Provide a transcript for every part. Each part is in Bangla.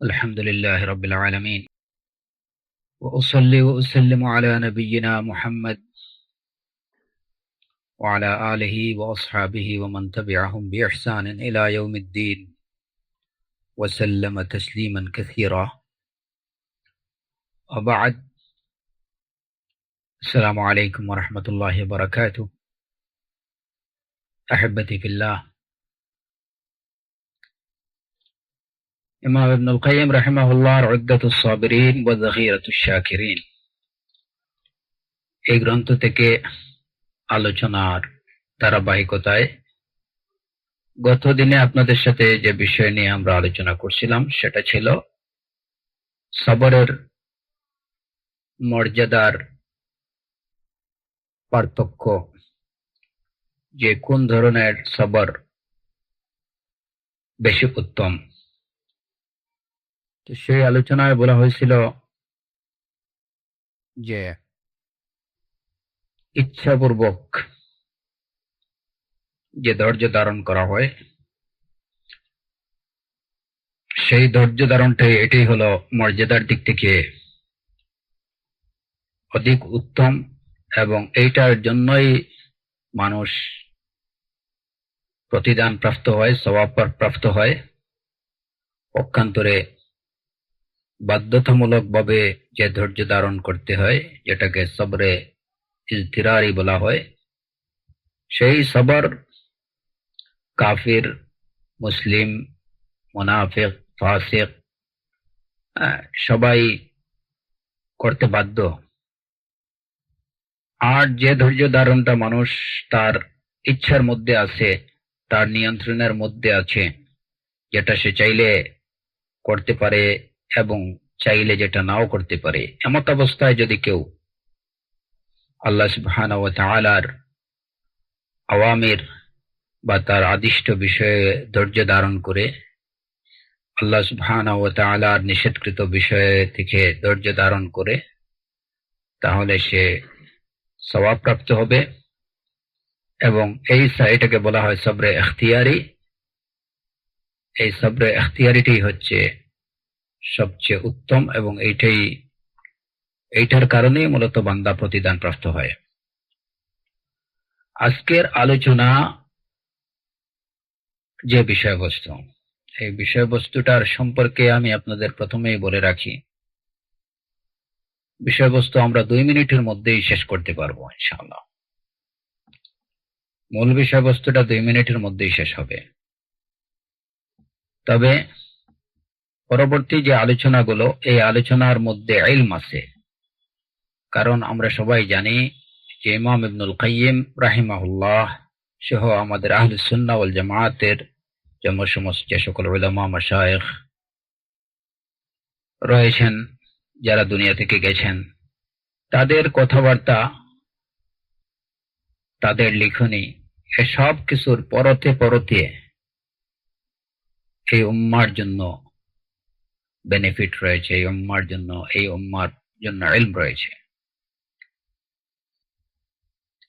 الحمد لله رب العالمين، وأصلي وأسلم على نبينا محمد وعلى آله وأصحابه ومن تبعهم بإحسان إلى يوم الدين وسلم تسليما كثيرا. وبعد، السلام عليكم ورحمة الله وبركاته. أحبتي في الله، ইমাম ইবনুল কাইয়্যিম রাহিমাহুল্লাহর উদ্দাতুস সাবিরিন ওয়া যাখিরাতুশ শাকিরিন এই গ্রন্থ থেকে আলোচনার ধারাবাহিকতায় গত দিনে আপনাদের সাথে যে বিষয় নিয়ে আমরা আলোচনা করছিলাম সেটা ছিল সবরের মর্যাদার পার্থক্য, যে কোন ধরনের সবর বেশি উত্তম। তো সেই আলোচনায় বলা হয়েছিল যে ইচ্ছাপূর্বক যে ধৈর্য ধারণ করা হয় সেই ধৈর্য ধারণটাই এটাই হলো মর্যাদার দিক থেকে অধিক উত্তম, এবং এইটার জন্যই মানুষ প্রতিদান প্রাপ্ত হয়, সওয়াব প্রাপ্ত হয়। পক্ষান্তরে বাধ্যতামূলক ভাবে যে ধৈর্য ধারণ করতে হয়, যেটাকে সবরে ইজতিরারি বলা হয়, সেই সবর কাফির, মুসলিম, মুনাফিক, ফাসিক সবাই করতে বাধ্য। আর যে ধৈর্য ধারণটা মানুষ তার ইচ্ছার মধ্যে আছে, তার নিয়ন্ত্রণের মধ্যে আছে, যেটা সে চাইলে করতে পারে এবং চাইলে যেটা নাও করতে পারে, এমত অবস্থায় যদি কেউ আল্লাহ সুবহানাহু ওয়া তাআলার আওয়ামির বা তার আদিষ্ট বিষয়ে ধৈর্য ধারণ করে, আল্লাহ সুবহানাহু ওয়া তাআলার নিষেধকৃত বিষয় থেকে ধৈর্য ধারণ করে, তাহলে সে সওয়াব প্রাপ্ত হবে। এবং এটাকে বলা হয় সবরে ইখতিয়ারি। এই সবরে ইখতিয়ারিটি হচ্ছে সবচেয়ে উত্তম, এবং এইটার কারণেই মূলত বান্দা প্রতিদান প্রাপ্ত হয়। আজকের আলোচনা যে বিষয়বস্তু, এই বিষয়বস্তুটার সম্পর্কে আমি আপনাদের প্রথমেই বলে রাখি, বিষয়বস্তু আমরা 2 মিনিটের মধ্যেই শেষ করতে পারবো ইনশাআল্লাহ। মূল বিষয়বস্তুটা 2 মিনিটের মধ্যেই শেষ হবে। তবে পরবর্তী যে আলোচনাগুলো, এই আলোচনার মধ্যে ইলম আছে, কারণ আমরা সবাই জানি যে ইমাম ইবনুল কাইয়্যিম রাহিমাহুল্লাহ সহ আমাদের আহলুস সুন্নাহ ওয়াল জামায়াতের যে সকল উলামা মাশায়েখ রয়েছেন, যারা দুনিয়া থেকে গেছেন, তাদের কথাবার্তা, তাদের লিখনি, এসব কিছুর পরতে পরতে এই উম্মার জন্য বেনিফিট রয়েছে, এই উম্মার জন্য ইলম রয়েছে।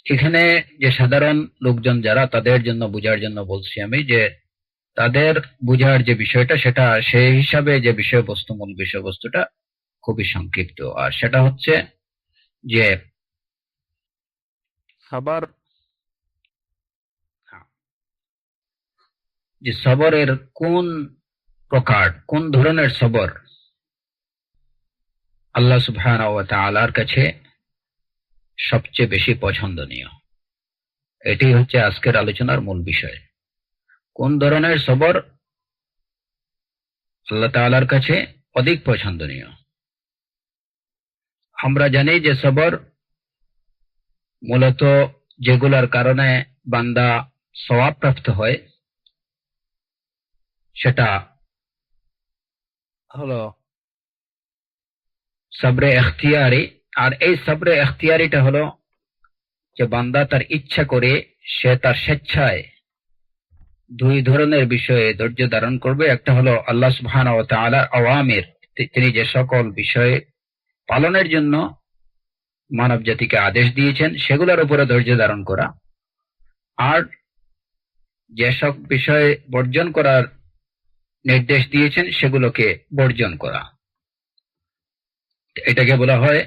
এখানে যে সাধারণ লোকজন যারা, তাদের জন্য বোঝার জন্য বলছি আমি, যে তাদের বোঝার যে বিষয়টা, সেটা সেই হিসাবে যে বিষয়বস্তু, মূল বিষয়বস্তুটা খুবই সংক্ষিপ্ত। আর সেটা হচ্ছে যে সবরের কোন প্রকার, কোন ধরনের সবর আল্লাহ সুবহানাহু ওয়া তাআলার কাছে সবচেয়ে বেশি পছন্দনীয়। এটাই হচ্ছে আজকের আলোচনার মূল বিষয়। কোন ধরনের সবর আল্লাহ তাআলার কাছে অধিক পছন্দনীয়। আমরা জানি যে সবর মূলত যেগুলোর কারণে বান্দা সওয়াব প্রাপ্ত হয়, সেটা হলো সবরে ইখতিয়ারি। আর এই সবরে ইখতিয়ারিটা হলো যে বান্দা তার ইচ্ছা করে, সে তার স্বেচ্ছায় 2 ধরনের বিষয়ে ধৈর্য ধারণ করবে। একটা হলো আল্লাহ সুবহানাহু ওয়া তাআলার আওয়ামির, তিনি যে সকল বিষয়ে পালনের জন্য মানব জাতিকে আদেশ দিয়েছেন, সেগুলোর উপরে ধৈর্য ধারণ করা। আর যেসব বিষয়ে বর্জন করার নির্দেশ দিয়েছেন সেগুলোকে বর্জন করা। এটাকে বলা হয়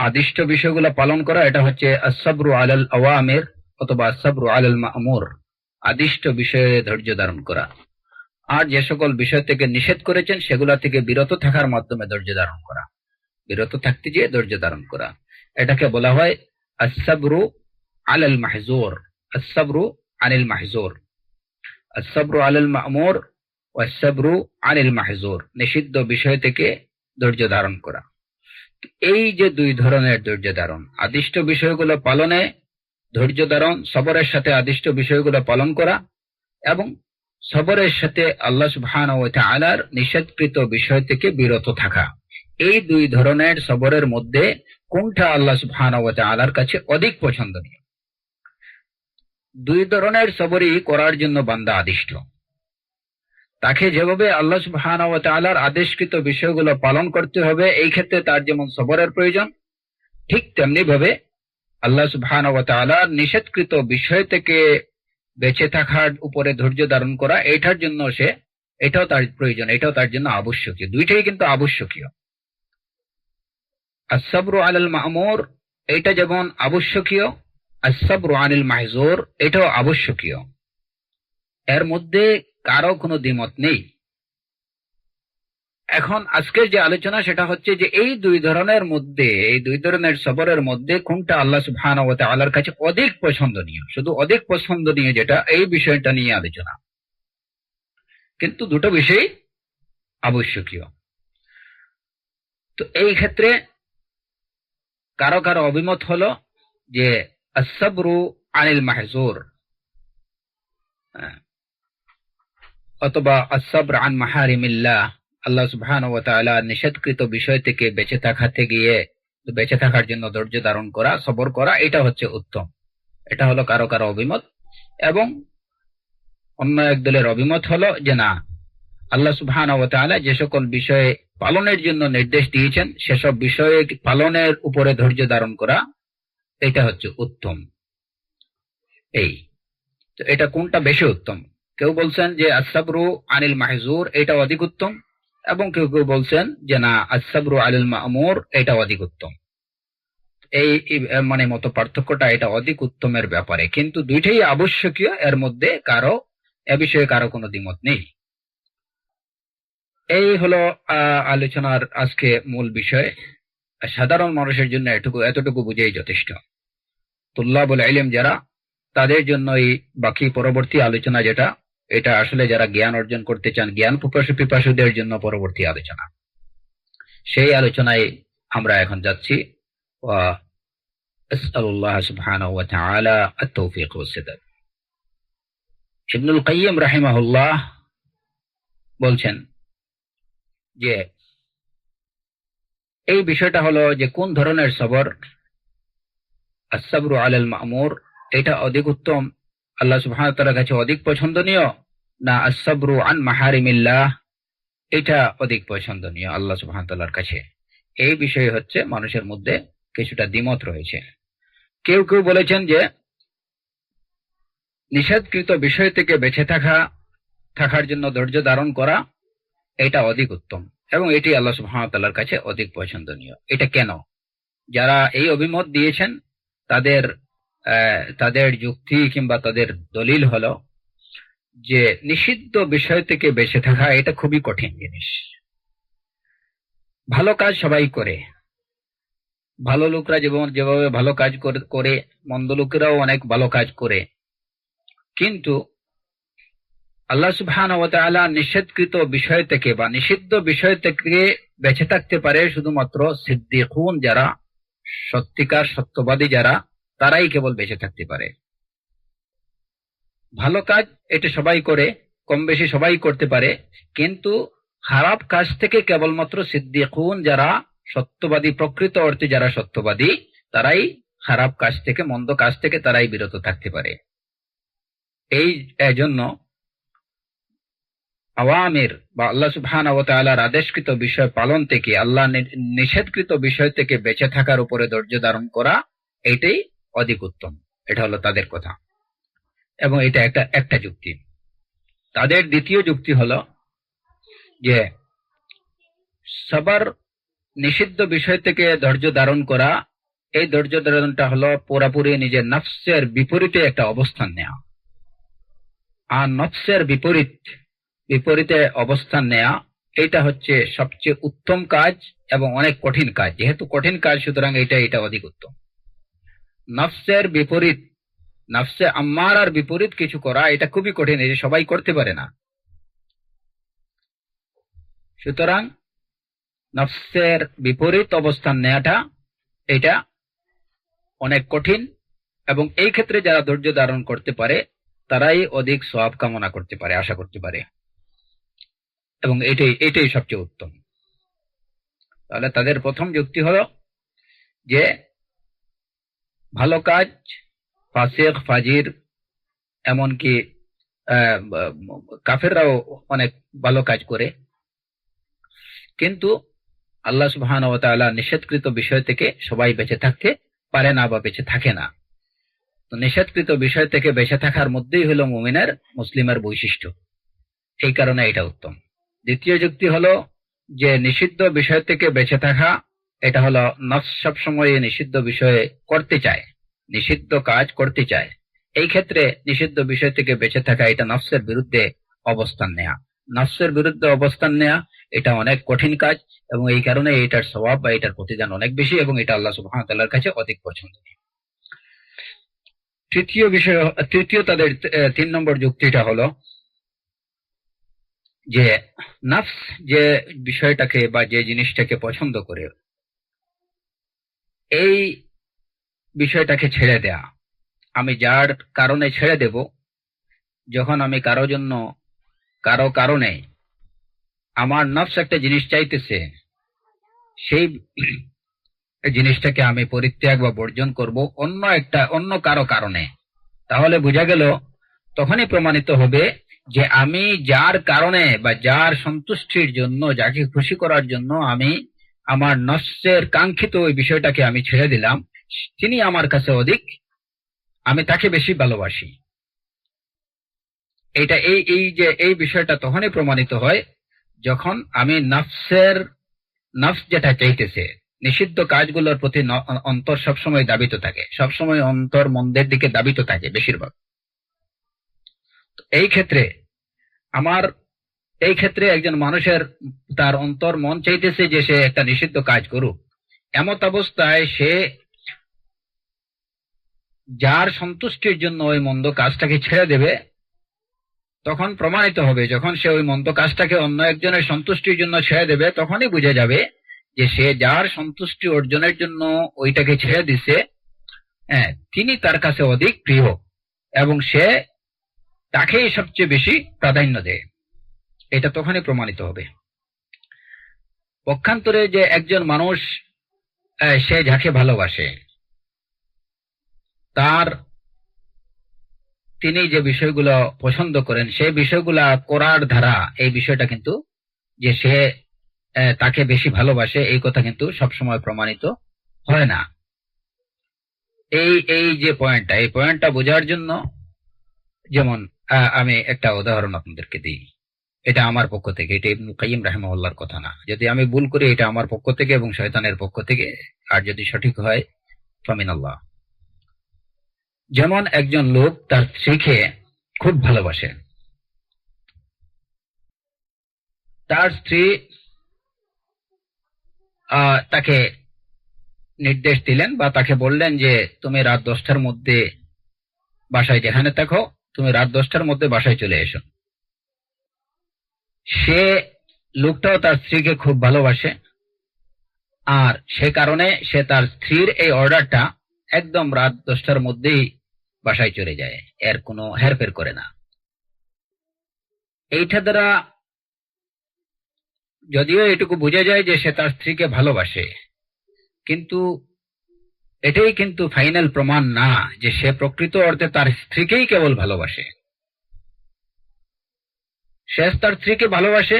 আদিষ্ট বিষয়গুলো পালন করা। এটা হচ্ছে আস-সাবরু আলাল আওয়ামির অথবা আস-সাবরু আলাল মা'মুর, আদিষ্ট বিষয়ে ধৈর্য ধারণ করা। আর যে সকল বিষয় থেকে নিষেধ করেছেন সেগুলা থেকে বিরত থাকার মাধ্যমে ধৈর্য ধারণ করা, বিরত থাকতে গিয়ে ধৈর্য ধারণ করা। এটাকে বলা হয় আস-সাবরু আলাল মাহজুর, আস-সাবরু আনিল মাহজুর, আস-সাবরু আলাল মা'মুর ওয়াস-সাবরু আনিল মাহজুর, নিষিদ্ধ বিষয় থেকে ধৈর্য ধারণ করা। এই যে দুই ধরনের ধৈর্য ধারণ, আদিষ্ট বিষয়গুলো পালনে ধৈর্য ধারণ, সবরের সাথে আদিষ্ট বিষয়গুলো পালন করা, এবং সবরের সাথে আল্লাহ সুবহানাহু ওয়া তাআলার নিষেধকৃত বিষয় থেকে বিরত থাকা। এই দুই ধরনের সবরের মধ্যে কোনটা আল্লাহ সুবহানাহু ওয়া তাআলার কাছে অধিক পছন্দনীয়? দুই ধরনের সবরই করার জন্য বান্দা আদিষ্ট। তাকে যেভাবে আল্লাহ সুবহানাহু ওয়া তাআলার আদেশকৃত বিষয়গুলো পালন করতে হবে, এই ক্ষেত্রে তার যেমন সবরের প্রয়োজন, ঠিক তেমনি ভাবে আল্লাহ সুবহানাহু ওয়া তাআলার নিষেধকৃত বিষয় থেকে বেঁচে থাকার উপরে ধৈর্য ধারণ করা, এটার জন্য এটাও তার প্রয়োজন, এটাও তার জন্য আবশ্যকীয়। দুইটাই কিন্তু আবশ্যকীয়। আস-সাবরু আলাল মা'মুর এটা যেমন আবশ্যকীয়, আস-সাবরু আনিল মাহজুর এটাও আবশ্যকীয়। এর মধ্যে কারো কোনো দ্বিমত নেই। এখন আজকের যে আলোচনা সেটা হচ্ছে যে এই দুই ধরনের মধ্যে, এই দুই ধরনের সবরের মধ্যে কোনটা আল্লাহ সুবহানাহু ওয়া তাআলার কাছে অধিক পছন্দনীয়, শুধু অধিক পছন্দনীয় যেটা, এই বিষয়টা নিয়ে আলোচনা। কিন্তু দুটো বিষয় আবশ্যকীয়। তো এই ক্ষেত্রে কারো কারো অভিমত হলো যে আস-সাবরু আনিল মাহজুর অথবা আস-সাবর আন মাহারিমিল্লাহ, আল্লাহ সুবহানাহু ওয়া তাআলা নিষেধকৃত বিষয় থেকে বেঁচে থাকার জন্য ধৈর্য ধারণ করা, সবর করা, এটা হচ্ছে উত্তম। এটা হলো কারো কারো অভিমত। এবং অন্য এক দলের অভিমত হলো যে না, আল্লাহ সুবহানাহু ওয়া তাআলা যে সকল বিষয়ে পালনের জন্য নির্দেশ দিয়েছেন সেসব বিষয়ে পালনের উপরে ধৈর্য ধারণ করা, এটা হচ্ছে উত্তম। এই তো এটা কোনটা বেশি উত্তম? কেউ বলছেন যে আস-সাবরু আনিল মাহজুর এটা অধিক উত্তম, এবং কেউ কেউ বলছেন যে না, আস-সাবরু আলাল মা'মুর এটা অধিক উত্তম। এই মানে মত পার্থক্যটা এটা অধিক উত্তমের ব্যাপারে, কিন্তু দুইটাই আবশ্যকীয়। এর মধ্যে এ বিষয়ে কারো কোনো দ্বিমত নেই। এই হলো আলোচনার আজকে মূল বিষয়। সাধারণ মানুষের জন্য এতটুকু বুঝেই যথেষ্ট। তুল্লাবুল ইলম যারা, তাদের জন্য এই বাকি পরবর্তী আলোচনা যেটা, এটা আসলে যারা জ্ঞান অর্জন করতে চান, জ্ঞান পিপাসুদের জন্য পরবর্তী আলোচনা। সেই আলোচনায় আমরা এখন যাচ্ছি। ওয়া আসআলুল্লাহ সুবহানাহু ওয়া তাআলা আত-তাওফীক ওয়াস সাদাদ। ইবনুল কাইয়িম রাহিমাহুল্লাহ বলছেন যে এই বিষয়টা হলো যে কোন ধরনের সবর, আস-সাবরু আলাল মা'মুর এটা অধিক উত্তম, আল্লাহ সুবহানাহু ওয়া তাআলার কাছে অধিক পছন্দনীয়, না আস-সাবরু আন মাহারিমিল্লাহ এটা অধিক পছন্দনীয় আল্লাহ সুবহানাহু ওয়া তাআলার কাছে? এই বিষয়ে হচ্ছে মানুষের মধ্যে কিছুটা দ্বিমত রয়েছে। কেউ কেউ বলেছেন যে নিষেধকৃত বিষয় থেকে বেঁচে থাকার জন্য ধৈর্য ধারণ করা এটা অধিক উত্তম, এবং এটি আল্লাহ সুবহানাহু ওয়া তাআলার কাছে অধিক পছন্দনীয়। এটা কেন? যারা এই অভিমত দিয়েছেন তাদের যুক্তি কিংবা তাদের দলিল হলো যে নিষিদ্ধ বিষয় থেকে বেঁচে থাকা এটা খুবই কঠিন জিনিস। ভালো কাজ সবাই করে, ভালো লোকরা যেভাবে ভালো কাজ করে, মন্দ লোকেরাও অনেক ভালো কাজ করে, কিন্তু আল্লাহ সুবহানাহু ওয়া তাআলা নিষেধকৃত বিষয় থেকে বা নিষিদ্ধ বিষয় থেকে বেঁচে থাকতে পারে শুধুমাত্র সিদ্দিকুন যারা, সত্যিকার সত্যবাদী যারা, তারাই কেবল বেঁচে থাকতে পারে। ভালো কাজ এটা সবাই করে, কম বেশি সবাই করতে পারে, কিন্তু খারাপ কাজ থেকে কেবলমাত্র সিদ্দিকুন যারা সত্যবাদী, প্রকৃত অর্থে যারা সত্যবাদী, তারাই খারাপ কাজ থেকে, মন্দ কাজ থেকে তারাই বিরত থাকতে পারে। এই জন্য আওয়ামির বা আল্লাহ সুবহানাহু ওয়া তাআলার আদেশকৃত বিষয় পালন থেকে, আল্লাহ নিষেধকৃত বিষয় থেকে বেঁচে থাকার উপরে ধৈর্য ধারণ করা এটাই অধিক উত্তম। এটা হলো তাদের কথা, এবং এটা একটা যুক্তি। তাদের দ্বিতীয় যুক্তি হলো যে সবার নিষিদ্ধ বিষয় থেকে ধৈর্য ধারণ করা, এই ধৈর্য ধারণটা হলো পুরাপুরি নিজের নফসের বিপরীতে একটা অবস্থান নেওয়া। আর নফসের বিপরীতে অবস্থান নেওয়া, এটা হচ্ছে সবচেয়ে উত্তম কাজ এবং অনেক কঠিন কাজ। যেহেতু কঠিন কাজ, সুতরাং এটা অধিক উত্তম। নফসের বিপরীত, নফসে আম্মারার বিপরীত কিছু করা, এটা খুবই কঠিন, এটা সবাই করতে পারে না। সুতরাং নফসের বিপরীত অবস্থান নেওয়াটা এটা অনেক কঠিন, এবং এই ক্ষেত্রে যারা ধৈর্য ধারণ করতে পারে তারাই অধিক সওয়াব কামনা করতে পারে, আশা করতে পারে, এবং এটাই সবচেয়ে উত্তম। তাহলে তাদের প্রথম যুক্তি হলো যে ভালো কাজ, ফাসিক ফাজির এমনকি কাফেররাও অনেক ভালো কাজ করে, কিন্তু আল্লাহ সুবহানাহু ওয়া তাআলা নিষেধকৃত বিষয় থেকে সবাই বেঁচে থাকতে পারে না বা বেঁচে থাকে না। তো নিষেধকৃত বিষয় থেকে বেঁচে থাকার মধ্যেই হলো মুসলিমের বৈশিষ্ট্য, এই কারণে এটা উত্তম। দ্বিতীয় যুক্তি হলো যে নিষিদ্ধ বিষয় থেকে বেঁচে থাকা, এটা হলো নফস সবসময় নিষিদ্ধ বিষয়ে করতে চায়, নিষিদ্ধ কাজ করতে চায়। এই ক্ষেত্রে নিষিদ্ধ বিষয় থেকে বেঁচে থাকা এটা নফসের বিরুদ্ধে অবস্থান নেয়া। নফসের বিরুদ্ধে অবস্থান নেয়া এটা অনেক কঠিন কাজ, এবং এই কারণে এটার সওয়াব বা এটার প্রতিদান অনেক বেশি, এবং এটা আল্লাহ সুবহানাহু ওয়া তাআলার কাছে অধিক পছন্দনীয়। তৃতীয় তাদের 3 নম্বর যুক্তিটা হলো যে নফস যে বিষয়টাকে বা যে জিনিসটাকে পছন্দ করে, এই বিষয়টাকে ছেড়ে দেয়া। আমি যার কারণে ছেড়ে দেব, যখন আমি কারো কারণে আমার নফস একটা জিনিস চাইতেছে, সেই জিনিসটাকে আমি পরিত্যাগ বা বর্জন করব অন্য কারো কারণে, তাহলে বোঝা গেল, তখনই প্রমাণিত হবে যে আমি যার কারণে বা যার সন্তুষ্টির জন্য, যাকে খুশি করার জন্য আমি আমার নফসের কাঙ্ক্ষিত ওই বিষয়টাকে আমি ছেড়ে দিলাম, তিনি আমার কাছে অধিক, আমি তাকে বেশি ভালোবাসি। এটা এই বিষয়টা তখনই প্রমাণিত হয় যখন আমি নফস যেটা চাইতেছে, নিষিদ্ধ কাজগুলোর প্রতি অন্তর সবসময় দাবিত থাকে, সবসময় অন্তর মন্দের দিকে দাবিত থাকে বেশিরভাগ। এই ক্ষেত্রে একজন মানুষের তার অন্তর মন চাইতেছে যে সে একটা নিষিদ্ধ কাজ করুক, এমত অবস্থায় সে যার সন্তুষ্টির জন্য ওই মন্দ কাজটাকে ছেড়ে দেবে, তখন প্রমাণিত হবে, যখন সে ওই মন্দ কাজটাকে অন্য একজনের সন্তুষ্টির জন্য ছেড়ে দেবে, তখনই বুঝে যাবে যে সে যার সন্তুষ্টি অর্জনের জন্য ওইটাকে ছেড়ে দিছে, তিনি তার কাছে অধিক প্রিয়, এবং সে তাকেই সবচেয়ে বেশি প্রাধান্য দেয়। এটা তখনই প্রমাণিত হবে। পক্ষান্তরে যে একজন মানুষ সে যাকে ভালোবাসে, তিনি যে বিষয়গুলো পছন্দ করেন, সেই বিষয়গুলা করার ধারা, এই বিষয়টা কিন্তু যে সে তাকে বেশি ভালোবাসে, এই কথা কিন্তু সবসময় প্রমাণিত হয় না। এই যে পয়েন্টটা বোঝার জন্য, যেমন আমি একটা উদাহরণ আপনাদেরকে দিই, এটা আমার পক্ষ থেকে, এটা ইবনে কাইয়িম রাহিমাহুল্লাহর কথা না। যদি আমি ভুল করি, এটা আমার পক্ষ থেকে এবং শয়তানের পক্ষ থেকে, আর যদি সঠিক হয় ফামিনাল্লাহ। যেমন একজন লোক তার স্ত্রীকে খুব ভালোবাসে, তার স্ত্রী তাকে নির্দেশ দিলেন বা তাকে বললেন যে তুমি রাত 10টার মধ্যে বাসায় যেখানে থাকো, তুমি রাত 10টার মধ্যে বাসায় চলে এসো। সে লোকটাও তার স্ত্রীকে খুব ভালোবাসে, আর সে কারণে সে তার স্ত্রীর এই অর্ডারটা একদম রাত 10টার মধ্যেই বাসায় চলে যায়, এর কোনো হেরফের করে না। এইটা দ্বারা যদিও এটুকু বোঝা যায় যে সে তার স্ত্রীকে ভালোবাসে, কিন্তু এটাই কিন্তু ফাইনাল প্রমাণ না যে সে প্রকৃত অর্থে তার স্ত্রীকেই কেবল ভালোবাসে। সে তার স্ত্রীকে ভালোবাসে,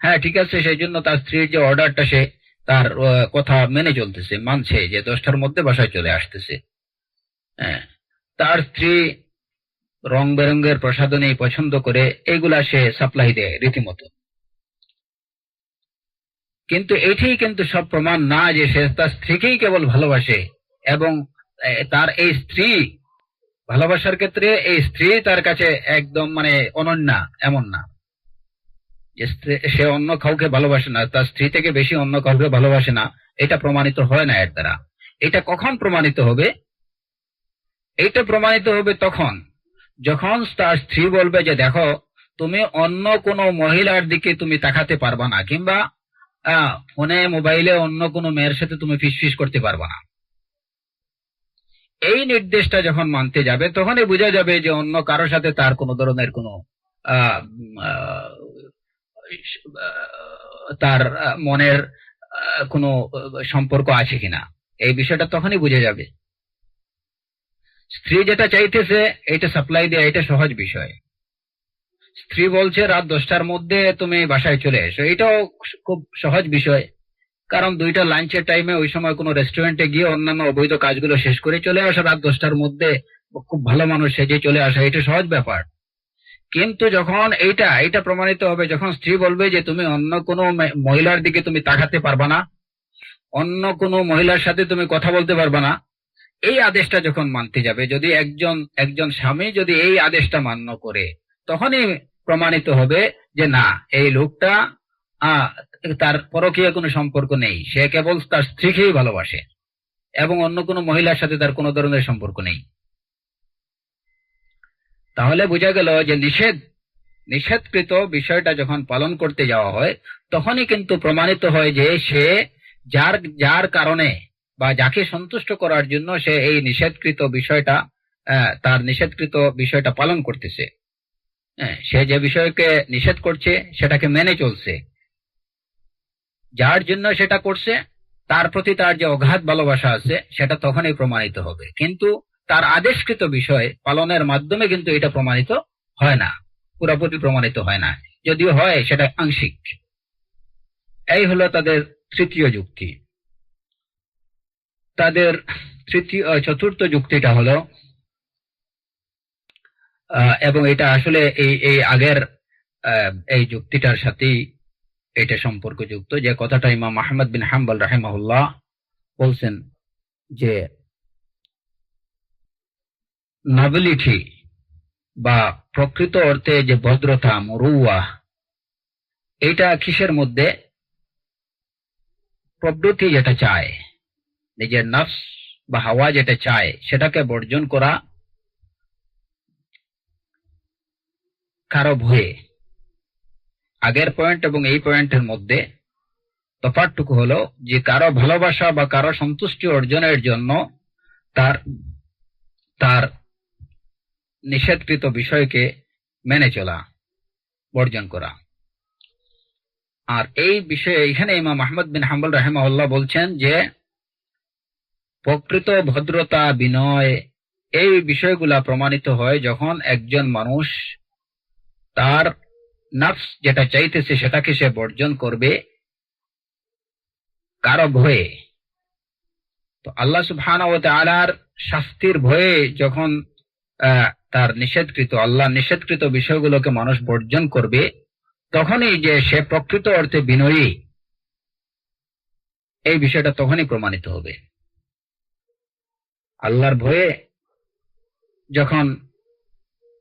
হ্যাঁ ঠিক আছে, সেই জন্য তার স্ত্রীর যে অর্ডারটা সে তার কথা মেনে চলতেছে, মানছে যে 10টার মধ্যে বাসায় চলে আসতেছে। হ্যাঁ, তার স্ত্রী রং বেরঙের প্রসাধনী পছন্দ করে, এগুলা সে সাপ্লাই দেয় রীতিমতো। কিন্তু এটি কিন্তু সব প্রমাণ না যে সে তার স্ত্রীকেই কেবল ভালোবাসে, এবং তার এই স্ত্রী ভালোবাসার ক্ষেত্রে এই স্ত্রী তার কাছে একদম অনন্যা, এমন না যে সে অন্য কাউকে ভালোবাসে না, তার স্ত্রী থেকে বেশি অন্য কাউকে ভালোবাসে না। এটা প্রমাণিত হয় না এর দ্বারা। এটা কখন প্রমাণিত হবে? এইটা প্রমাণিত হবে তখন যখন তার স্ত্রী বলবে যে দেখো, তুমি অন্য কোনো মহিলার দিকে তুমি তাকাতে পারবা না, কিংবা ফোনে মোবাইলে অন্য কোনো মেয়ের সাথে তুমি ফিসফিস করতে পারবা না। এই নির্দেশটা যখন মানতে যাবে তখনই বোঝা যাবে যে অন্য কারো সাথে তার কোনো ধরনের কোনো তার মনের কোনো সম্পর্ক আছে কিনা, এই বিষয়টা তখনই বুঝে যাবে। স্ত্রী যেটা চাইতেছে এটা সাপ্লাই দেয়া, এটা সহজ বিষয়। স্ত্রী বলছে রাত 10টার মধ্যে তুমি বাসায় চলে এসো, এটাও খুব সহজ বিষয়, কারণ দুইটা লাঞ্চের টাইমে ওই সময় কোনো রেস্টুরেন্টে গিয়ে অন্যান্য অবৈধ কাজগুলো শেষ করে চলে আসা, রাত 10টার মধ্যে খুব ভালো মানুষ সেজে চলে আসা, এটা সহজ ব্যাপার। কিন্তু যখন এইটা প্রমাণিত হবে, যখন স্ত্রী বলবে যে তুমি অন্য কোনো মহিলার দিকে তুমি তাকাতে পারবা না, অন্য কোনো মহিলার সাথে তুমি কথা বলতে পারবা না, এই আদেশটা যখন মানতে যাবে, যদি একজন স্বামী যদি এই আদেশটা মান্য করে, তখনই প্রমাণিত হবে যে না, এই লোকটা তার পরকীয় কোনো সম্পর্ক নেই, সে কেবল তার স্ত্রীকেই ভালোবাসে এবং অন্য কোনো মহিলার সাথে তার কোনো ধরনের সম্পর্ক নেই। তাহলে বোঝা গেল যে নিষেধকৃত বিষয়টা যখন পালন করতে যাওয়া হয় তখনই কিন্তু প্রমাণিত হয় যে সে যার কারণে বা যাকে সন্তুষ্ট করার জন্য সে এই নিষেধকৃত বিষয়টা তার নিষেধকৃত বিষয়টা পালন করতেছে। সে যে বিষয়কে নিষেধ করছে সেটাকে মেনে চলছে, যার জন্য সেটা করছে তার প্রতি তার যে অগাধ ভালোবাসা আছে সেটা তখনই প্রমাণিত হবে। কিন্তু তার আদেশকৃত বিষয় পালনের মাধ্যমে কিন্তু এটা প্রমাণিত হয় না, পুরোপুরি প্রমাণিত হয় না, যদিও হয় সেটা আংশিক। এই হলো তাদের তৃতীয় যুক্তি। তাদের চতুর্থ যুক্তিটা হলো, এবং এটা আসলে এই আগের এই যুক্তিটার সাথেই এটা সম্পর্কযুক্ত, যে কথাটা ইমাম আহমদ বিন হাম্বল রাহিমাহুল্লাহ বলছেন যে নবেলিটি বা প্রকৃত অর্থে যে ভদ্রতা, মুরুয়া, এটা কিসের মধ্যে? প্রবৃত্তি যেটা চায়, নিজের নফস বা হাওয়া যেটা চায় সেটাকে বর্জন করা কারো ভয়ে। আগের পয়েন্ট এবং এই পয়েন্টের মধ্যে তফাৎটুকু হলো যে কারো ভালোবাসা বা কারো সন্তুষ্টি অর্জনের জন্য তার নিষেধকৃত বিষয়কে মেনে চলা, বর্জন করা। আর এই বিষয়ে এখানে ইমাম আহমদ বিন হাম্বল রাহিমাহুল্লাহ বলছেন যে প্রকৃত ভদ্রতা, বিনয়, এই বিষয়গুলা প্রমাণিত হয় যখন একজন মানুষ তার নফস যেটা চাইতেছে সেটাকে সে বর্জন করবে কারো ভয়ে। তো আল্লাহ সুবহানাহু ওয়া তাআলার শাস্তির ভয়ে যখন তার আল্লাহ নিষেধকৃত বিষয়গুলোকে মানুষ বর্জন করবে, তখনই যে সে প্রকৃত অর্থে বিনয়ী, এই বিষয়টা তখনই প্রমাণিত হবে। আল্লাহর ভয়ে যখন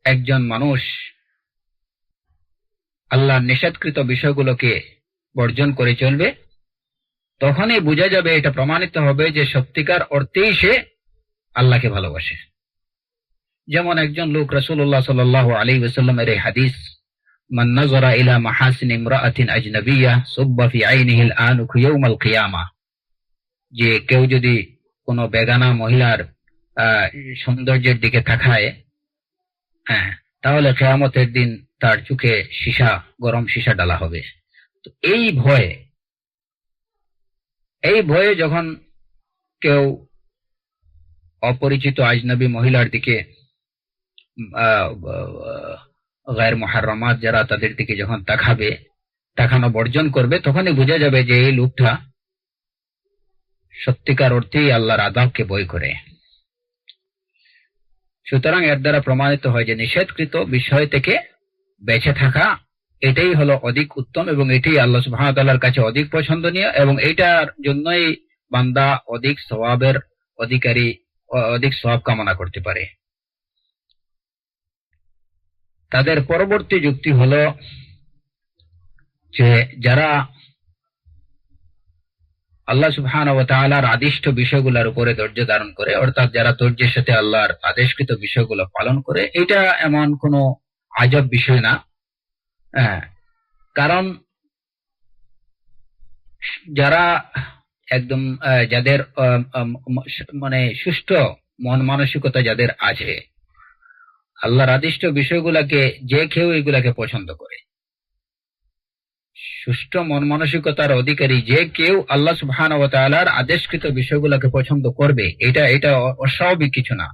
একজন মানুষ আল্লাহর নিষেধকৃত বিষয়গুলোকে বর্জন করে চলবে, তখনই বোঝা যাবে, এটা প্রমাণিত হবে যে সত্যিকার অর্থেই সে আল্লাহকে ভালোবাসে। যেমন একজন লোক, রাসূলুল্লাহ সাল্লাল্লাহু আলাইহি ওয়াসাল্লামের এই হাদিস, মান নাযারা ইলা মাহাসিন ইমরাআতিন আজনাবিয়্যাহ সুব্বা ফি আইনিহিল আনুকু ইয়াউমাল কিয়ামাহ, যে কেউ যদি কোনো বেগানা মহিলার সৌন্দর্যের দিকে তাকায়, তাহলে কিয়ামতের দিন তার চোখে গরম সীসা ডালা হবে। তো এই ভয়ে যখন কেউ অপরিচিত আজনবী মহিলার দিকে, গায়র মুহাররামাত যারা, তাদের দিকে যখন তাকানো বর্জন করবে, তখনই বোঝা যাবে যে এই লোকটা সত্যিকার অর্থেই আল্লাহর আযাবকে ভয় করে। সুতরাং এর দ্বারা প্রমাণিত হয় যে নিষেধকৃত বিষয় থেকে বেঁচে থাকা এটাই হলো অধিক উত্তম, এবং এটাই আল্লাহ সুবহানাহু ওয়া তাআলার কাছে অধিক পছন্দনীয়, এবং এইটার জন্যই বান্দা অধিক সওয়াবের অধিকারী, অধিক সওয়াব কামনা করতে পারে। তাদের পরবর্তী যুক্তি হলো যে যারা আল্লাহ সুবহানাহু ওয়া তাআলার আদিষ্ট বিষয়গুলোর উপরে ধৈর্য ধারণ করে, অর্থাৎ যারা ধৈর্যের সাথে আল্লাহর আদেশকৃত বিষয়গুলো পালন করে, এটা এমন কোনো আজব বিষয় না। কারণ যারা একদম যাদের মানে সুষ্ঠু মন মানসিকতা যাদের আছে, আল্লাহর আদিষ্ট বিষয়গুলোকে যে কেউ এগুলাকে পছন্দ করে, সুষ্ঠু মন মানসিকতার অধিকারী যে কেউ আল্লাহ সুবহানাহু ওয়া তাআলার আদেশকৃত বিষয়গুলোকে পছন্দ করবে, এটা অস্বাভাবিক কিছু না।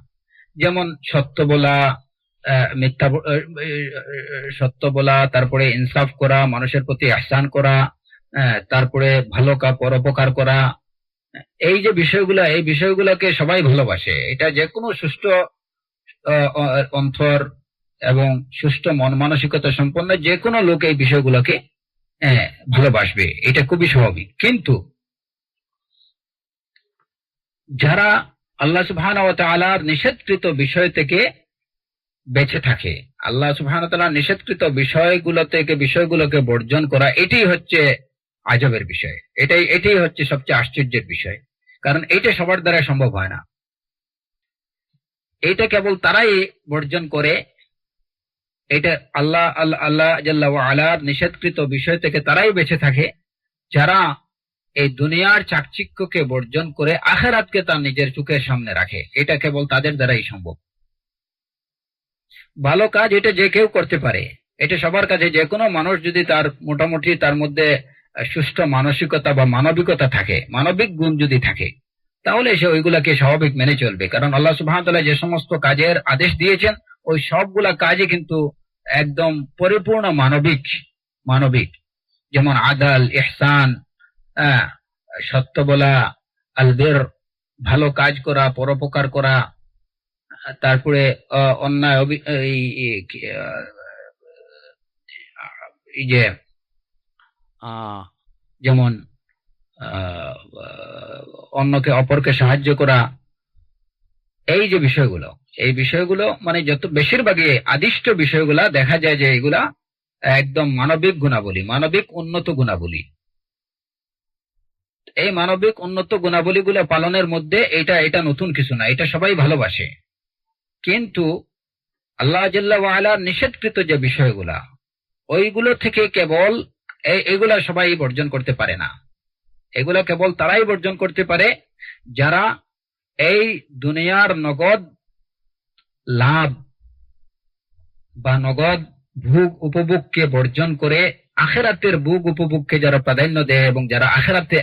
যেমন সত্য বলা, মিথ্যা, সত্য বলা, তারপরে ইনসাফ করা, মানুষের প্রতি ইহসান করা, তারপরে ভালো পরোপকার করা, এই যে বিষয়গুলা, এই বিষয়গুলোকে সবাই ভালোবাসে। এটা যে কোনো সুষ্ঠু অন্তর এবং সুষ্ঠু মন মানসিকতা সম্পন্ন যে কোনো লোক এই বিষয়গুলোকে ভালোবাসবে, এটা খুবই স্বাভাবিক। কিন্তু যারা আল্লাহ সুবহানাহু ওয়া তাআলার নিষেধকৃত বিষয় থেকে বেঁচে থাকে, আল্লাহ সুবহানাহু ওয়া তাআলার নিষেধকৃত বিষয়গুলোকে বর্জন করা, এটাই হচ্ছে আজবের বিষয়, এটাই হচ্ছে সবচেয়ে আশ্চর্যের বিষয়। কারণ এটা সবার দ্বারা সম্ভব হয় না। এটা কেবল তারাই বর্জন করে, এটা আল্লাহ জাল্লা ওয়া আলার নিষেধকৃত বিষয় থেকে তারাই বেঁচে থাকে যারা এই দুনিয়ার চাকচিক্যকে বর্জন করে আখিরাতকে তার নিজের চোখের সামনে রাখে। এটা কেবল তাদের দ্বারাই সম্ভব। ভালো কাজ এটা যে কেউ করতে পারে, এটা সবার কাছে। যে কোনো মানুষ যদি তার মোটামুটি তার মধ্যে সুষ্ঠু মানসিকতা বা মানবিকতা থাকে, মানবিক গুণ যদি থাকে, তাহলে সে ওইগুলাকে স্বাভাবিক মেনে চলবে। কারণ আল্লাহ সুবহানাহু ওয়া তাআলা যে সমস্ত কাজের আদেশ দিয়েছেন, ওই সবগুলা কাজই কিন্তু একদম পরিপূর্ণ মানবিক। যেমন আদাল, ইহসান, সত্য বলা, আলবের, ভালো কাজ করা, পরোপকার করা, তারপরে অন্যায় এই যে যেমন অপরকে সাহায্য করা, এই যে বিষয়গুলো, এই বিষয়গুলো মানে যত বেশিরভাগই আদিষ্ট বিষয়গুলা দেখা যায় যে এগুলা একদম মানবিক গুণাবলী, মানবিক উন্নত গুণাবলী। এই মানবিক উন্নত গুণাবলীগুলো পালনের মধ্যে এটা নতুন কিছু না, এটা সবাই ভালোবাসে। কিন্তু আল্লাহ জাল্লা ওয়া আলার নিষেধকৃত যে বিষয়গুলা, ওইগুলো থেকে কেবল এগুলা সবাই বর্জন করতে পারে না। এগুলা কেবল তারাই বর্জন করতে পারে যারা এই দুনিয়ার নগদ লাভ বা নগদ ভোগ উপভোগকে বর্জন করে আখিরাতের ভোগ উপভোগকে যারা প্রাধান্য দেয়, এবং যারা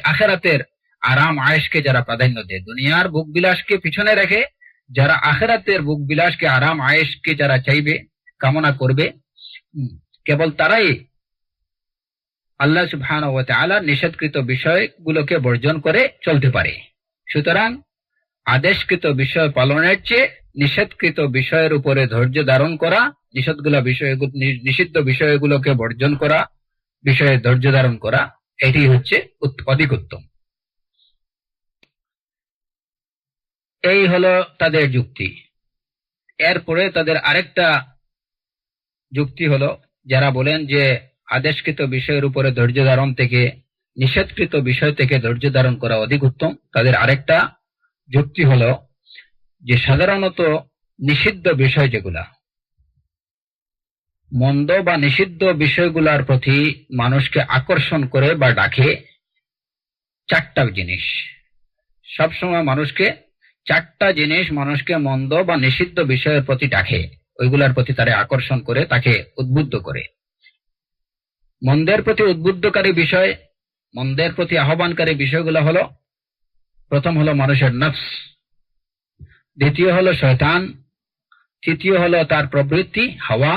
আখিরাতের আরাম আয়েশকে যারা প্রাধান্য দেয়, দুনিয়ার ভোগ বিলাসকে পিছনে রেখে যারা আখিরাতের ভোগ বিলাসকে, আরাম আয়েশকে যারা চাইবে, কামনা করবে, কেবল তারাই আল্লাহ সুবহানাহু ওয়া তাআলার নিষেধকৃত বিষয়গুলোকে বর্জন করে চলতে পারে। সুতরাং আদেশকৃত বিষয় পালনের চেয়ে নিষেধকৃত বিষয়ের উপরে ধৈর্য ধারণ করা, নিষিদ্ধ বিষয়গুলোকে বর্জন করা, বিষয়ে ধৈর্য ধারণ করা, এটি হচ্ছে অধিক উত্তম। এই হলো তাদের যুক্তি। এরপরে তাদের আরেকটা যুক্তি হলো, যারা বলেন যে আদেশকৃত বিষয়ের উপরে ধৈর্য ধারণ থেকে নিষেধকৃত বিষয় থেকে ধৈর্য ধারণ করা অধিক উত্তম। তাদের আরেকটা যুক্তি হলো যে সাধারণত নিষিদ্ধ বিষয় যেগুলা, মন্দ বা নিষিদ্ধ বিষয়গুলার প্রতি মানুষকে আকর্ষণ করে বা ডাকে চারটা জিনিস। সবসময় চারটা জিনিস মানুষকে মন্দ বা নিষিদ্ধ বিষয়ের প্রতি ডাকে, ওইগুলার প্রতি তারা আকর্ষণ করে, তাকে উদ্বুদ্ধ করে। মন্দের প্রতি উদ্বুদ্ধকারী বিষয়, মন্দের প্রতি আহ্বানকারী বিষয়গুলো হলো, প্রথম হলো মানুষের নফস, দ্বিতীয় হলো শয়তান, তৃতীয় হলো তার প্রবৃত্তি হাওয়া,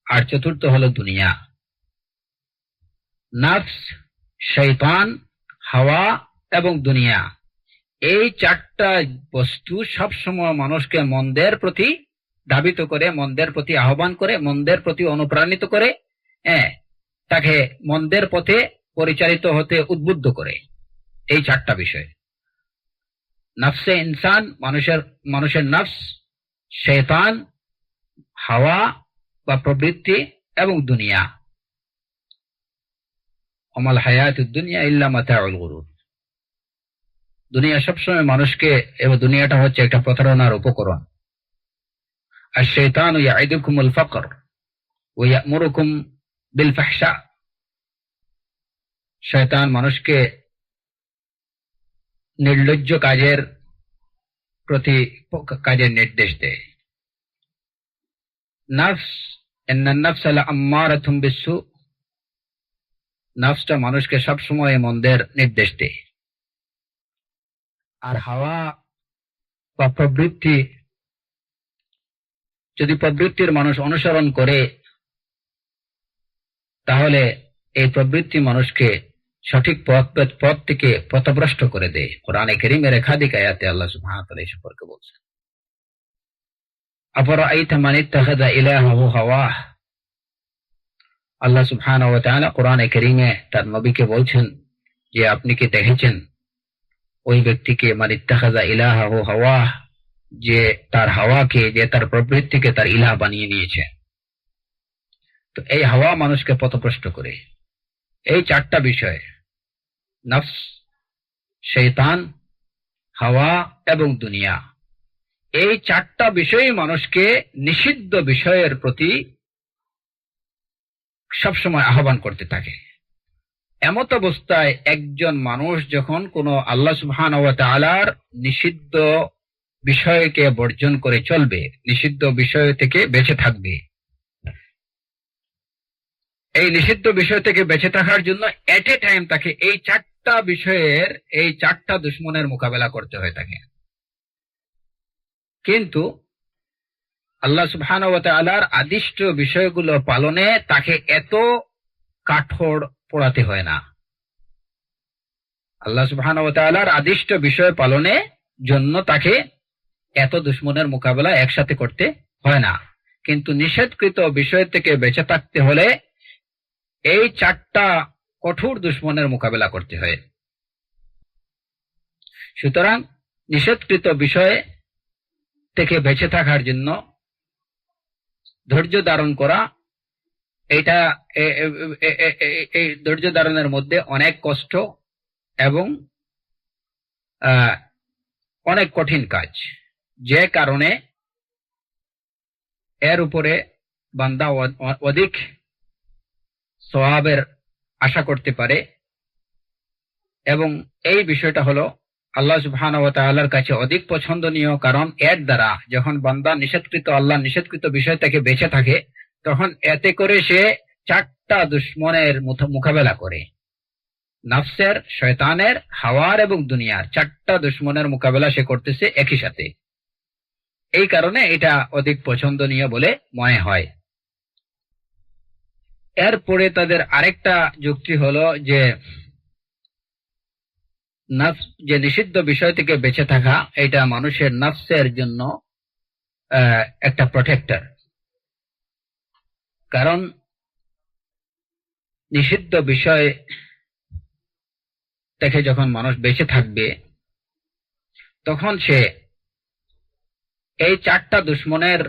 আর চতুর্থ হলো দুনিয়া। নফস, শয়তান, হাওয়া এবং দুনিয়া, এই চারটা বস্তু সবসময় মানুষকে মন্দের প্রতি ধাবিত করে, মন্দের প্রতি আহ্বান করে, মন্দের প্রতি অনুপ্রাণিত করে, তাকে মন্দের পথে পরিচালিত হতে উদ্বুদ্ধ করে। এই চারটা বিষয়: নফসে ইনসান, মানুষের নফস, শয়তান, হাওয়া বা প্রবৃত্তি, এবং দুনিয়া। ওমাল হায়াতুদ দুনিয়া ইল্লা মাতাউল গুরুর। দুনিয়া সবসময় মানুষকে, এবং দুনিয়াটা হচ্ছে একটা প্রতারণার উপকরণ। আর শাইতানু ইয়াইদুকুমুল ফাকর ওয়া ইয়ামুরুকুম বিল ফাহশা। শয়তান মানুষকে নির্লজ্জ কাজের নির্দেশ দেয়। নফস, ইন্নান নাফসা লাআম্মারাতুম বিসসু, নফসটা মানুষকে সবসময় মন্দের নির্দেশ দেয়। আর হাওয়া বা প্রবৃত্তি, যদি প্রবৃত্তির মানুষ অনুসরণ করে তাহলে এই প্রবৃত্তি মানুষকে সঠিক পথ থেকে পথভ্রষ্ট করে দেয়। কোরআনে কারীমের একাধিক আয়াতে আল্লাহ সুবহানাহু ওয়া তাআলা এই সম্পর্কে বলছেন। আফরাআইতা মান ইত্তাখাযা ইলাহাহু হাওয়াহ। আল্লাহ সুবহানাহু ওয়া তাআলা কোরআনে কারীমে তার নবীকে বলছেন যে আপনি কি দেখেছেন ওই ব্যক্তিকে, মান ইত্তাখাযা ইলাহাহু হাওয়াহ, যে তার হাওয়াকে, যে তার প্রবৃত্তিকে তার ইলাহ বানিয়ে নিয়েছে। তো এই হাওয়া মানুষকে পথভ্রষ্ট করে। এই চারটা বিষয়, নফস, শয়তান, হাওয়া এবং দুনিয়া, এই চারটা বিষয় মানুষকে নিষিদ্ধ বিষয়ের প্রতি সবসময় আহ্বান করতে থাকে। এমত অবস্থায় একজন মানুষ যখন কোনো আল্লাহ সুবহানাহু ওয়া তাআলার নিষিদ্ধ বিষয়কে বর্জন করে চলবে, নিষিদ্ধ বিষয় থেকে বেঁচে থাকবে, এই নিষিদ্ধ বিষয় থেকে বেঁচে থাকার জন্য এট এ টাইম তাকে এই চারটা বিষয়ের, এই চারটা দুশমনের মোকাবেলা করতে হয় তাকে। কিন্তু আল্লাহ সুবহানাহু ওয়া তাআলার আদিষ্ট বিষয়গুলো পালনে তাকে এত কাঠোর পোড়াতে হয় না। আল্লাহ সুবহানাহু ওয়া তাআলার আদিষ্ট বিষয় পালনে জন্য তাকে এত দুশমনের মোকাবেলা একসাথে করতে হয় না। কিন্তু নিষেধকৃত বিষয় থেকে বেঁচে থাকতে হলে এই চারটা কঠোর দুশমনের মোকাবেলা করতে হয়। সুতরাং নিষেধকৃত বিষয় থেকে বেঁচে থাকার জন্য ধৈর্য ধারণ করা, এটা এই ধৈর্য ধারণের মধ্যে অনেক কষ্ট এবং অনেক কঠিন কাজ, যে কারণে এর উপরে বান্দা অধিক সওয়াবের আশা করতে পারে। এবং এই বিষয়টা হলো আল্লাহ সুবহানাহু ওয়া তাআলার কাছে অধিক পছন্দনীয়, কারণ এর দ্বারা যখন বান্দা আল্লাহ নিষেধকৃত বিষয় থেকে বেঁচে থাকে, তখন এতে করে সে চারটা দুশমনের মোকাবেলা করে। নফসের, শয়তানের, হাওয়ার এবং দুনিয়ার চারটা দুশমনের মোকাবেলা সে করতেছে একই সাথে। এই কারণে এটা অধিক পছন্দনীয় বলে মনে হয়। এরপরে তাদের আরেকটা যুক্তি হলো যে নফস, যে নিষিদ্ধ বিষয় থেকে বেঁচে থাকা, এটা মানুষের নফসের জন্য একটা প্রোটেক্টর। কারণ নিষিদ্ধ বিষয় থেকে যখন মানুষ বেঁচে থাকবে, তখন সে এই চারটা দুশমনের,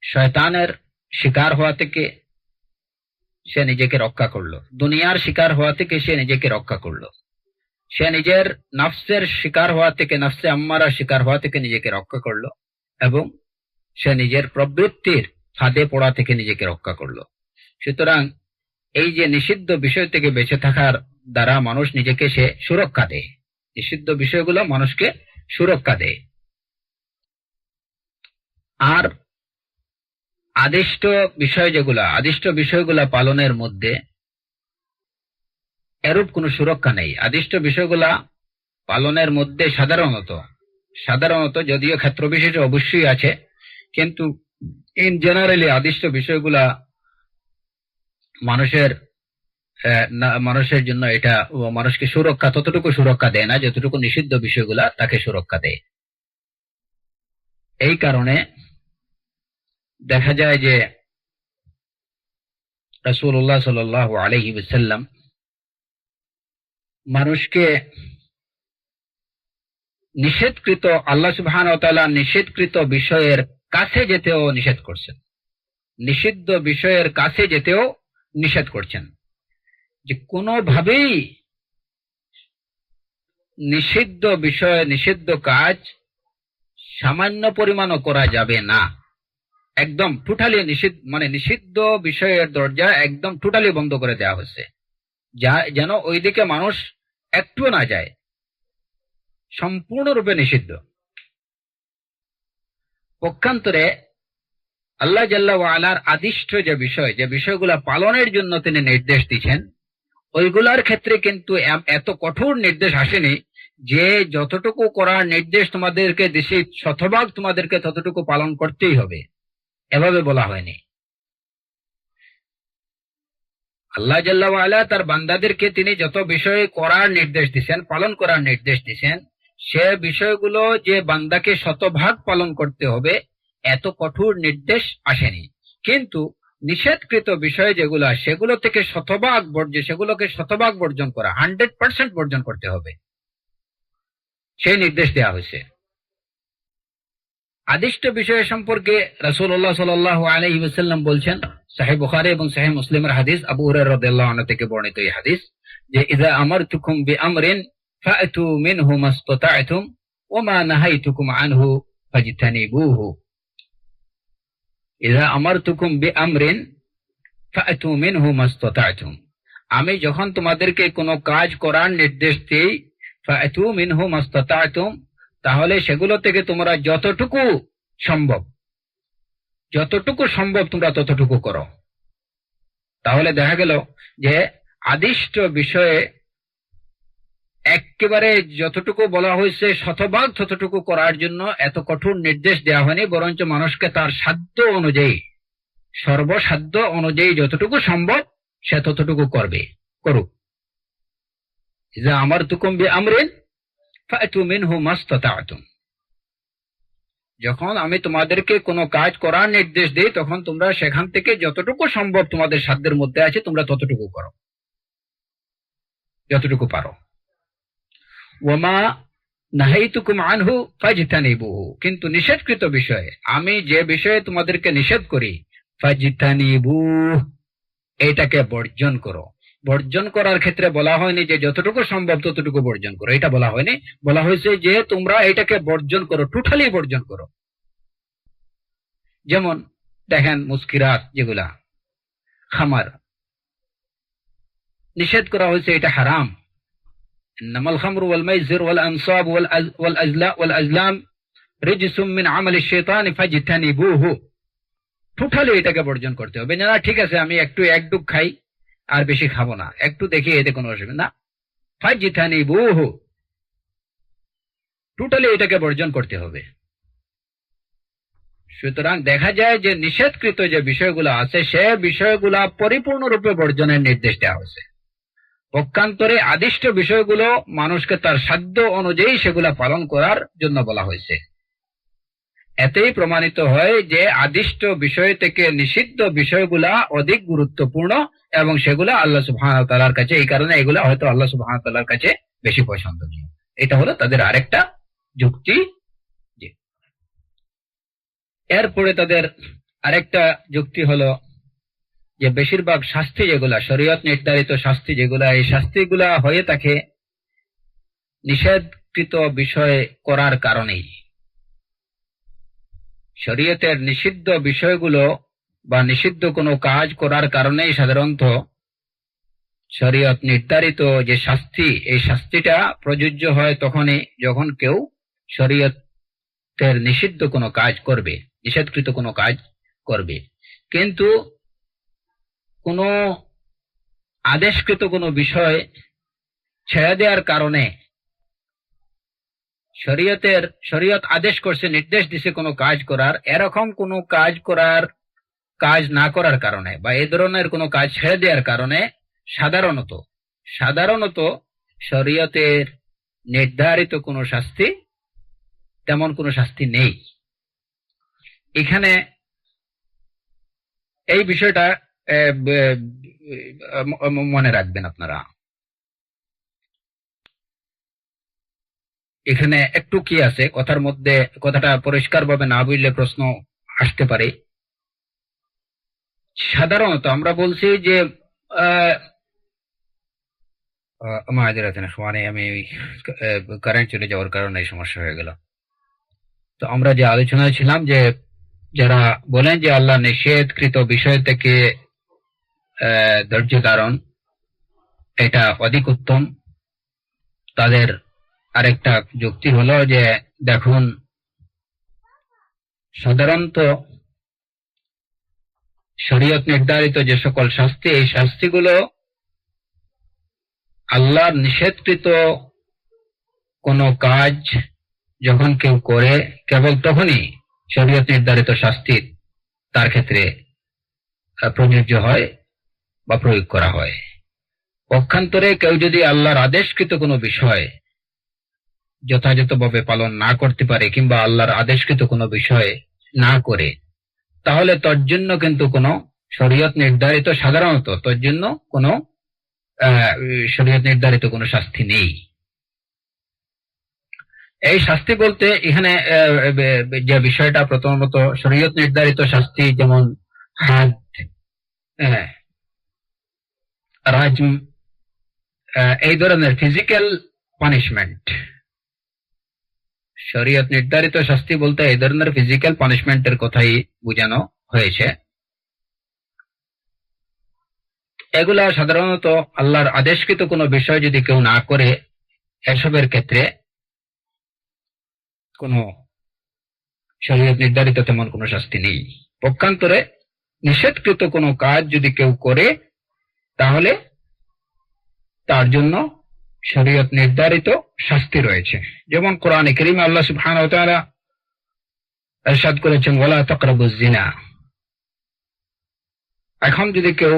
শয়তানের শিকার হওয়া থেকে সে নিজেকে রক্ষা করলো, দুনিয়ার শিকার হওয়া থেকে সে নিজেকে রক্ষা করলো, সে নিজের নফসের শিকার হওয়া থেকে, নফসে আম্মারার শিকার হওয়া থেকে নিজেকে রক্ষা করলো, এবং সে নিজের প্রবৃত্তির ফাঁদে পড়া থেকে নিজেকে রক্ষা করলো। সুতরাং এই যে নিষিদ্ধ বিষয় থেকে বেঁচে থাকার দ্বারা মানুষ নিজেকে সে সুরক্ষা দেয়, নিষিদ্ধ বিষয়গুলো মানুষকে সুরক্ষা দেয়। আর আদিষ্ট বিষয়গুলা পালনের মধ্যে এরূপ কোনো সুরক্ষা নেই। আদিষ্ট বিষয়গুলা পালনের মধ্যে সাধারণত যদিও ক্ষেত্র বিশেষে অবশ্যই আছে, কিন্তু ইন জেনারেলি আদিষ্ট বিষয়গুলা মানুষের জন্য এটা মানুষকে ততটুকু সুরক্ষা দেয় না যতটুকু নিষিদ্ধ বিষয়গুলা তাকে সুরক্ষা দেয়। এই কারণে দেখা যায় যে রাসূলুল্লাহ সাল্লাল্লাহু আলাইহি ওয়াসাল্লাম মানুষকে নিষেধকৃত, আল্লাহ সুবহানাহু ওয়া তাআলা নিষেধকৃত বিষয়ের কাছে যেতেও নিষেধ করছেন, নিষিদ্ধ বিষয়ের কাছে যেতেও নিষেধ করছেন, যে কোনোভাবেই নিষিদ্ধ বিষয়, নিষিদ্ধ কাজ সামান্য পরিমাণও করা যাবে না। একদম টোটালি নিষিদ্ধ, মানে নিষিদ্ধ বিষয়ের দরজা একদম টোটালি বন্ধ করে দেওয়া হচ্ছে, যা যেন ওইদিকে মানুষ একটুও না যায়, সম্পূর্ণরূপে নিষিদ্ধ। পক্ষান্তরে আল্লাহ জাল্লা ওয়া আলার আদিষ্ট যে বিষয়, যে বিষয়গুলা পালনের জন্য তিনি নির্দেশ দিচ্ছেন, ওইগুলার ক্ষেত্রে কিন্তু এত কঠোর নির্দেশ আসেনি যে যতটুকু করার নির্দেশ তোমাদেরকে দিছি শতভাগ তোমাদেরকে ততটুকু পালন করতেই হবে, এভাবে বলা হয়নি। আল্লাহ জাল্লা ওয়া আলা তার বান্দাদেরকে তিনি যত বিষয় করার নির্দেশ দিচ্ছেন, পালন করার নির্দেশ দিচ্ছেন, সে বিষয়গুলো যে বান্দাকে শতভাগ পালন করতে হবে এত কঠোর নির্দেশ আসেনি। কিন্তু নিষেধকৃত বিষয় যেগুলো, সেগুলো থেকে শতভাগ বর্জ্য, সেগুলোকে শতভাগ বর্জন করা, 100% বর্জন করতে হবে, সেই নির্দেশ দেওয়া হয়েছে। আদিষ্ট বিষয় সম্পর্কে রাসূলুল্লাহ সাল্লাল্লাহু আলাইহি ওয়াসাল্লাম বলছেন, সহিহ বুখারী এবং সহিহ মুসলিমের হাদিস, আবু হুরায়রা রাদিয়াল্লাহু আনহু থেকে বর্ণিত এই হাদিস, যে ইযা আমারতুকুম বিআমরিন ফাআতু মিনহু মাসতাতা'তুম ওয়া মা নাহাইতুকুম আনহু ফাজতানিবুহু। ইযা আমারতুকুম বিআমরিন ফাআতু মিনহু মাসতাতা'তুম, আমি যখন তোমাদেরকে কোনো কাজ করার নির্দেশ দেই, ফাআতু মিনহু মাসতাতা'তুম, তাহলে সেগুলো থেকে তোমরা যতটুকু সম্ভব, যতটুকু সম্ভব তোমরা ততটুকু করো। তাহলে দেখা গেল যে আদিষ্ট বিষয়ে একেবারে যতটুকু বলা হয়েছে শতভাগ ততটুকু করার জন্য এত কঠোর নির্দেশ দেওয়া হয়নি, বরঞ্চ মানুষকে তার সাধ্য অনুযায়ী, সর্বসাধ্য অনুযায়ী যতটুকু সম্ভব সে ততটুকু করবে, করুক। ইযা আমারতুকুম বিআমরিন ফাআতু মিনহু মাসতাতা'তুম, যখন আমি তোমাদেরকে কোনো কাজ করার নির্দেশ দিই তখন তোমরা সেখান থেকে যতটুকু সম্ভব তোমাদের সাধ্যের মধ্যে আছে তোমরা ততটুকু করো, যতটুকু পারো। ওয়া মা নাহাইতুকুম আনহু ফাজতানিবুহু, কিন্তু নিষেধকৃত বিষয়ে, আমি যে বিষয়ে তোমাদেরকে নিষেধ করি, ফাজতানিবুহু, এটাকে বর্জন করো। বর্জন করার ক্ষেত্রে বলা হয়নি যে যতটুকু সম্ভব ততটুকু বর্জন করো, এটা বলা হয়নি, বলা হয়েছে যে তোমরা এটাকে বর্জন করো, টোটালি বর্জন করো। যেমন দেখেন মুস্কিরাত যেগুলা, খামার নিষেধ করা হয়েছে, এটা হারাম। ইন্নামাল খামরু ওয়াল মাইসির ওয়াল আনসাব ওয়াল আজলাম রিজসুম মিন আমালিশ শাইতানি ফাজতানিবুহু, টোটালি এটাকে বর্জন করতে হবে। না ঠিক আছে আমি একটু একটুক খাই আর বেশি খাবো না, একটু দেখি, এতে কোনো অসুবিধা না, ফাজতানিবুহু, টোটালি এটাকে বর্জন করতে হবে। সুতরাং দেখা যায় যে নিষেধকৃত যে বিষয়গুলো আছে সে বিষয়গুলা পরিপূর্ণরূপে বর্জনের নির্দেশ দেওয়া হয়েছে। পক্ষান্তরে আদিষ্ট বিষয়গুলো মানুষকে তার সাধ্য অনুযায়ী সেগুলা পালন করার জন্য বলা হয়েছে। এতেই প্রমাণিত হয় যে আদিষ্ট বিষয় থেকে নিষিদ্ধ বিষয়গুলা অধিক গুরুত্বপূর্ণ এবং সেগুলা আল্লাহ সুবহানাহু ওয়া তাআলার কাছে, এই কারণে এগুলা হয়তো আল্লাহ সুবহানাহু ওয়া তাআলার কাছে বেশি পছন্দনীয়। এটা হলো তাদের আরেকটা যুক্তি। এরপরে তাদের আরেকটা যুক্তি হলো যে বেশিরভাগ শাস্তি যেগুলা, শরীয়ত নির্ধারিত শাস্তি যেগুলা, এই শাস্তিগুলা হয়ে থাকে নিষেধকৃত বিষয় করার কারণেই। শরীয়তের নিষিদ্ধ বিষয়গুলো বা নিষিদ্ধ কোনো কাজ করার কারণেই সাধারণত শরীয়ত নির্ধারিত যে শাস্তি, এই শাস্তিটা প্রযোজ্য হয় তখনই যখন কেউ শরীয়তের নিষিদ্ধ কোনো কাজ করবে, নিষেধকৃত কোনো কাজ করবে। কিন্তু কোনো আদেশকৃত কোনো বিষয় ছেড়ে দেওয়ার কারণে, শরীয়ত আদেশ করছে, নির্দেশ দিছে কোনো কাজ করার, এরকম কোনো কাজ না করার কারণে বা এই ধরনের কোনো কাজ ছেড়ে দেওয়ার কারণে সাধারণত শরীয়তের নির্ধারিত কোনো শাস্তি, তেমন কোনো শাস্তি নেই। এখানে এই বিষয়টা মনে রাখবেন আপনারা। এখানে একটু কি আছে কথার মধ্যে, কথাটা পরিষ্কারভাবে না বুঝলে প্রশ্ন আসতে পারে। সাধারণত আমরা বলছি যে আমি কারেন্ট চলে যাওয়ার কারণে এই সমস্যা হয়ে গেল। তো আমরা যে আলোচনায় ছিলাম যে যারা বলেন যে আল্লাহ নিষেধকৃত বিষয় থেকে ধৈর্য ধারণ এটা অধিক উত্তম, তাদের আরেকটা যুক্তি হলো যে দেখুন, সাধারণত শরীয়ত নির্ধারিত যে সকল শাস্তি, এই শাস্তিগুলো আল্লাহর নিষেধকৃত কোনো কাজ যখন কেউ করে কেবল তখনই শরীয়ত নির্ধারিত শাস্তি তার ক্ষেত্রে প্রযোজ্য হয় বা প্রয়োগ করা হয়। পক্ষান্তরে কেউ যদি আল্লাহর আদেশকৃত কোনো বিষয় যথাযথভাবে পালন না করতে পারে কিংবা আল্লাহর আদেশকৃত কোনো বিষয় না করে, তাহলে তার জন্য কিন্তু কোনো শরীয়ত নির্ধারিত, সাধারণত তার জন্য কোনো শরীয়ত নির্ধারিত কোনো শাস্তি নেই। এই শাস্তি বলতে এখানে যে বিষয়টা, প্রথমত শরীয়ত নির্ধারিত শাস্তি যেমন হাদ, রাজম, এই ধরনের ফিজিক্যাল পানিশমেন্ট। শরীয়ত নির্ধারিত শাস্তি বলতে এই ধরনের ফিজিক্যাল পানিশমেন্টের কথাই বোঝানো হয়েছে। এগুলা সাধারণত আল্লাহর আদেশকৃত কোনো বিষয় যদি কেউ না করে, এসবের ক্ষেত্রে কোনো শরীয়ত নির্ধারিত তেমন কোনো শাস্তি নেই। পক্ষান্তরে নিষেধকৃত কোনো কাজ যদি কেউ করে, তাহলে তার জন্য শরীয়ত নির্ধারিত শাস্তি রয়েছে। যেমন কোরআনে কারীমে আল্লাহ সুবহানাহু ওয়া তাআলা ইরশাদ করেছেন, ওয়ালা তাকরাবুজ জিনা। এখন যদি কেউ,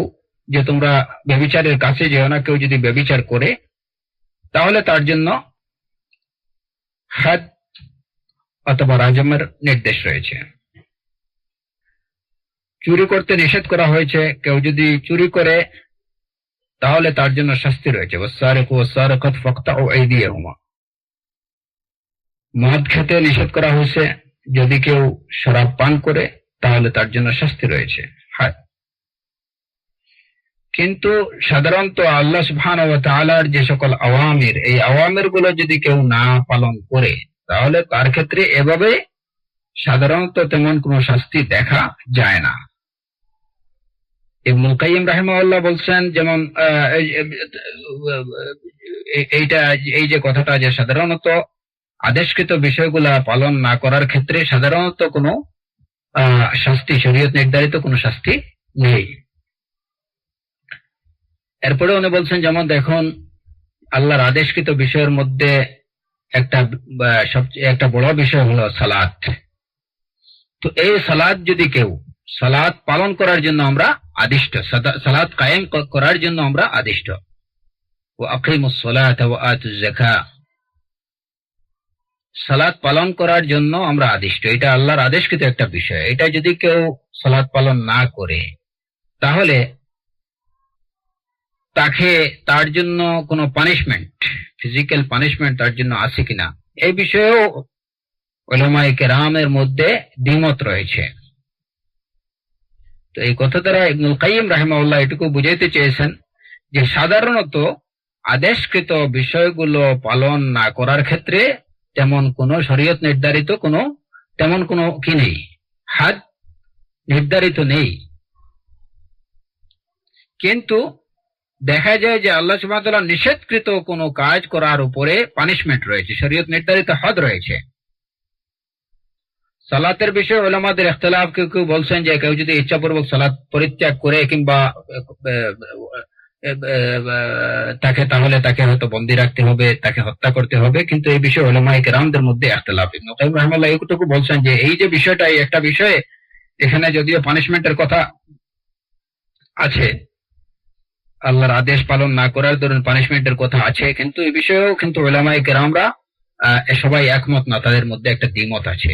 যে তোমরা ব্যভিচারের কাছে যেও না, কেউ যদি ব্যভিচার করে, তাহলে তার জন্য হাদ অথবা রাজমের নির্দেশ রয়েছে। চুরি করতে নিষেধ করা হয়েছে, কেউ যদি চুরি করে তাহলে তার জন্য শাস্তি রয়েছে। ওয়াসসারিকু ওয়াসসারিকাতু ফাকতাউ আইদিয়াহুমা। মদ খেতে নিষেধ করা হয়েছে, যদি কেউ শরাব পান করে তাহলে তার জন্য শাস্তি রয়েছে। কিন্তু সাধারণত আল্লাহ সুবহানাহু ওয়া তাআলার যে সকল আওয়ামির, এই আওয়ামির গুলো যদি কেউ না পালন করে, তাহলে তার ক্ষেত্রে এভাবে সাধারণত তেমন কোনো শাস্তি দেখা যায় না। ইবনুল কাইয়িম রাহিমাহুল্লাহ বলছেন, যেমন এই যে কথাটা, যে সাধারণত আদেশকৃত বিষয়গুলা পালন না করার ক্ষেত্রে সাধারণত কোনো শাস্তি, শরীয়ত নির্ধারিত কোনো শাস্তি নেই। এরপরে উনি বলছেন, যেমন দেখুন, আল্লাহর আদেশকৃত বিষয়ের মধ্যে সবচেয়ে একটা বড় বিষয় হলো সালাত। তো এই সালাত যদি কেউ, সালাত পালন করার জন্য আমরা আদিষ্ট, সালাত কায়েম করার জন্য আমরা আদিষ্ট। ওয়া আকিমুস সালাতা ওয়া আতুজ যাকাত, সালাত পালন করার জন্য আমরা আদিষ্ট। এটা আল্লাহর আদেশকৃত একটা বিষয়। এটা যদি কেউ সালাত পালন না করে, তাহলে তার জন্য কোনো পানিশমেন্ট, ফিজিক্যাল পানিশমেন্ট তার জন্য আছে কিনা, এই বিষয়েও উলামায়ে কেরামের মধ্যে দ্বিমত রয়েছে। তো এই কথা দ্বারা ইবনুল কাইয়িম রাহিমাহুল্লাহ এটুকু বুঝাইতে চেয়েছেন যে সাধারণত আদেশকৃত বিষয়গুলো পালন না করার ক্ষেত্রে তেমন কোনো শরীয়ত নির্ধারিত তেমন কোনো কি নেই, হাদ নির্ধারিত নেই। কিন্তু দেখা যায় যে আল্লাহ সুবহানাহু ওয়া তাআলা নিষেধকৃত কোনো কাজ করার উপরে পানিশমেন্ট রয়েছে, শরীয়ত নির্ধারিত হদ রয়েছে। সালাতের বিষয়ে উলামাদের ইখতিলাফ, কেউ বলছেন যে কেউ যদি ইচ্ছাপূর্বক সালাত পরিত্যাগ করে কিংবা তাহলে তাকে হয়তো বন্দী রাখতে হবে, তাকে হত্যা করতে হবে। কিন্তু এই বিষয়ে উলামায়ে কেরামদের মধ্যে ইখতিলাফ। ইবনে কাইয়িম রাহিমাহুল্লাহ এইটুকু বলছেন যে এই যে বিষয়টা, এই একটা বিষয়ে এখানে যদিও পানিশমেন্টের কথা আছে, আল্লাহর আদেশ পালন না করার দরুন পানিশমেন্টের কথা আছে, কিন্তু এই বিষয়েও কিন্তু উলামায়ে কেরামরা সবাই একমত না, তাদের মধ্যে একটা দ্বিমত আছে।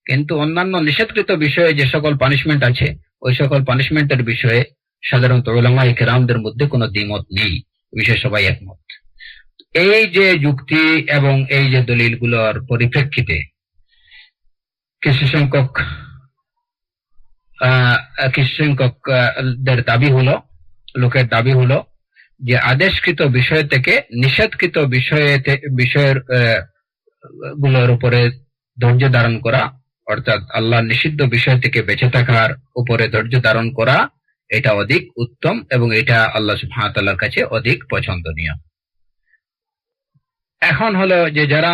কিন্তু অন্যান্য নিষেধকৃত বিষয়ে যে সকল পানিশমেন্ট আছে, ওই সকল পানিশমেন্টের বিষয়ে সাধারণত উলামায়ে কেরামদের মধ্যে কোনো দ্বিমত নেই, বিষয়ে সবাই একমত। এই যে যুক্তি এবং এই যে দলিলগুলোর পরিপ্রেক্ষিতে কিছু সংখ্যক লোকের দাবি হলো যে আদেশকৃত বিষয় থেকে নিষেধকৃত বিষয়ের গুলোর উপরে ধৈর্য ধারণ করা, অর্থাৎ আল্লাহ নিষিদ্ধ বিষয় থেকে বেঁচে থাকার উপরে ধৈর্য ধারণ করা, এটা অধিক উত্তম এবং এটা আল্লাহ সুবহানাহু ওয়া তাআলার কাছে অধিক পছন্দনীয়। এখন হলো যে যারা,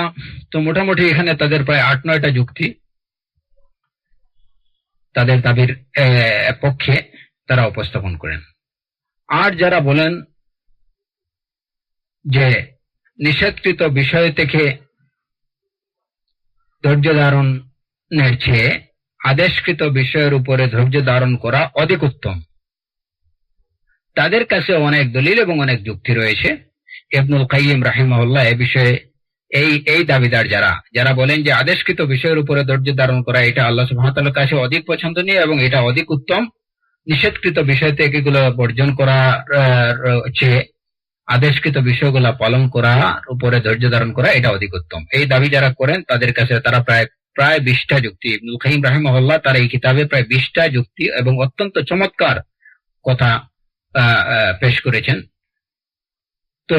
তো মোটামুটি এখানে তাদের প্রায় 8-9টা যুক্তি তাদের দাবির পক্ষে তারা উপস্থাপন করেন। আর যারা বলেন যে নিষেধকৃত বিষয় থেকে ধৈর্য ধারণের চেয়ে আদেশকৃত বিষয়ের উপরে ধৈর্য ধারণ করা অধিক উত্তম, তাদের কাছে অনেক দলিল এবং অনেক যুক্তি রয়েছে। ইবনুল কাইয়িম রাহিমাহুল্লাহ এ বিষয়ে এই দাবিদার যারা বলেন যে আদেশকৃত বিষয়ের উপরে ধৈর্য ধারণ করা এটা আল্লাহ সুবহানাহু ওয়া তাআলার কাছে অধিক পছন্দনীয় এবং এটা অধিক উত্তম, নিষেধকৃত বিষয় থেকে এগুলো বর্জন করা চেয়ে আদেশকৃত বিষয়গুলো পালন করার উপরে ধৈর্য ধারণ করা এটা অধিক উত্তম। এই দাবি যারা করেন তাদের কাছে তারা প্রায় 20টা যুক্তি, ইবনুল কাইয়িম রাহিমাহুল্লাহ তার এই কিতাবে প্রায় 20টা যুক্তি এবং অত্যন্ত চমৎকার কথা পেশ করেছেন। তো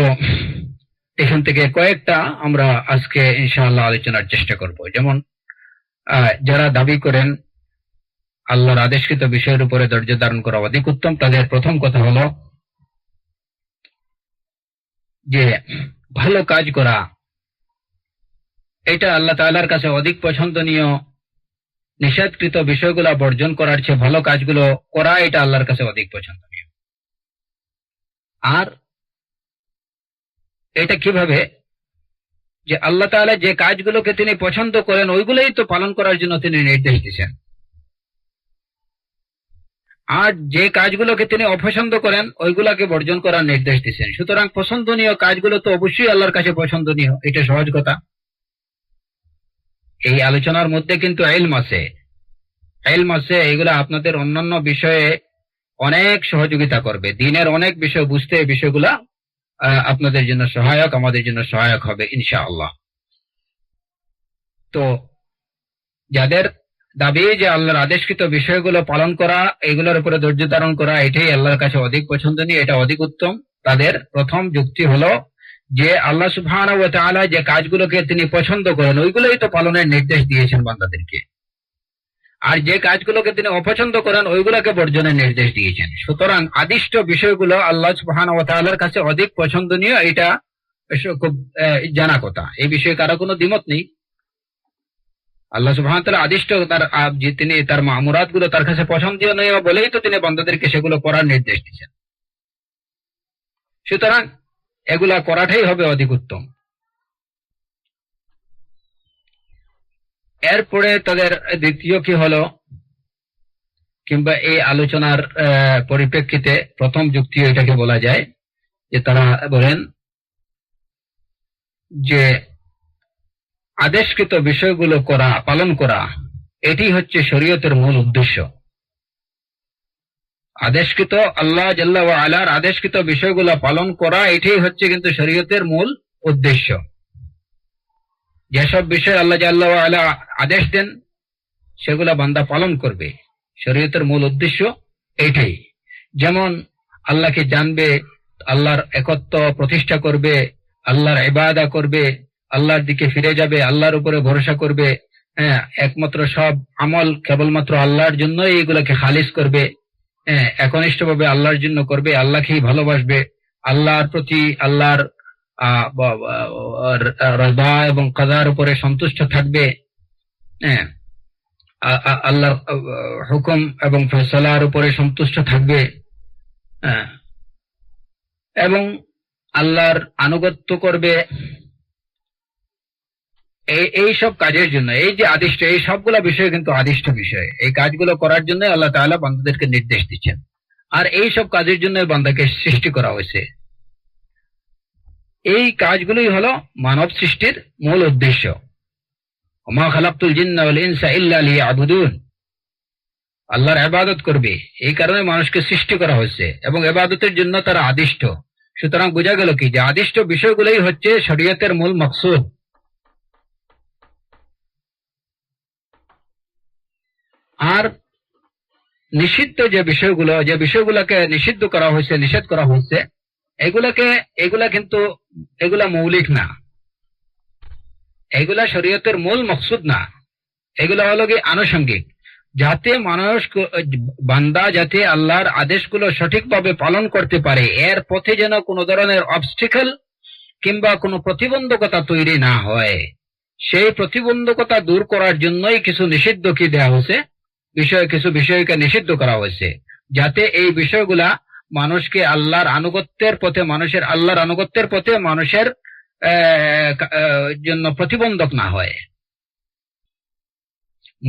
এখান থেকে কয়েকটা আমরা আজকে ইনশাআল্লাহ আলোচনার চেষ্টা করব। যেমন যারা দাবি করেন আল্লাহর আদেশকৃত বিষয়ের উপরে ধৈর্য ধারণ করা অধিক উত্তম, তাদের প্রথম কথা হলো যে ভালো কাজ করা এটা আল্লাহ তাআলার কাছে অধিক পছন্দনীয়, নিষেধকৃত বিষয়গুলো বর্জন করার চেয়ে ভালো কাজগুলো করা এটা আল্লাহর কাছে অধিক পছন্দনীয়। আর এটা কিভাবে, যে আল্লাহ তাআলা যে কাজগুলোকে তিনি পছন্দ করেন ওইগুলোই তো পালন করার জন্য তিনি নির্দেশ দিয়েছেন, আর যে কাজগুলোকে তিনি অপছন্দ করেন ওইগুলাকে বর্জন করার নির্দেশ দিয়েছেন। সুতরাং পছন্দনীয় কাজগুলো তো অবশ্যই আল্লাহর কাছে পছন্দনীয়, এটা সহজ কথা। এই আলোচনার মধ্যে কিন্তু ইলম আছে, এগুলো আপনাদের অন্যান্য বিষয়ে অনেক সহযোগিতা করবে, দ্বীনের অনেক বিষয় বুঝতে এই বিষয়গুলা আপনাদের জন্য সহায়ক, আমাদের জন্য সহায়ক হবে ইনশাআল্লাহ। তো যাদের দাবি যে আল্লাহর আদেশকৃত বিষয়গুলো পালন করা, এগুলোর উপরে ধৈর্য ধারণ করা এটাই আল্লাহর কাছে অধিক পছন্দনীয়, এটা অধিক উত্তম, তাদের প্রথম যুক্তি হলো যে আল্লাহ সুবহানাহু ওয়া তাআলা যে কাজগুলোকে তিনি পছন্দ করেন ওইগুলোই তো পালনের নির্দেশ দিয়েছেন বান্দাদেরকে, আর যে কাজগুলোকে তিনি অপছন্দ করেন ওইগুলোকে বর্জনের নির্দেশ দিয়েছেন। সুতরাং আদিষ্ট বিষয়গুলো আল্লাহ সুবহানাহু ওয়া তাআলার কাছে অধিক পছন্দনীয়, এটা খুব জানা কথা, এই বিষয়ে কারো কোনো দ্বিমত নেই। আল্লাহ সুবহানাহু ওয়া তাআলা আদিষ্ট তিনি তার মামুরাত গুলো তার কাছে পছন্দনীয় বলেই তো তিনি বান্দাদেরকে সেগুলো করার নির্দেশ দিয়েছেন। সুতরাং এগুলা করাটাই হবে অধিক উত্তম। এরপরে তাদের দ্বিতীয় কি হলো, কিংবা এই আলোচনার পরিপ্রেক্ষিতে প্রথম যুক্তি এটাকে বলা যায় যে তারা বলেন যে আদেশকৃত বিষয়গুলো পালন করা এটি হচ্ছে শরীয়তের মূল উদ্দেশ্য। আদেশকৃত আল্লাহ জাল্লা ওয়া আলার আদেশকৃত বিষয়গুলো পালন করা এটাই হচ্ছে কিন্তু শরীয়তের মূল উদ্দেশ্য। যেসব বিষয় আল্লাহ জাল্লা ওয়া আলা আদেশ দেন সেগুলা বান্দা পালন করবে, শরীয়তের মূল উদ্দেশ্য এইটাই। যেমন আল্লাহকে জানবে, আল্লাহর একত্ব প্রতিষ্ঠা করবে, আল্লাহর ইবাদত করবে, আল্লাহর দিকে ফিরে যাবে, আল্লাহর উপরে ভরসা করবে, একমাত্র সব আমল কেবলমাত্র আল্লাহর জন্য এইগুলোকে খালিস করবে, একনিষ্ঠভাবে আল্লাহর জন্য করবে, আল্লাহকেই ভালোবাসবে, আল্লাহর প্রতি আল্লাহর রাদা এবং কাদার উপরে সন্তুষ্ট থাকবে, আল্লাহর হুকুম এবং ফয়সালার উপরে সন্তুষ্ট থাকবে, এবং আল্লাহর আনুগত্য করবে। এই সব কাজের জন্য এই যে আদিষ্ট, এই সবগুলা বিষয় কিন্তু আদিষ্ট বিষয়, এই কাজগুলো করার জন্য আল্লাহ তাআলা বান্দাদেরকে নির্দেশ দিচ্ছেন, আর এই সব কাজের জন্য বান্দাকে সৃষ্টি করা হয়েছে। এই কাজগুলোই হলো মানব সৃষ্টির মূল উদ্দেশ্য। ওমা খালাকতুল জিন্না ওয়াল ইনসা ইল্লা লিয়াবুদুন। আল্লাহর ইবাদত করবে, এই কারণে মানুষকে সৃষ্টি করা হয়েছে এবং ইবাদতের জন্য তারা আদিষ্ট। সুতরাং বোঝা গেল কি যে আদিষ্ট বিষয়গুলোই হচ্ছে শরীয়তের মূল মকসুদ। আর নিষিদ্ধ যে বিষয়গুলোকে নিষিদ্ধ করা হয়েছে, নিষেধ করা হয়েছে, এগুলা কিন্তু এগুলা মৌলিক না, এগুলা শরীয়তের মূল মকসুদ না, এগুলা হলো কি আনুষঙ্গিক, যাতে মানুষ বান্দা যাতে আল্লাহর আদেশগুলো সঠিকভাবে পালন করতে পারে, এর পথে যেন কোনো ধরনের অবস্টিকেল কিংবা কোনো প্রতিবন্ধকতা তৈরি না হয়, সেই প্রতিবন্ধকতা দূর করার জন্যই কিছু নিষিদ্ধ কি দেওয়া হয়েছে, কিছু বিষয়কে নিষিদ্ধ করা হয়েছে, যাতে এই বিষয়গুলা মানুষকে আল্লাহর আনুগত্যের পথে মানুষের জন্য প্রতিবন্ধক না হয়।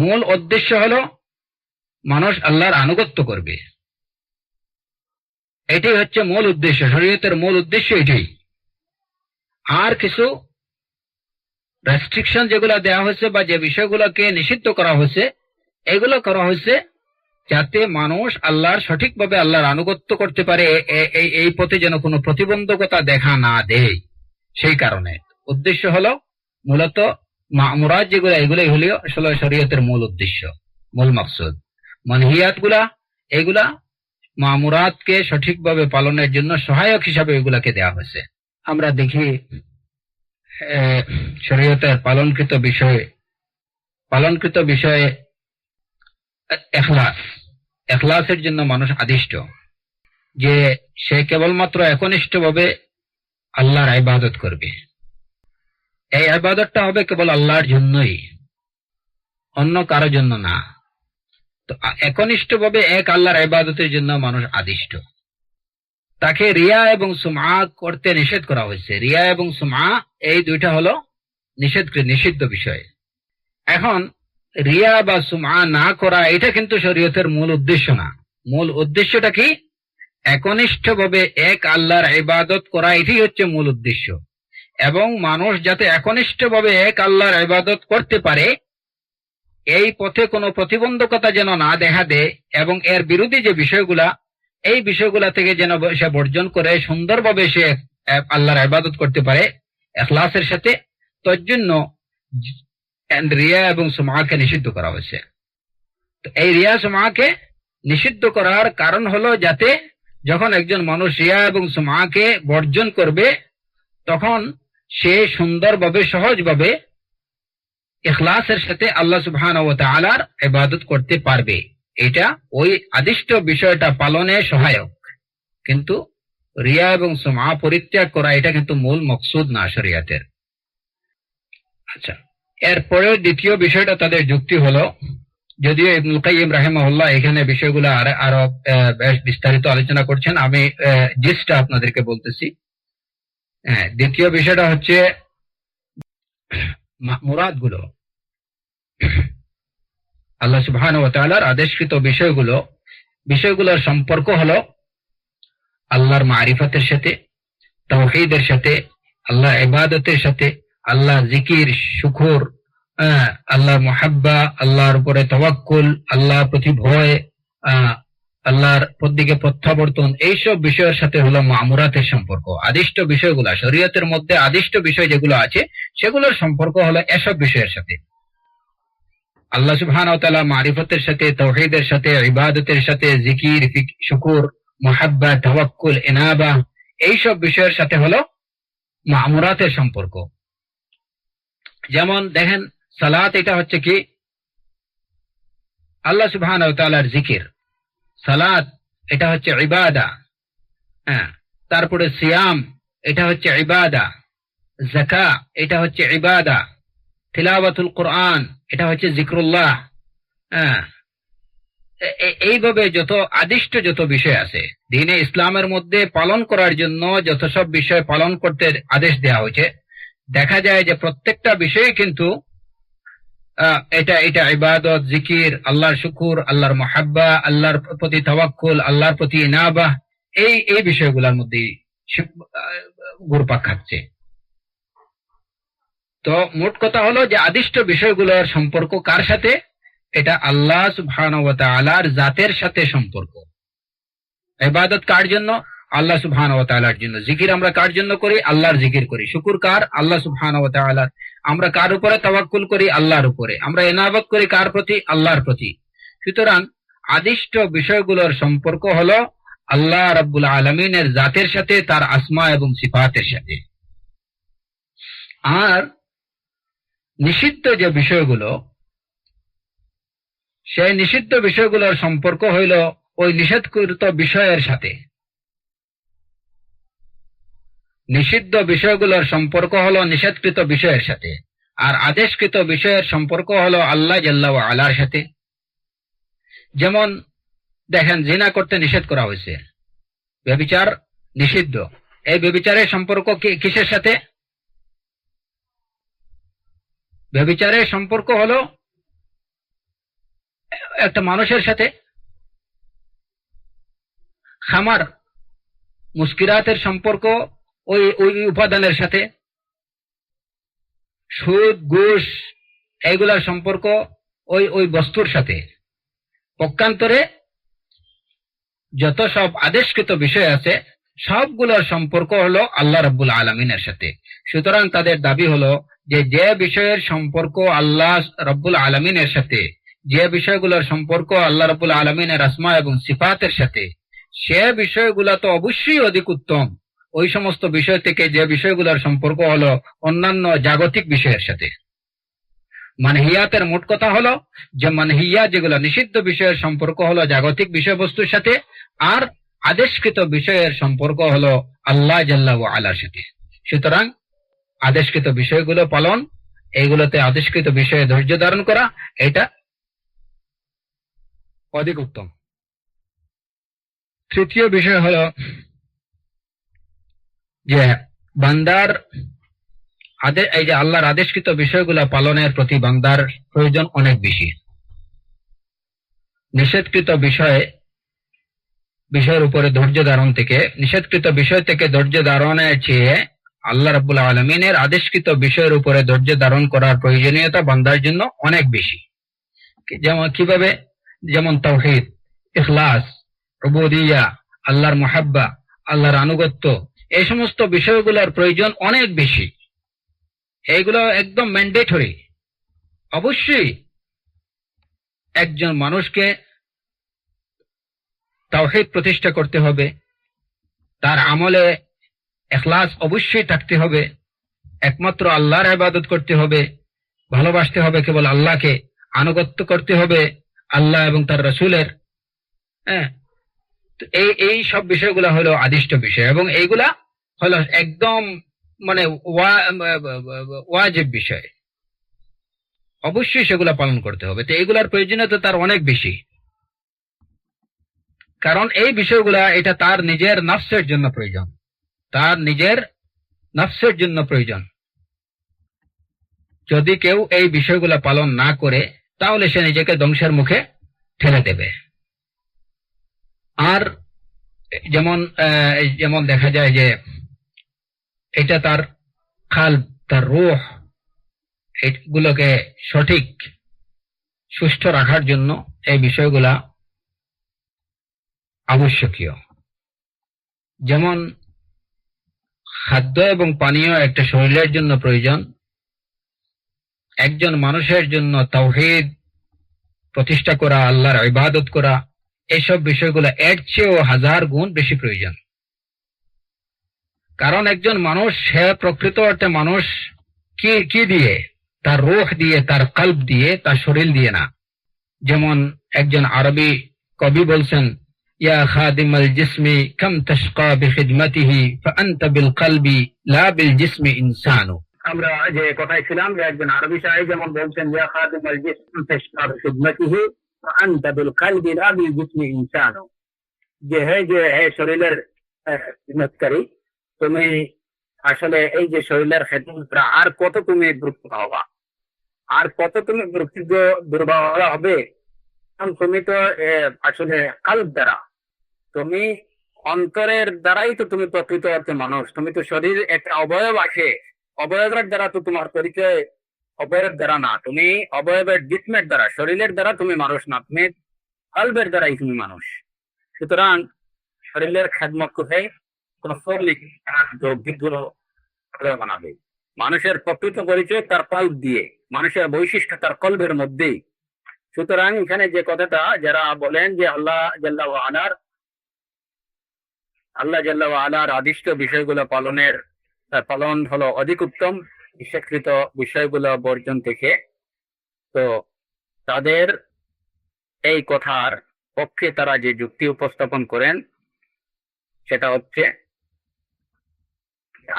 মূল উদ্দেশ্য হলো মানুষ আল্লাহর আনুগত্য করবে, এটাই হচ্ছে মূল উদ্দেশ্য, শরীয়তের মূল উদ্দেশ্য এটাই। আর কিছু রেস্ট্রিকশন যেগুলো দেওয়া হয়েছে বা যে বিষয়গুলোকে নিষিদ্ধ করা হয়েছে, এগুলো করা হয়েছে যাতে মানুষ সঠিকভাবে আল্লাহর আনুগত্য করতে পারে, এই পথে যেন কোনো প্রতিবন্ধকতা দেখা না দেয়। সেই কারণে উদ্দেশ্য হলো মূলত মা'মুরাত যেগুলো, এগুলোই হলো আসলে শরীয়তের মূল উদ্দেশ্য, মূল মাকসুদ। মানহিয়াত এগুলা মা'মুরাতকে সঠিকভাবে পালনের জন্য সহায়ক হিসাবে এগুলাকে দেওয়া হয়েছে। আমরা দেখি শরীয়তের পালনকৃত বিষয়ে এখলাসের জন্য মানুষ আদিষ্ট, যে সে কেবলমাত্র একনিষ্ঠভাবে আল্লাহর ইবাদত করবে, এই ইবাদতটা হবে কেবল আল্লাহর জন্যই, অন্য কারো জন্য না। তো একনিষ্ঠভাবে এক আল্লাহর ইবাদতের জন্য মানুষ আদিষ্ট। তাকে রিয়া এবং সুমআ করতে নিষেধ করা হয়েছে। রিয়া এবং সুমআ এই দুইটা হলো নিষিদ্ধ বিষয়। এখন রিয়া বা সুমআ না করা এটা কিন্তু শরীয়তের মূল উদ্দেশ্য না। মূল উদ্দেশ্যটা কি? একনিষ্ঠভাবে এক আল্লাহর ইবাদত করা, এটাই হচ্ছে মূল উদ্দেশ্য। এবং মানুষ যাতে একনিষ্ঠভাবে এক আল্লাহর ইবাদত করতে পারে, এই পথে কোনো প্রতিবন্ধকতা যেন না দেখা দেয় এবং এর বিরোধী যে বিষয়গুলা, এই বিষয়গুলা থেকে যেন সে বর্জন করে সুন্দরভাবে সে আল্লাহর ইবাদত করতে পারে ইখলাসের সাথে, তার জন্য রিয়া এবং সুমআকে নিষিদ্ধ করা হয়েছে। তো এই রিয়া সুমআকে নিষিদ্ধ করার কারণ হলো যাতে যখন একজন মানুষ রিয়া এবং সুমআকে বর্জন করবে, তখন সে সুন্দরভাবে সহজভাবে ইখলাসের সাথে আল্লাহ সুবহানাহু ওয়া তাআলার ইবাদত করতে পারবে। এটা ওই আদিষ্ট বিষয়টা পালনে সহায়ক, কিন্তু রিয়া এবং সুমআ পরিত্যাগ করা এটা কিন্তু মূল মকসুদ না শরীয়তের। আচ্ছা, এরপরে দ্বিতীয় বিষয়টা তাদের যুক্তি হলো, যদিও ইবনুল কাইয়্যিম রাহিমাহুল্লাহ এখানে বিষয়গুলো আরো বেশ বিস্তারিত আলোচনা করছেন, আমি জিস্টটা আপনাদেরকে বলতেছি। দ্বিতীয় বিষয়টা হচ্ছে মুরাদগুলো, আল্লাহ সুবহানাহু ওয়া তাআলার আদেশকৃত বিষয়গুলোর সম্পর্ক হলো আল্লাহর মারিফতের সাথে, তাওহীদের সাথে, আল্লাহ ইবাদতের সাথে, আল্লাহ জিকির, শুকর, আল্লাহর মুহাব্বা, আল্লাহর উপরে তাওয়াক্কুল, আল্লাহর প্রতি ভয়, আল্লাহর দিকে প্রত্যাবর্তন, এইসব বিষয়ের সাথে হলো মা'মুরাতের সম্পর্ক। আদিষ্ট বিষয়গুলা, শরীয়তের মধ্যে আদিষ্ট বিষয় যেগুলো আছে সেগুলোর সম্পর্ক হলো এসব বিষয়ের সাথে। আল্লাহ সুবহানাহু ওয়া তাআলা মারিফতের সাথে, তাওহীদের সাথে, ইবাদতের সাথে, জিকির, শুকর, মুহাব্বা, তাওয়াক্কুল, ইনাবা, এইসব বিষয়ের সাথে হলো মা'মুরাতের সম্পর্ক। যেমন দেখেন, সালাত এটা হচ্ছে কি আল্লাহ সুবহানাহু ওয়া তাআলার জিকির, সালাত এটা হচ্ছে ইবাদা। তারপরে সিয়াম এটা হচ্ছে ইবাদা, যাকাত এটা হচ্ছে ইবাদা, তিলাওয়াতুল কোরআন এটা হচ্ছে জিক্রুল্লাহ। এইভাবে যত আদিষ্ট যত বিষয় আছে দ্বীনে ইসলামের মধ্যে পালন করার জন্য, যত সব বিষয় পালন করতে আদেশ দেওয়া হয়েছে, দেখা যায় যে প্রত্যেকটা বিষয় কিন্তু এটা ইবাদত, জিকির, আল্লাহর শুকুর, আল্লাহর মুহাব্বা, আল্লাহর প্রতি তাওয়াক্কুল, আল্লাহর প্রতি ইনাবা, এই বিষয়গুলোর মধ্যে ঘুরপাক খাচ্ছে। তো মোট কথা হলো যে আদিষ্ট বিষয়গুলোর সম্পর্ক কার সাথে? এটা আল্লাহ সুবহানাহু ওয়া তাআলার জাতের সাথে সম্পর্ক। ইবাদত কার জন্য? আল্লাহ সুবহানাহু ওয়া তাআলার জন্য। জিকির আমরা কার জন্য করি? আল্লাহর জিকির করি। শুকর কার? আল্লাহ সুবহানাহু ওয়া তাআলার। আমরা কার উপরে তাওয়াক্কুল করি? আল্লাহর উপরে। আমরা ইনাবত করি কার প্রতি? আল্লাহর প্রতি। সুতরাং আদিষ্ট বিষয়গুলোর সম্পর্ক হলো আল্লাহ রাব্বুল আলামিনের জাতের সাথে, তার আসমা এবং সিফাতের সাথে। আর নিষিদ্ধ যে বিষয়গুলো, সেই নিষিদ্ধ বিষয়গুলোর সম্পর্ক হইল ওই নিষেধকৃত বিষয়ের সাথে। নিষিদ্ধ বিষয়গুলোর সম্পর্ক হলো নিষেধকৃত বিষয়ের সাথে, আর আদেশকৃত বিষয়ের সম্পর্ক হলো আল্লাহ জাল্লা ওয়া আলার সাথে। যেমন দেখেন, জিনা করতে নিষেধ করা হয়েছে, ব্যভিচার নিষিদ্ধ। এই ব্যভিচারের সম্পর্ক কিসের সাথে? ব্যভিচারের সম্পর্ক হলো একটা মানুষের সাথে। খামার মুস্কিরাতের সম্পর্ক ওই ওই উপাদানের সাথে। সুদ ঘুষ এইগুলার সম্পর্ক ওই ওই বস্তুর সাথে। পক্ষান্তরে যত সব আদেশকৃত বিষয় আছে সবগুলোর সম্পর্ক হলো আল্লাহ রাব্বুল আলামিনের সাথে। সুতরাং তাদের দাবি হলো যে যে বিষয়ের সম্পর্ক আল্লাহ রাব্বুল আলামিনের সাথে, যে বিষয়গুলোর সম্পর্ক আল্লাহ রাব্বুল আলামিনের আসমা এবং সিফাতের সাথে, সে বিষয়গুলো তো অবশ্যই অধিক উত্তম ওই সমস্ত বিষয় থেকে যে বিষয়গুলোর সম্পর্ক হলো অন্যান্য জাগতিক বিষয়ের সাথে। মানহিয়াতের মোট কথা হলো যে মানহিয়া যেগুলো নিষিদ্ধ বিষয়ের সম্পর্ক হলো জাগতিক বিষয়বস্তুর সাথে, আর আদেশকৃত বিষয়ের সম্পর্ক হলো আল্লাহ জাল্লা ওয়া আলার সাথে। সুতরাং আদেশকৃত বিষয়গুলো পালন, এইগুলোতে আদেশকৃত বিষয়ে ধৈর্য ধারণ করা, এটা অধিক উত্তম। তৃতীয় বিষয় হলো যে বান্দার এই যে আল্লাহর আদেশকৃত বিষয়গুলো পালনের প্রতি বান্দার প্রয়োজন অনেক বেশি। নিষেধকৃত বিষয়ের উপরে ধৈর্য ধারণ থেকে, নিষেধকৃত বিষয় থেকে ধৈর্য ধারণের চেয়ে আল্লাহ রাব্বুল আলামিনের আদেশকৃত বিষয়ের উপরে ধৈর্য ধারণ করার প্রয়োজনীয়তা বান্দার জন্য অনেক বেশি। যেমন কিভাবে? যেমন তাওহীদ, ইখলাস, উবুদিয়্যাহ, আল্লাহর মুহাব্বা, আল্লাহর আনুগত্য, এই সমস্ত বিষয়গুলোর প্রয়োজন অনেক বেশি। এইগুলো একদম ম্যান্ডেটরি। অবশ্যই একজন মানুষকে তাওহীদ প্রতিষ্ঠা করতে হবে, তার আমলে ইখলাস অবশ্যই থাকতে হবে, একমাত্র আল্লাহর ইবাদত করতে হবে, ভালোবাসতে হবে কেবল আল্লাহকে, আনুগত্য করতে হবে আল্লাহ এবং তার রাসূলের। এই সব বিষয়গুলো হলো আদিষ্ট বিষয়, এবং এইগুলা হলো একদম মানে ওয়াজিব বিষয়। অবশ্যই সেগুলা পালন করতে হবে। তো এইগুলার প্রয়োজনীয়তা তার অনেক বেশি, কারণ এই বিষয়গুলা এটা তার নিজের নফসের জন্য প্রয়োজন, তার নিজের নফসের জন্য প্রয়োজন। যদি কেউ এই বিষয়গুলা পালন না করে তাহলে সে নিজেকে ধ্বংসের মুখে ঠেলে দেবে। আর যেমন দেখা যায় যে এটা তার কালব, তার রূহ, এগুলোকে সঠিক সুস্থ রাখার জন্য এই বিষয়গুলা আবশ্যকীয়। যেমন খাদ্য এবং পানীয় একটা শরীরের জন্য প্রয়োজন, একজন মানুষের জন্য তাওহীদ প্রতিষ্ঠা করা, আল্লাহর ইবাদত করা, এইসব বিষয়গুলো এর চেয়েও 1000 গুণ বেশি প্রয়োজন। কারণ একজন মানুষ, সে প্রকৃত অর্থে মানুষ কি দিয়ে? তার রূহ দিয়ে, তার কলব দিয়ে, তার শরীর দিয়ে না। যেমন একজন আরবি কবি বলছেন, ইয়া খাদিমাল জিসমি কাম তাশকা বিখিদমাতিহি ফাআনতা বিল কলবি লা বিল জিসমি ইনসানু। আমরা যে কথাই ছিলাম যে একজন আরবি শায়র যেমন বলছেন, ইয়া খাদিমাল জিসমি তাশকা বিখিদমাতিহি ফাআনতা বিল কলবি লা বিল জিসমি ইনসানু। যে হে শরীরের খিদমতকারী, তুমি আসলে এই যে শরীরের খেদমত আর কত তুমি গুরুত্ব হবা, আর কত তুমি দুর্বল হবে। তুমি তো আসলে কালব দ্বারা, তুমি অন্তরের দ্বারাই তো তুমি প্রকৃত অর্থে মানুষ। তুমি তো শরীর একটা অবয়ব আছে, অবয়বের দ্বারা তো তোমার পরিচয় অবয়বের দ্বারা না, তুমি অবয়বের জিসমের দ্বারা, শরীরের দ্বারা তুমি মানুষ না, তুমি কলবের দ্বারাই তুমি মানুষ। সুতরাং শরীরের খেদমত করে কোন ফলিক যৌগিকগুলো বানাবে। মানুষের প্রকৃত পরিচয় তার কল্ব দিয়ে, মানুষের বৈশিষ্ট্য তার কল্বের মধ্যেই। সুতরাং এখানে যে কথাটা যারা বলেন যে আল্লাহ জাল্লা ওয়া আলার আদিষ্ট বিষয়গুলো পালন হলো অধিক উত্তম নিষেধকৃত বিষয়গুলো বর্জন থেকে, তো তাদের এই কথার পক্ষে তারা যে যুক্তি উপস্থাপন করেন সেটা হচ্ছে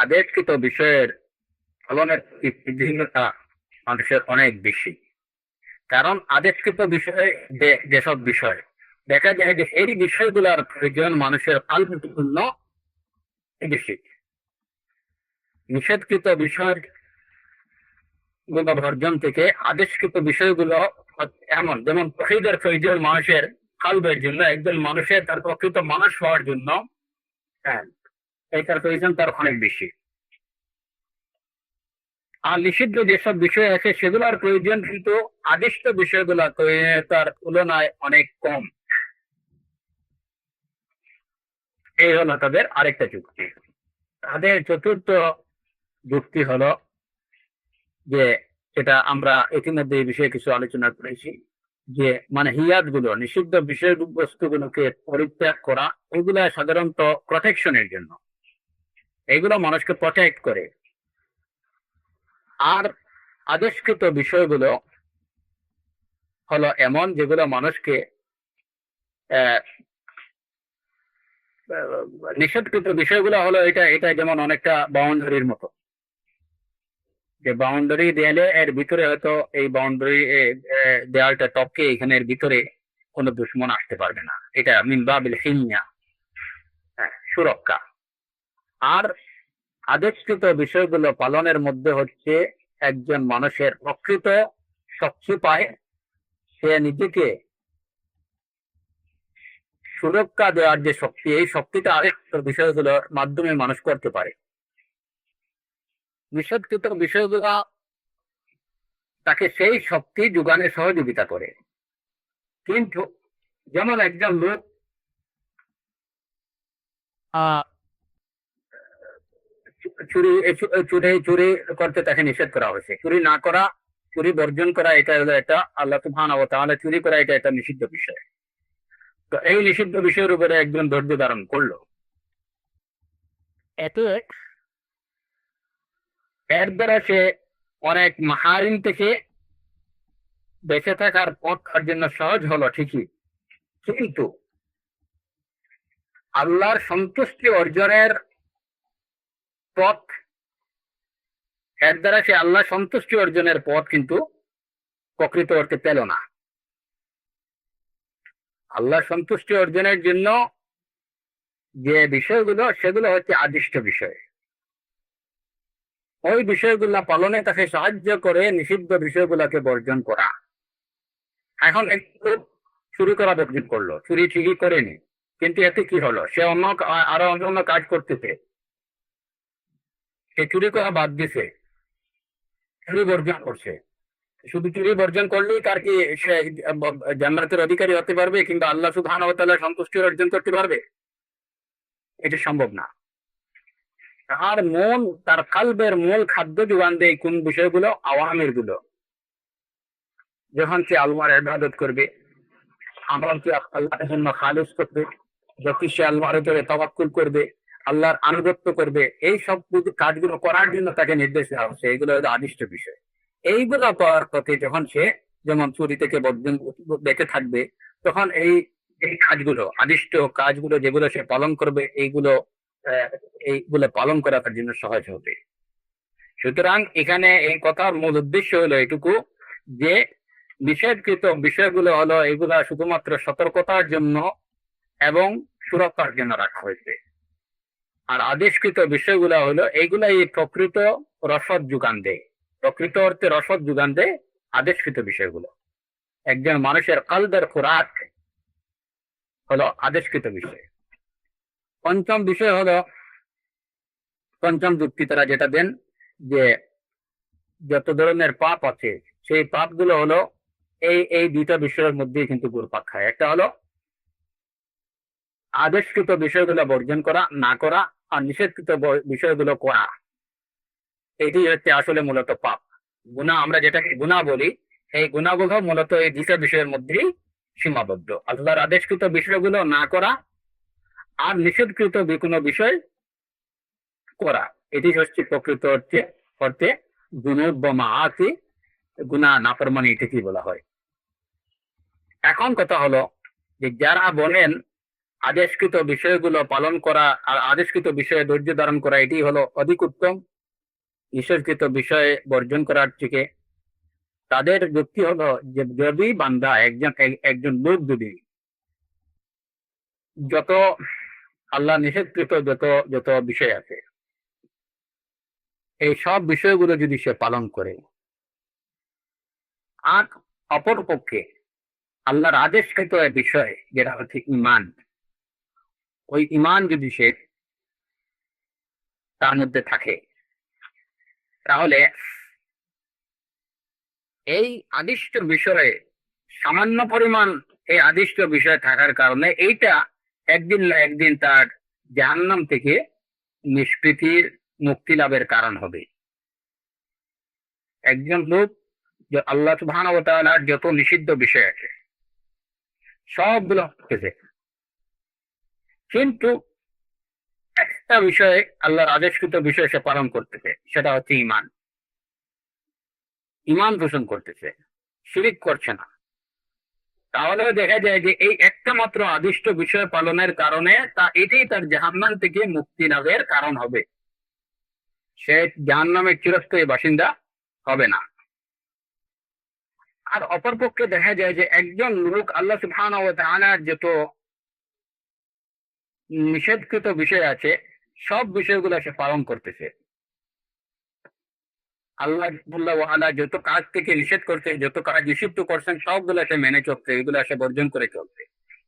আদেশকৃত বিষয়ের পালনের বিভিন্নতা মানুষের অনেক বেশি। কারণ আদেশকৃত বিষয়ে যেসব বিষয় দেখা যায় যে এই বিষয়গুলোর প্রয়োজন মানুষের আল্পূর্ণ বেশি, নিষেধকৃত বিষয়ের গুলো বর্জন থেকে আদেশকৃত বিষয়গুলো এমন, যেমন তৌহিদের প্রয়োজন মানুষের কালবের জন্য, একজন মানুষের তার প্রকৃত মানুষ হওয়ার জন্য এইটার প্রয়োজন তার অনেক বেশি। আর নিষিদ্ধ যেসব বিষয় আছে সেগুলোর প্রয়োজন কিন্তু আদিষ্ট বিষয়গুলো তার তুলনায় অনেক কম। এই হলো তাদের আরেকটা যুক্তি। তাদের চতুর্থ যুক্তি হলো যে, সেটা আমরা ইতিমধ্যে এই বিষয়ে কিছু আলোচনা করেছি, যে মানে হিয়াত গুলো, নিষিদ্ধ বিষয়বস্তুগুলোকে পরিত্যাগ করা, এগুলা সাধারণত প্রোটেকশনের জন্য, এগুলো মানুষকে প্রোটেক্ট করে। আর আদেশকৃত বিষয়গুলো হলো এমন যেগুলো মানুষকে নিষেধকৃত বিষয়গুলো হলো এটা এটা যেমন অনেকটা বাউন্ডারির মতো, যে বাউন্ডারি দেয়ালে এর ভিতরে হয়তো এই বাউন্ডারি দেয়ালটা টপকে এখানের ভিতরে কোনো দুশ্মন আসতে পারবে না, এটা মিন বাবিল হিমিয়া, সুরক্ষা। আর আদেশকৃত বিষয়গুলো পালনের মধ্যে হচ্ছে একজন মানুষের প্রকৃত শক্তি পায়, সে নিজেকে সুরক্ষা দেওয়ার যে শক্তি, এই শক্তিটা আদেশকৃত বিষয়গুলোর মাধ্যমে মানুষ করতে পারে। নিষেধকৃত বিষয়গুলো তাকে সেই শক্তি যোগানে সহযোগিতা করে। কিন্তু যেমন একজন লোক চুরি করতে তাকে নিষেধ করা হয়েছে, চুরি না করা, চুরি বর্জন করা, এটা হলো এটা আল্লাহ সুবহানাহু ওয়া তাআলা, চুরি করা এটা একটা নিষিদ্ধ বিষয়। তো এই নিষিদ্ধ বিষয়ের উপরে একজন ধৈর্য ধারণ করলো, এত এর দ্বারা সে অনেক মাহারিম থেকে বেঁচে থাকার পথ তার জন্য সহজ হলো ঠিকই, কিন্তু আল্লাহর সন্তুষ্টি অর্জনের পথ, এর দ্বারা সে আল্লাহ সন্তুষ্টি অর্জনের পথ কিন্তু প্রকৃত অর্থে পেল না। আল্লাহ সন্তুষ্টি অর্জনের জন্য যে বিষয়গুলো, সেগুলো হচ্ছে আদিষ্ট বিষয়, ওই বিষয়গুলা পালনে তাকে সাহায্য করে নিষিদ্ধ বিষয়গুলোকে বর্জন করা। এখন একটু চুরি করা বর্জন করলো, চুরি ঠিকই করেনি, কিন্তু এতে কি হলো, সে আরো অন্য কাজ করতেছে, সে চুরি করা বাদ দিছে, চুরি বর্জন করছে। শুধু চুরি বর্জন করলেই তার কি সে জান্নাতের অধিকারী হতে পারবে কিংবা আল্লাহ সুবহানাহু ওয়া তাআলার সন্তুষ্টি অর্জন করতে পারবে? এটা সম্ভব না। তার মন, তার কালবের মূল খাদ্য যোগান দেয় কোন বিষয়গুলো? আওয়ামির গুলো। যখন সে আল্লাহর ইবাদত করবে, আমলকে আল্লাহর জন্য খালিস করবে, যখন সে আল্লাহর উপরে তাওয়াক্কুল করবে, আল্লাহর আনুগত্য করবে, এই সব কাজগুলো করার জন্য তাকে নির্দেশ দেওয়া হচ্ছে, এগুলো হলো আদিষ্ট বিষয়। এইগুলো করার পথে যখন সে যেমন চুরি থেকে বর্জন বেঁচে থাকবে, তখন এই এই কাজগুলো, আদিষ্ট কাজগুলো যেগুলো সে পালন করবে, এইগুলো পালন করা তার জন্য সহজ হবে। সুতরাং এখানে এই কথার মূল উদ্দেশ্য হলো এটুকু, যে নিষেধকৃত বিষয়গুলো হলো এগুলা শুধুমাত্র সতর্কতার জন্য এবং সুরক্ষার জন্য রাখা হয়েছে। আর আদেশকৃত বিষয়গুলো হলো এইগুলাই প্রকৃত রসদ যোগান দেয়, প্রকৃত অর্থে রসদ যোগান দেয় আদেশকৃত বিষয়গুলো। একজন মানুষের কলবের খোরাক হলো আদেশকৃত বিষয়। পঞ্চম বিষয় হলো, পঞ্চম যুক্তি তারা যেটা দেন, যে যত ধরনের পাপ আছে সেই পাপগুলো হলো এই এই দুইটা বিষয়ের মধ্যেই কিন্তু ঘুরপাক খায়। একটা হলো আদেশকৃত বিষয়গুলো বর্জন করা না করা, আর নিষেধকৃত বিষয়গুলো করা। এটি হচ্ছে আসলে মূলত পাপ। গুনাহ আমরা যেটাকে গুনাহ বলি, এই গুনাহগুলো মূলত এই দুইটা বিষয়ের মধ্যেই সীমাবদ্ধ। আল্লাহর আদেশকৃত বিষয়গুলো না করা আর নিষেধকৃত কোনো বিষয় করা, এটি হচ্ছে প্রকৃত অর্থে যুনুব বা মাআসি, গুনাহ নাফরমানি, এটাকে বলা হয়। এখন কথা হলো যে যারা বলেন আদেশকৃত বিষয়গুলো পালন করা আর আদেশকৃত বিষয়ে ধৈর্য ধারণ করা এটি হলো অধিক উত্তম নিষেধকৃত বিষয়ে বর্জন করার থেকে, তাদের যুক্তি হলো যে যদি বান্দা একজন লোক যদি যত আল্লাহ নিষেধকৃত যত যত বিষয় আছে এই সব বিষয়গুলো যদি সে পালন করে, আর অপর পক্ষে আল্লাহর আদেশকৃত বিষয় যেটা হচ্ছে ইমান, ওই ইমান যদি সে তার মধ্যে থাকে, তাহলে এই আদিষ্ট বিষয়ে সামান্য পরিমাণ এই আদিষ্ট বিষয় থাকার কারণে এইটা একদিন না একদিন তার জাহান্নাম থেকে নিষ্কৃতির মুক্তি লাভের কারণ হবে। একজন লোক যে আল্লাহ সুবহানাহু ওয়া তাআলার যত নিষিদ্ধ বিষয় আছে সবগুলো করতেছে, কিন্তু একটা বিষয়ে আল্লাহর আদেশকৃত বিষয় সে পালন করতেছে, সেটা হচ্ছে ইমান। ইমান পোষণ করতেছে, শিরিক করছে না। তাহলে দেখা যায় যে এই একটা মাত্র আদিষ্ট বিষয় পালনের কারণে এটাই তার জাহান্নাম থেকে মুক্তি লাভের কারণ হবে। সে জাহান্নামের চিরস্থায়ী বাসিন্দা হবে না। আর অপরপক্ষে দেখা যায় যে একজন লোক আল্লাহ সুবহানাহু ওয়া তাআলার যত নিষেধকৃত বিষয় আছে সব বিষয়গুলো সে পালন করতেছে। আল্লাহ যত কাজ থেকে নিষেধ করছে, যত কাজ নিষিদ্ধ করছেন সবগুলো সে মেনে চলছে, এগুলো সে বর্জন করে চলছে।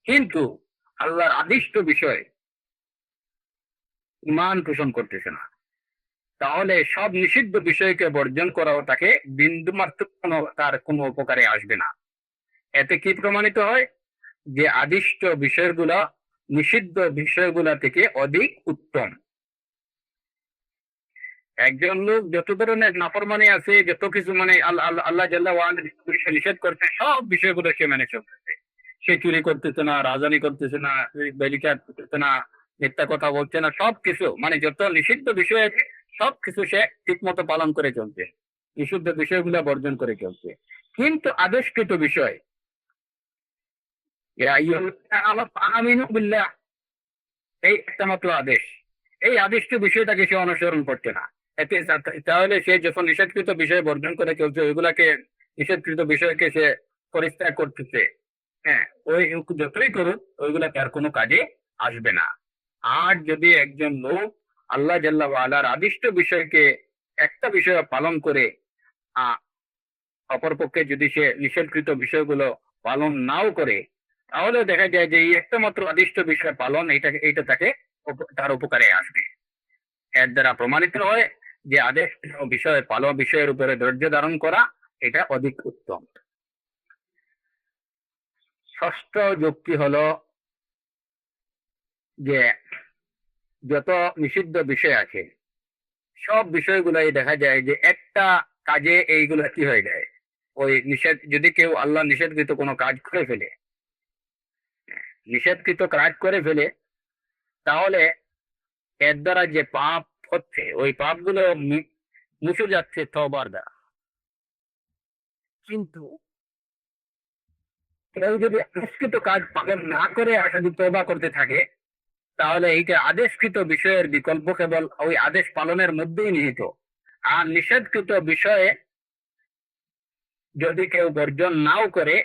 কিন্তু আল্লাহর আদিষ্ট বিষয় ইমান পোষণ করতেছে না। তাহলে সব নিষিদ্ধ বিষয়কে বর্জন করাও তাকে বিন্দুমাত্র তার কোনো উপকারে আসবে না। এতে কি প্রমাণিত হয় যে আদিষ্ট বিষয়গুলা নিষিদ্ধ বিষয়গুলা থেকে অধিক উত্তম। একজন লোক যত ধরনের নাফরমানি আছে, যত কিছু মানে আল্লাহ জাল্লাহ ওয়া আলা বিষয় নিষেধ করছে সব বিষয়গুলো সে মেনে চলতেছে। সে চুরি করতেছে না, রাজানি করতেছে না, বেলিকার করতেছে না, মিথ্যা কথা বলছে না, সবকিছু মানে যত নিষিদ্ধ বিষয় আছে সবকিছু সে ঠিক মতো পালন করে চলছে, নিষিদ্ধ বিষয়গুলো বর্জন করে চলছে। কিন্তু আদেশকৃত বিষয় আমিনু বিল্লাহ, এই একটা মাত্র আদেশ, এই আদিষ্ট বিষয়টাকে সে অনুসরণ করছে না। এতে তাহলে সে যখন নিষেধকৃত বিষয় বর্জন করে চলছে, ওইগুলাকে নিষেধকৃত বিষয়কে সে পরিত্যাগ করতেছে, হ্যাঁ, ওই যতই করুক ওইগুলাকে আর কোনো কাজে আসবে না। আর যদি একজন লোক আল্লাহ জাল্লা ওয়ালার আদিষ্ট বিষয়কে একটা বিষয় পালন করে আহ অপরপক্ষে যদি সে নিষেধকৃত বিষয়গুলো পালন নাও করে, তাহলে দেখা যায় যে এই একটা মাত্র আদিষ্ট বিষয় পালন এইটা তাকে তার উপকারে আসবে। এর দ্বারা প্রমাণিত হয় যে আদেশ বিষয় পালন বিষয়ের উপরে ধৈর্য ধারণ করা এটা অধিক উত্তম। ষষ্ঠ যুক্তি হলো যে যত নিষিদ্ধ বিষয় আছে সব বিষয়গুলাই দেখা যায় যে একটা কাজে এইগুলো কি হয়ে যায়, ওই নিষেধ যদি কেউ আল্লাহ নিষেধকৃত কোনো কাজ করে ফেলে, নিষেধকৃত কাজ করে ফেলে, তাহলে এর দ্বারা যে পাপ হচ্ছে ওই পাপগুলো মুছে যাচ্ছে তওবার দ্বারা। কিন্তু কেউ যদি আদেশকৃত কাজ পালন না করে শুধু তওবা করতে থাকে, তাহলে এইটা আদেশকৃত বিষয়ের বিকল্প কেবল ওই আদেশ পালনের মধ্যেই নিহিত। আর নিষেধকৃত বিষয়ে যদি কেউ বর্জন নাও করে,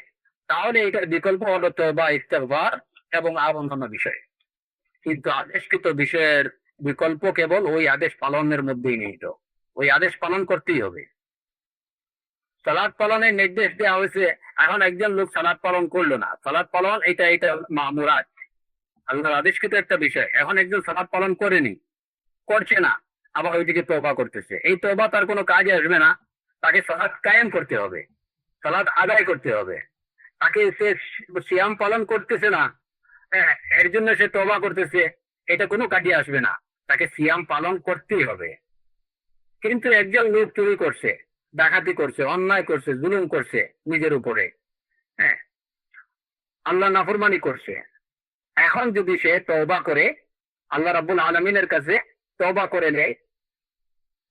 তাহলে এটার বিকল্প হলো তওবা, ইস্তেগফার এবং আর অন্যান্য বিষয়। কিন্তু আদেশকৃত বিষয়ের বিকল্প কেবল ওই আদেশ পালনের মধ্যেই নিহিত, ওই আদেশ পালন করতেই হবে। সালাদ পালনের নির্দেশ দেওয়া হয়েছে, এখন একজন লোক সালাদ পালন করলো না, সালাদ পালন এটা এটা মামুরাত, আল্লাহর আদেশকৃত একটা বিষয়। এখন একজন সালাদ পালন করেনি, করছে না, আবার ওইদিকে তওবা করতেছে, এই তওবা তার কোনো কাজে আসবে না। তাকে সালাত কায়েম করতে হবে, সালাত আদায় করতে হবে। তাকে সে সিয়াম পালন করতেছে না, হ্যাঁ, এর জন্য সে তওবা করতেছে, এটা কোনো কাজে আসবে না। তাকে সিয়াম পালন করতেই হবে। কিন্তু একজন লোক চুরি করছে, ডাকাতি করছে, অন্যায় করছে, জুলুম করছে নিজের উপরে, হ্যাঁ, আল্লাহ নাফরমানি করছে। এখন যদি সে তওবা করে আল্লাহ রাব্বুল আলামিনের কাছে তওবা করে নেয়,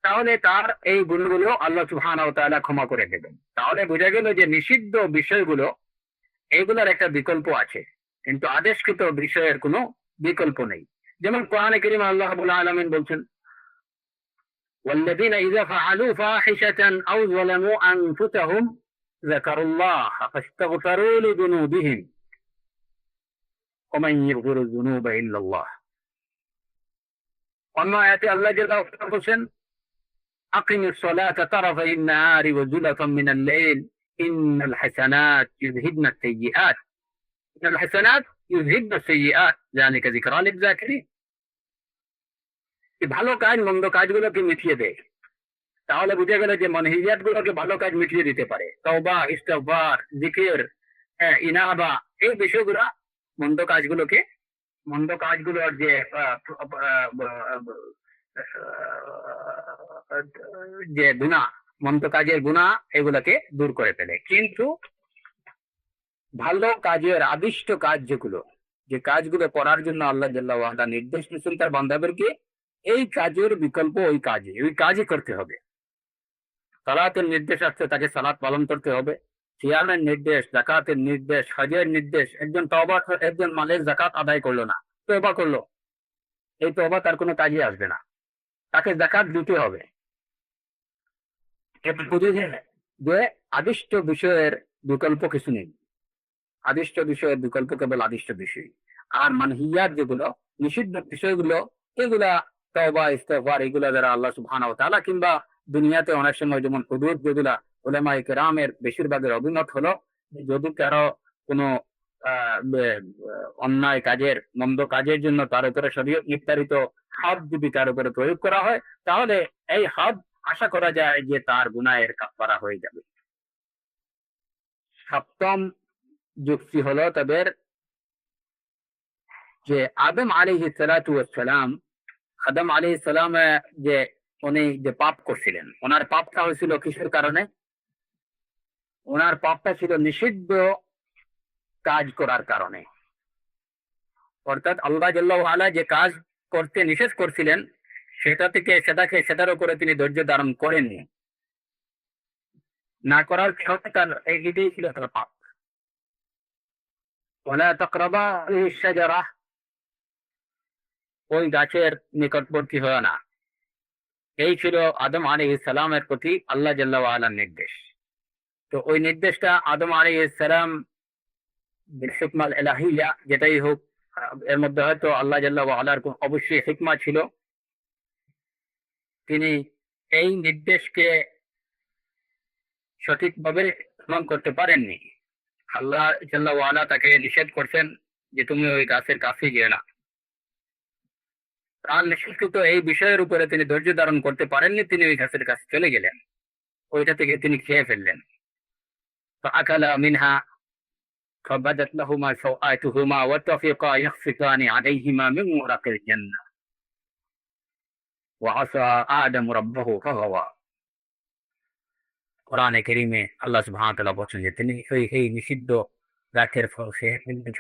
তাহলে তার এই গুণগুলো আল্লাহ সুবহানাহু ওয়া তাআলা ক্ষমা করে দেবেন। তাহলে বোঝা গেল যে নিষিদ্ধ বিষয়গুলো এইগুলোর একটা বিকল্প আছে, কিন্তু আদেশকৃত বিষয়ের কোনো বিকল্প নেই। যেমন কোরআনে কারীমে আল্লাহ রাব্বুল আলামিন বলছেন, والذين إذا فعلوا فاحشة أو ظلموا أنفسهم ذكروا الله فاستغفروا لذنوبهم ومن يغفر الذنوب إلا الله। অন্য আয়াতে আল্লাহ জাল্লাহু আলা বলছেন, أقم الصلاة طرفي النهار وزلفا من الليل إن الحسنات يذهبن السيئات إن الحسنات يذهبن السيئات ذلك ذكرى للذاكرين। ভালো কাজ মন্দ কাজগুলোকে মিটিয়ে দেয়। তাহলে বুঝে গেল যে মানহিয়াত গুলোকে ভালো কাজ মিটিয়ে দিতে পারে। তওবা, ইস্তিগফার, জিকির, ইনাবা, এই বিষয়গুলো মন্দ কাজগুলোর যে গুনাহ, মন্দ কাজের গুনাহ এগুলোকে দূর করে ফেলে। কিন্তু ভালো কাজের আদিষ্ট কাজ যেগুলো, যে কাজগুলো করার জন্য আল্লাহ জাল্লাহু ওয়া তাআলা নির্দেশ দিয়েছেন তার বান্দাদেরকে, এই কাজের বিকল্প ওই কাজই করতে হবে। সালাতের নির্দেশ আসছে, তাকে সালাত পালন করতে হবে। সিয়ামের নির্দেশ, যাকাতের নির্দেশ, হজের নির্দেশ। একজন মালের যাকাত আদায় করলো না, তওবা করলো, এই তওবা তার কোনো কাজে আসবে না, তাকে যাকাত দিতে হবে। এটা বুঝেছেন যে আদিষ্ট বিষয়ের বিকল্প কিছু নেই। আদিষ্ট বিষয়ের বিকল্প কেবল আদিষ্ট বিষয়। আর মানহিয়াত যেগুলো, নিষিদ্ধ বিষয়গুলো, এগুলা তওবা, ইস্তিগফার, এগুলা দ্বারা আল্লাহ সুবহানাহু ওয়া তাআলা কিংবা দুনিয়াতে অনেক সময় যেমন হুদুদ, যেগুলা উলামায়ে কেরামের বেশিরভাগের অভিমত হলো, যদি কারো কোনো অন্যায় কাজের, মন্দ কাজের জন্য তার উপরে শরীয়ত নির্ধারিত হদ যদি তার উপরে প্রয়োগ করা হয়, তাহলে এই হদ আশা করা যায় যে তার গুনাহের কাফারা হয়ে যাবে। সপ্তম যুক্তি হলো তাদের যে আদম আলাইহিস সালাতু ওয়াস সালাম, আদম আলাইহিস সালাম যে উনি যে পাপ করছিলেন, ওনার পাপটা হয়েছিল কিসের কারণে? ওনার পাপটা ছিল নিষিদ্ধ কাজ করার কারণে। অর্থাৎ আল্লাহ জাল্লাহু আলা যে কাজ করতে নিষেধ করছিলেন, সেটার উপরে তিনি ধৈর্য ধারণ করেননি। না করার কারণে এটাই ছিল তার পাপ। ওয়ালা তাকরাবা আশ-শাজারা, ওই গাছের নিকটবর্তী হয় না। এই ছিল আদম আলাইহিস সালামের প্রতি আল্লাহ জাল্লাহু আলার নির্দেশ। তো ওই নির্দেশটা আদম আলাইহিস সালাম বিল হিকমাল ইলাহিয়া, যেটাই হোক, এর মধ্যে হয়তো আল্লাহ জাল্লাহু আলার অবশ্যই হিকমা ছিল। তিনি এই নির্দেশকে সঠিকভাবে পালন করতে পারেননি। আল্লাহ জাল্লাহু আলা তাকে নিষেধ করছেন যে তুমি ওই গাছের কাছে গিয়ে না। তার নিষেধকৃত এই বিষয়ের উপরে তিনি ধৈর্য ধারণ করতে পারেননি, তিনি ওই গাছের কাছে চলে গেলেন, ওইটা থেকে তিনি খেয়ে ফেললেন। فأكلا منها فبدت لهما سوآتهما وطفقا يخصفان عليهما من ورق الجنة وعصى آدم ربه فغوى। কোরআনে কারীমে আল্লাহ সুবহানাহু ওয়া তাআলা বলেন যে তিনি এই নিষিদ্ধ গাছের ফল খেয়ে ফেললেন,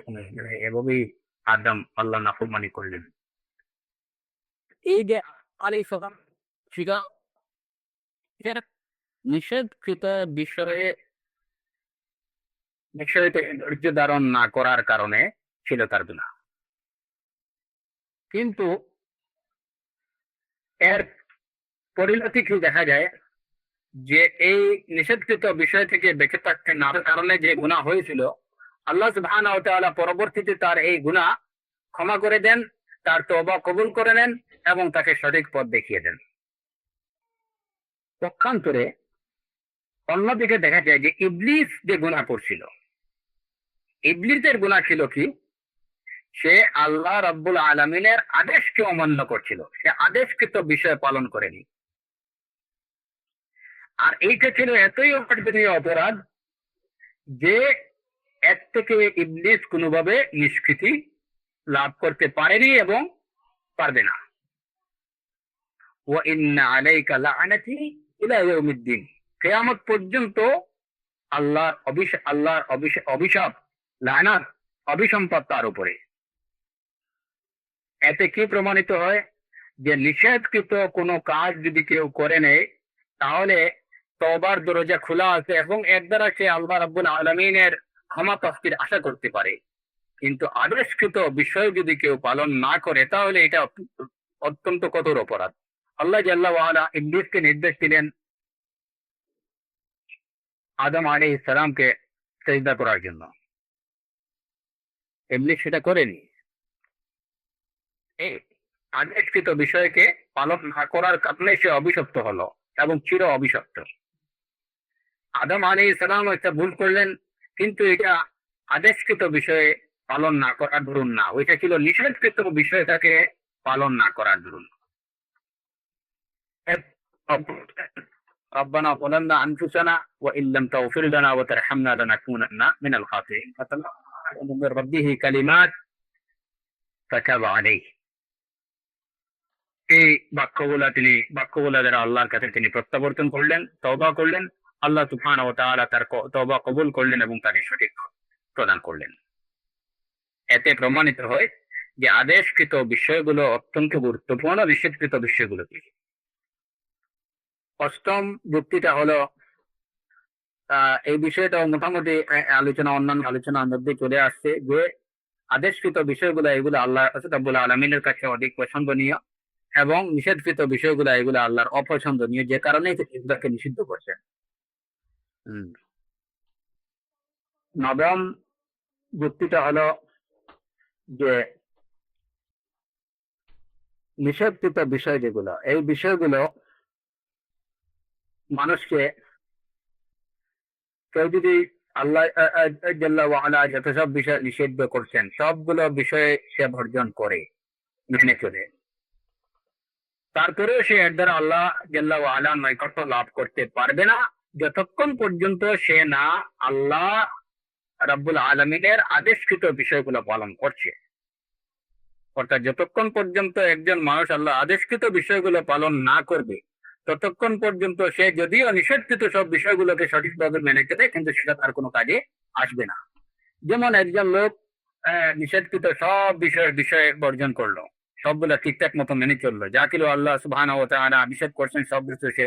এভাবেই আদম আল্লাহ নাফরমানি করলেন। এই যে আলাইহিস সালাম নিষেধকৃত বিষয়ে ধৈর্য ধারণ না করার কারণে ছিল তার গুনাহ। কিন্তু এর পরিণতি কি দেখা যায় যে এই নিষেধকৃত বিষয় থেকে বেঁচে থাকতে না কারণে যে গুনাহ হয়েছিল, আল্লাহ সুবহানাহু ওয়া তাআলা পরবর্তীতে তার এই গুনাহ ক্ষমা করে দেন, তার তওবা কবুল করে নেন এবং তাকে সঠিক পথ দেখিয়ে দেন। পক্ষান্তরে অন্যদিকে দেখা যায় যে ইবলিস যে গুনাহ করছিল, ইবলিসের গুনাহ ছিল কি? সে আল্লাহ রাব্বুল আলামিনের আদেশকে অমান্য করছিল, সে আদেশকৃত বিষয় পালন করেনি। আর এইটা ছিল এতই অপরাধনীয় অপরাধ যে এর থেকে ইবলিস কোনোভাবে নিষ্কৃতি লাভ করতে পারেনি এবং পারবে না। ওয়া ইন্না আলাইকা লাআনাতি ইলা ইয়াউমিদ্দিন, কিয়ামত পর্যন্ত আল্লাহর অভিশাপ, লানাত, অভিসম্পাদ তার উপরে। এতে কি প্রমাণিত হয় যে নিষেধকৃত কোনো কাজ যদি কেউ করে নেয় তাহলে তওবার দরজা খোলা আছে এবং এর দ্বারা সে আল্লাহ রাব্বুল আলামিনের ক্ষমা তফসির আশা করতে পারে। কিন্তু আদেশকৃত বিষয় যদি কেউ পালন না করে তাহলে এটা অত্যন্ত কঠোর অপরাধ। আল্লাহ জাল্লা ওয়া আলা ইবলিসকে নির্দেশ দিলেন আদম আলাইহিস সালামকে সিজদা করার জন্য। ইবলিস সেটা করেনি। এই আদেশকৃত বিষয়কে পালন না করার কারণে সে অভিশপ্ত হলো এবং চির অভিশপ্ত। আদম আলাইহিস সালাম একটা ভুল করলেন, কিন্তু এটা আদেশকৃত বিষয়ে পালন না করার দরুন না, ওইটা ছিল নিষেধকৃত বিষয়টাকে পালন না করার দরুন। ربنا ظلمنا أنفسنا وإن لم تغفر لنا وترحمنا لنكونن من الخاسرين فتلقى من ربه كلمات فتاب عليه। এই বাক্যগুলা দ্বারা আল্লাহর কাছে তিনি প্রত্যাবর্তন করলেন, তওবা করলেন। আল্লাহ সুবহানাহু ওয়া তাআলা তার তওবা কবুল করলেন এবং তাকে সঠিক প্রদান করলেন। এতে প্রমাণিত হয় যে আদেশকৃত বিষয়গুলো অত্যন্ত গুরুত্বপূর্ণ, নিষেধকৃত বিষয়গুলো কি। অষ্টম যুক্তিটা হলো এই বিষয়টা মোটামুটি অন্যান্য আলোচনার মধ্যে চলে আসছে যে আদেশকৃত বিষয়গুলো এগুলো আল্লাহ রাব্বুল আলামিনের কাছে অধিক পছন্দনীয় এবং নিষেধকৃত বিষয়গুলো এগুলো আল্লাহর অপছন্দনীয়, যে কারণে এগুলোকে নিষিদ্ধ করছেন। নবম যুক্তিটা হলো যে নিষেধকৃত বিষয় যেগুলো, এই বিষয়গুলো মানুষকে কেউ যদি আল্লাহ জাল্লা ওয়া আলা যত সব বিষয় নিষিদ্ধ করছেন সবগুলো বিষয়ে সে বর্জন করে মেনে চলে, তারপরেও সে এর দ্বারা আল্লাহ জাল্লা ওয়া আলা নৈকট্য লাভ করতে পারবে না যতক্ষণ পর্যন্ত সে না আল্লাহ রাব্বুল আলামিনের আদেশকৃত বিষয়গুলো পালন করছে। অর্থাৎ যতক্ষণ পর্যন্ত একজন মানুষ আল্লাহ আদেশকৃত বিষয়গুলো পালন না করবে ততক্ষণ পর্যন্ত সে যদিও নিষেধকৃত সব বিষয়গুলোকে সঠিকভাবে মেনে চলে কিন্তু সেটা তার কোনো কাজে আসবে না। যেমন একজন লোক নিষেধকৃত সব বিষয়ে বর্জন করলো, সবগুলা ঠিকঠাক মতো মেনে চললো, যা ছিল আল্লাহ সুবহানাহু ওয়া তাআলা নিষেধ করছেন সব কিছু সে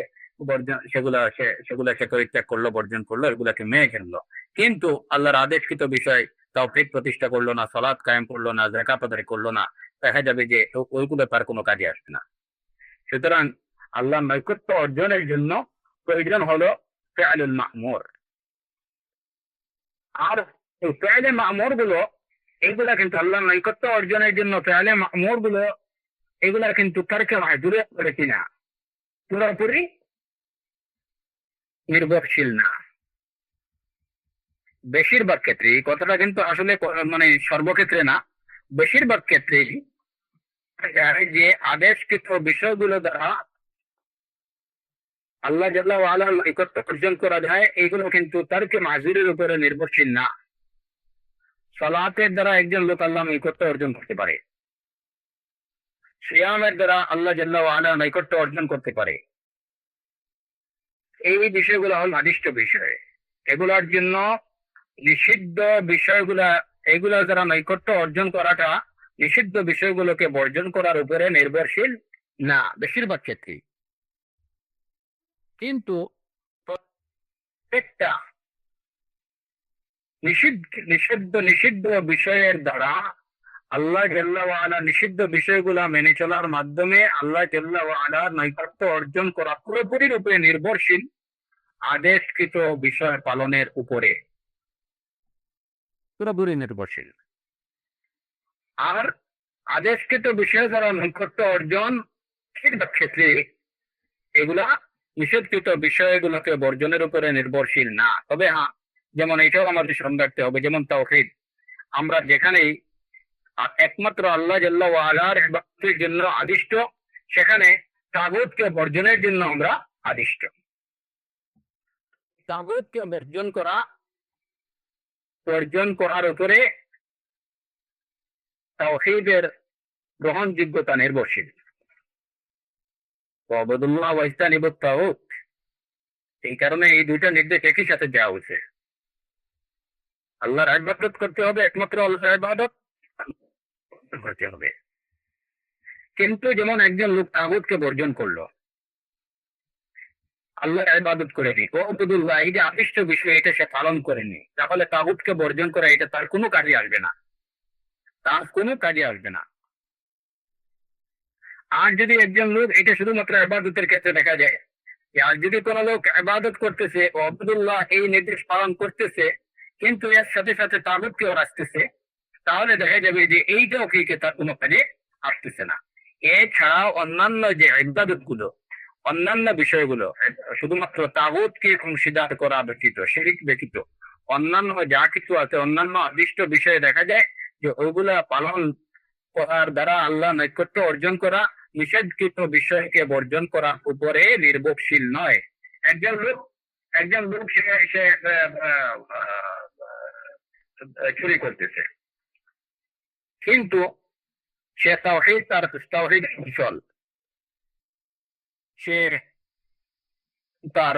বর্জন, সেগুলা সে পরিত্যাগ করলো, বর্জন করলো, এগুলাকে মেনে ফেললো, কিন্তু আল্লাহর আদেশকৃত বিষয় তাওহীদ প্রতিষ্ঠা করলো না, সালাত কায়েম করলো না, যাকাত আদায় করলো না, দেখা যাবে যে ওইগুলো তার কোনো কাজে আসবে না। সুতরাং আল্লাহর নৈকট্য অর্জনের জন্য প্রয়োজন হলো ফিআলুল মা'মুর। আর এই ফিআলে মা'মুর গুলো এইগুলা কিন্তু আল্লাহর নৈকট্য অর্জনের জন্য ফিআলে মা'মুর গুলো এগুলা কিন্তু তারকে মাহজুরে করে কিনা পুরোপুরি নির্ভরশীল না। বেশিরভাগ ক্ষেত্রে এই কথাটা কিন্তু আসলে মানে সর্বক্ষেত্রে না, বেশিরভাগ ক্ষেত্রেই যে আদেশকৃত বিষয়গুলো দ্বারা আল্লাহ জাল্লা ওয়া আলার নৈকট্য অর্জন করা যায় এইগুলো কিন্তু তারকে মাহজুরের উপরে নির্ভরশীল না। সালাতের দ্বারা একজন লোক আল্লাহ নৈকট্য অর্জন করতে পারে, সিয়ামের দ্বারা আল্লাহ জাল্লা ওয়া আলা নৈকট্য অর্জন করতে পারে। এই বিষয়গুলো হল আদিষ্ট বিষয়, এগুলোর জন্য নিষিদ্ধ বিষয়গুলা এগুলো দ্বারা নৈকট্য অর্জন করাটা নিষিদ্ধ বিষয়গুলোকে বর্জন করার উপরে নির্ভরশীল না বেশিরভাগ ক্ষেত্রে। কিন্তু প্রত্যেকটা নিষিদ্ধ বিষয়ের দ্বারা আল্লাহ জাল্লা ওয়া আলা নিষিদ্ধ বিষয়গুলা মেনে চলার মাধ্যমে আল্লাহ জাল্লা ওয়া আলা নৈকট্য অর্জন করা পুরোপুরি রূপে নির্ভরশীল আদেশকৃত বিষয় পালনের উপরে, পুরোপুরি নির্ভরশীল। আর আদেশকৃত বিষয় দ্বারা নৈকট্য অর্জন ক্ষেত্রে এগুলা নিষেধকৃত বিষয়গুলোকে বর্জনের উপরে নির্ভরশীল না। তবে হ্যাঁ, যেমন এটাও আমাদের স্মরণ রাখতে হবে, যেমন তাওহীদ, আমরা যেখানেই একমাত্র আল্লাহ জাল্লা ওয়া আলার ইবাদতের জন্য আদিষ্ট সেখানে তাগুতকে বর্জনের জন্য আমরা আদিষ্ট। তাগুতকে বর্জন করার উপরে তাওহীদের গ্রহণযোগ্যতা নির্ভরশীল। ওয়াবুদুল্লাহ ওয়াজতানিবুত তাগুত, এই কারণে এই দুইটা নির্দেশ একই সাথে দেওয়া হয়েছে। আল্লাহর ইবাদত করতে হবে, একমাত্র আল্লাহর ইবাদত করতে হবে। কিন্তু যেমন একজন লোক তাগুতকে বর্জন করলো, আল্লাহর ইবাদত করেনি, ওয়াবুদুল্লাহ এই যে আদিষ্ট বিষয় এটা সে পালন করেনি, তাহলে তাগুতকে বর্জন করা এটা তার কোনো কাজে আসবে না, তার কোনো কাজে আসবে না। আর যদি একজন লোক, এটা শুধুমাত্র ইবাদতের ক্ষেত্রে দেখা যায়, আর যদি কোনো লোক ইবাদত করতেছে, আব্দুল্লাহ এই নির্দেশ পালন করতেছে, কিন্তু এর সাথে সাথে তাগুতকেও রাখতেছে, তাহলে দেখা যাবে যে এইটাও কি তার কোনো কাজে আসতেছে না। এছাড়াও অন্যান্য যে ইবাদত গুলো, অন্যান্য বিষয়গুলো, শুধুমাত্র তাগুতকে অংশীদার করা ব্যতীত, শিরিক ব্যতীত অন্যান্য যা কিছু আছে, অন্যান্য আদিষ্ট বিষয়ে দেখা যায় যে ওইগুলা পালন করার দ্বারা আল্লাহ নৈকট্য অর্জন করা, নিষেধকৃত বিষয়কে বর্জন করার উপরে নির্ভরশীল নয়। একজন লোক সে চুরি করতেছে, কিন্তু সে তাওহীদ কুশল, সে তার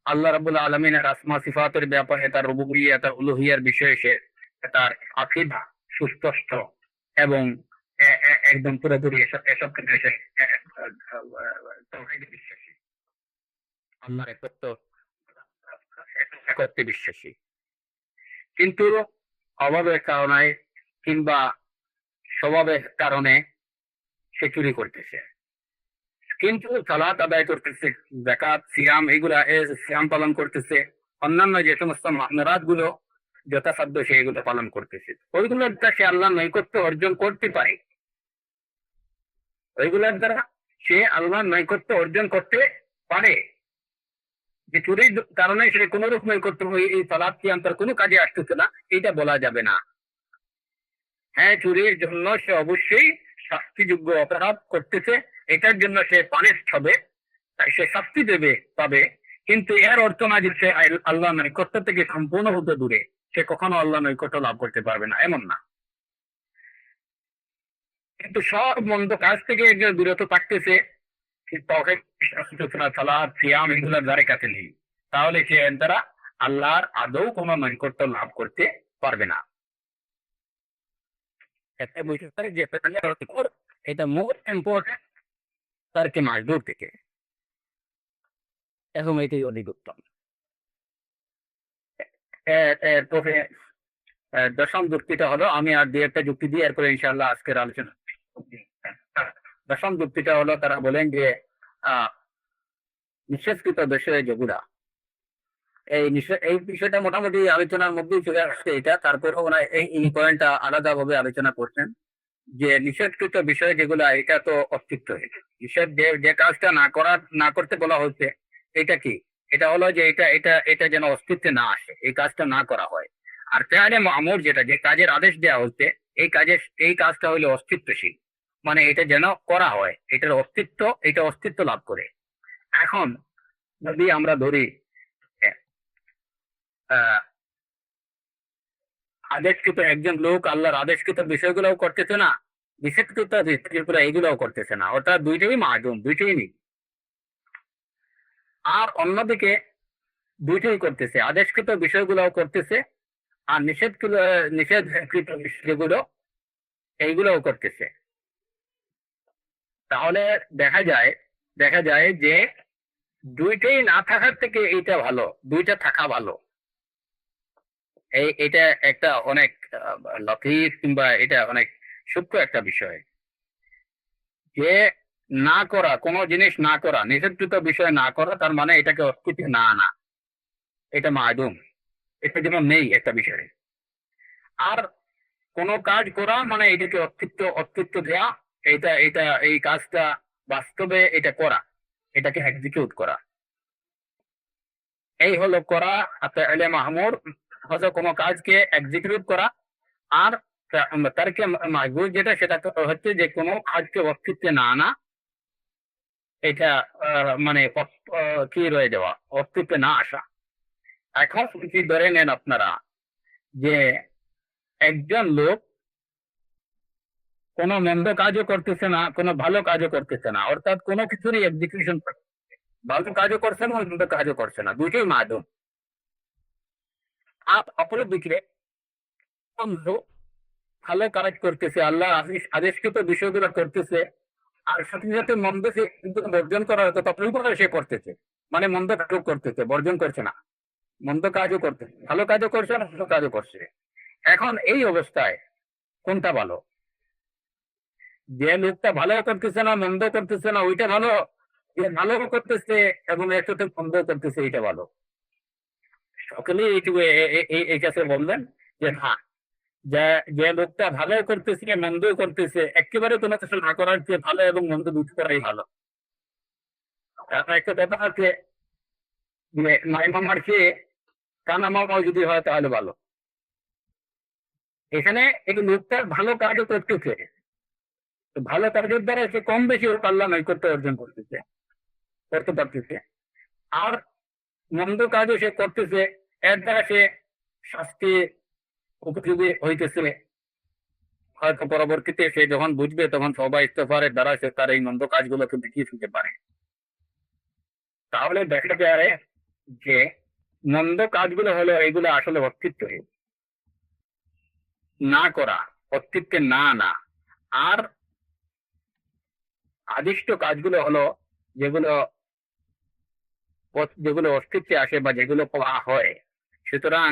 আল্লাহ রাব্বুল আলামিনের আসমা সিফাতের ব্যাপারে, তার রুবুবিয়্যাহ, তার উলুহিয়্যার বিষয়ে সে তার আকীদা সুস্পষ্ট এবং একদম পুরোপুরি এসব ক্ষেত্রে সে তাওহীদে বিশ্বাসী, আল্লাহর একত্বে বিশ্বাসী। কিন্তু অভাবের কারণে কিংবা স্বভাবের কারণে সে চুরি করতেছে, কিন্তু সালাত আদায় করতেছে, যাকাত, সিয়াম, সিয়াম পালন করতেছে, অন্যান্য যে সমস্ত মাহনারাত গুলো যথাসাধ্য সে এগুলো পালন করতেছে, ওইগুলোর দ্বারা সে আল্লাহর নৈকট্য অর্জন করতে পারে, ওইগুলোর দ্বারা সে আল্লাহর নৈকট্য অর্জন করতে পারে। যে চুরির কারণে সে কোন রকম নৈকট্য এই সালাত সিয়াম তার কোনো কাজে আসতেছে না, এটা বলা যাবে না। হ্যাঁ, চুরির জন্য সে অবশ্যই শাস্তিযোগ্য অপরাধ করতেছে, এটার জন্য সে পানিশড হবে, তাই সে শাস্তি পাবে, কিন্তু এর অর্থ না যে সে আল্লাহ নৈকট্য থেকে সম্পূর্ণভাবে দূরে, সে কখনো আল্লাহ নৈকট্য লাভ করতে পারবে না, এমন না। কিন্তু সব মন্দ কাজ থেকে একজন বিরত থাকতেছে, সালাত সিয়াম এগুলোর ধারে কাছে নেই, তাহলে সে এর দ্বারা আল্লাহর আদৌ কোনো নৈকট্য লাভ করতে পারবে না। এটা মোর ইম্পর্টেন্ট তারকে মাসদুর থেকে, এখন এটাই অধিক উত্তম। তবে দশম যুক্তিটা হলো, আমি আর দুই একটা যুক্তি দিই, এরপরে ইনশাআল্লাহ আজকের আলোচনা। দশম যুক্তিটা হলো, তারা বলেন যে নিষেধকৃত বিষয়ে যেগুলা, এই বিষয়টা মোটামুটি আলোচনার মধ্যেই চলে আসছে এটা, তারপরেও ওনারা এই পয়েন্টটা আলাদা ভাবে আলোচনা করছেন যে নিষেধকৃত বিষয় যেগুলা, এটা তো অস্তিত্ব, নিষেধ যে কাজটা না করতে বলা হচ্ছে, এটা কি? এটা হলো যে এটা যেন অস্তিত্বে না আসে, এই কাজটা না করা হয়। আর ফেআলে মা'মুর যেটা, যে কাজের আদেশ দেওয়া হচ্ছে, এই কাজটা হলো অস্তিত্বশীল, মানে এটা যেন করা হয়, এটা অস্তিত্ব লাভ করে। এখন যদি আমরা ধরি আদেশকৃত একজন লোক আল্লাহর আদেশকৃত বিষয়গুলোও করতেছে না, নিষেধকৃত বিষয়গুলো এইগুলোও করতেছে না, অর্থাৎ দুইটাই মা'দুম, দুইটাই নেই। আর অন্যদিকে দুইটাই করতেছে, আদেশকৃত বিষয়গুলোও করতেছে, আর নিষেধকৃত বিষয়গুলো এইগুলোও করতেছে। তাহলে দেখা যায় যে দুইটাই না থাকার থেকে এইটা ভালো, দুইটা থাকা ভালো। এটা একটা অনেক লতিফ কিংবা এটা অনেক সূক্ষ্ম একটা বিষয়, যে না করা, কোনো জিনিস না করা, নিষেধকৃত বিষয় না করা, তার মানে এটাকে অস্তিত্বে না আনা, এটা মা'দুম, এটা যেন নেই একটা বিষয়ে। আর কোন কাজ করা মানে এটাকে অস্তিত্ব দেয়া, এই কাজটা বাস্তবে এটা করা, এটাকে এক্সিকিউট করা, এই হলো করা। ফেআলে মা'মুর হলো কোনো কাজকে এক্সিকিউট করা, আর তারকে মাহজুর যেটা, সেটা হচ্ছে যে কোনো কাজকে অস্তিত্বে না আনা, এটা মানে কি রয়ে যাওয়া, অস্তিত্বে না আসা। এখন যদি ধরে নেন আপনারা যে একজন লোক কোনো মন্দ কাজও করতেছে না, কোনো ভালো কাজও করতেছে না, অর্থাৎ কোনো কিছুরই এক্সিকিউশন, ভালো কাজও করছে না, মন্দ কাজও করছে না, দুটোই মাধ্যম। অপরদিকে অন্ধ ভালো কাজ করতেছে, আল্লাহ আদেশকৃত বিষয়গুলো করতেছে, আর সাথে সাথে মন্দ সে কিন্তু বর্জন করা হতো তখন করে সে করতেছে, মানে মন্দ কাজও করতেছে, বর্জন করছে না, মন্দ কাজও করতেছে, ভালো কাজও করছে না, ভালো কাজও করছে। এখন এই অবস্থায় কোনটা ভালো? যে লোকটা ভালো করতেছে না, মন্দ করতেছে না, ওইটা ভালো? যে ভালো করতেছে এবং একসাথে মন্দ করতেছে, এইটা ভালো? সকলেই এইটুকু এই কাছে বললেন যে হ্যাঁ, যে যে লোকটা ভালো করতেছে মন্দ করতেছে, একেবারে কোনো কিছু না করার চেয়ে ভালো এবং মন্দ দুটো করাই ভালো। কারণ একটা ব্যাপার আছে যে মাই মামার চেয়ে কানা মামাও যদি হয় তাহলে ভালো। এখানে এই লোকটা ভালো কাজও করতেছে, তো ভালো কাজের দ্বারা সে কম বেশি ওর পাল্লা নৈকট্য অর্জন করতে পারতেছে, আর মন্দ কাজও সে করতেছে, এর দ্বারা সে শাস্তি উপযোগী হইতেছে। হয়তো পরবর্তীতে সে যখন বুঝবে তখন সবাই ইস্তফারের দ্বারা সে তার এই মন্দ কাজগুলোকে দেখিয়ে ফেলতে পারে। তাহলে দেখা যায় যে মন্দ কাজগুলো হলো এইগুলো আসলে অস্তিত্ব না করা, অস্তিত্বে না আনা। আর আদিষ্ট কাজগুলো হলো যেগুলো যেগুলো অস্তিত্বে আসে বা যেগুলো করা হয়। সুতরাং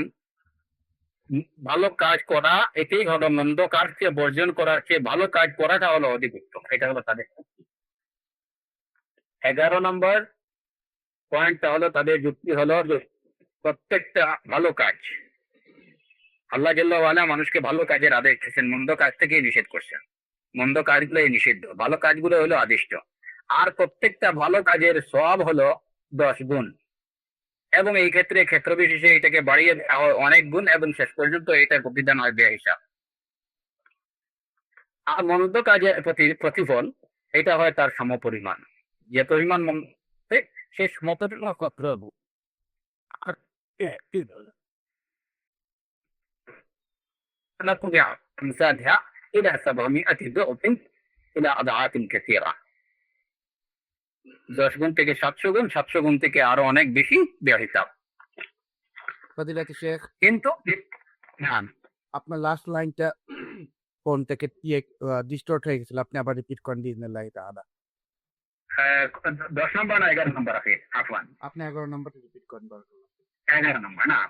ভালো কাজ করা এটাই হলো, মন্দ কাজকে বর্জন করার চেয়ে ভালো কাজ করাটা হলো অধিক উত্তম। এটা হলো তাদের 11 নম্বর পয়েন্টটা হলো, তাদের যুক্তি হলো যে প্রত্যেকটা ভালো কাজ আল্লাহ জাল্লাহ ওয়ালা মানুষকে ভালো কাজের আদেশ দিয়েছেন, মন্দ কাজ থেকেই নিষেধ করছেন। মন্দ কাজগুলোই নিষিদ্ধ, ভালো কাজগুলো হলো আদিষ্ট। আর প্রত্যেকটা ভালো কাজের সওয়াব হলো 10 গুণ, এবং এই ক্ষেত্রে ক্ষেত্র বিশেষে এটাকে বাড়িয়ে দেওয়া হয় অনেক গুণ, এবং শেষ পর্যন্ত এটার প্রতিদান হয় বেহিসাব। আর মন্দ কাজের প্রতিফল এটা হয় তার সমপরিমাণ, যে পরিমাণ মন্দ সে সমপরিমাণ করতে হবে। আর نطبع أمثالها إلى 700 ضعف إلى أضعاف كثيرة। 10 গুণ থেকে 700 গুণ, 700 গুণ থেকে আরো অনেক বেশি বেহিসাব। ফজিলাতুল শেখ, কিন্তু হ্যাঁ, আপনার লাস্ট লাইনটা ফোন থেকে ডিস্টর্ট হয়ে গেছিল, আপনি আবার রিপিট করেন বিজনেল্লাহি তাআলা। 10 নম্বর না 11 নম্বর আছে? আফওয়ান, আপনি 11 নম্বরটা রিপিট করেন বারাকাল্লাহ। 11 নম্বর না,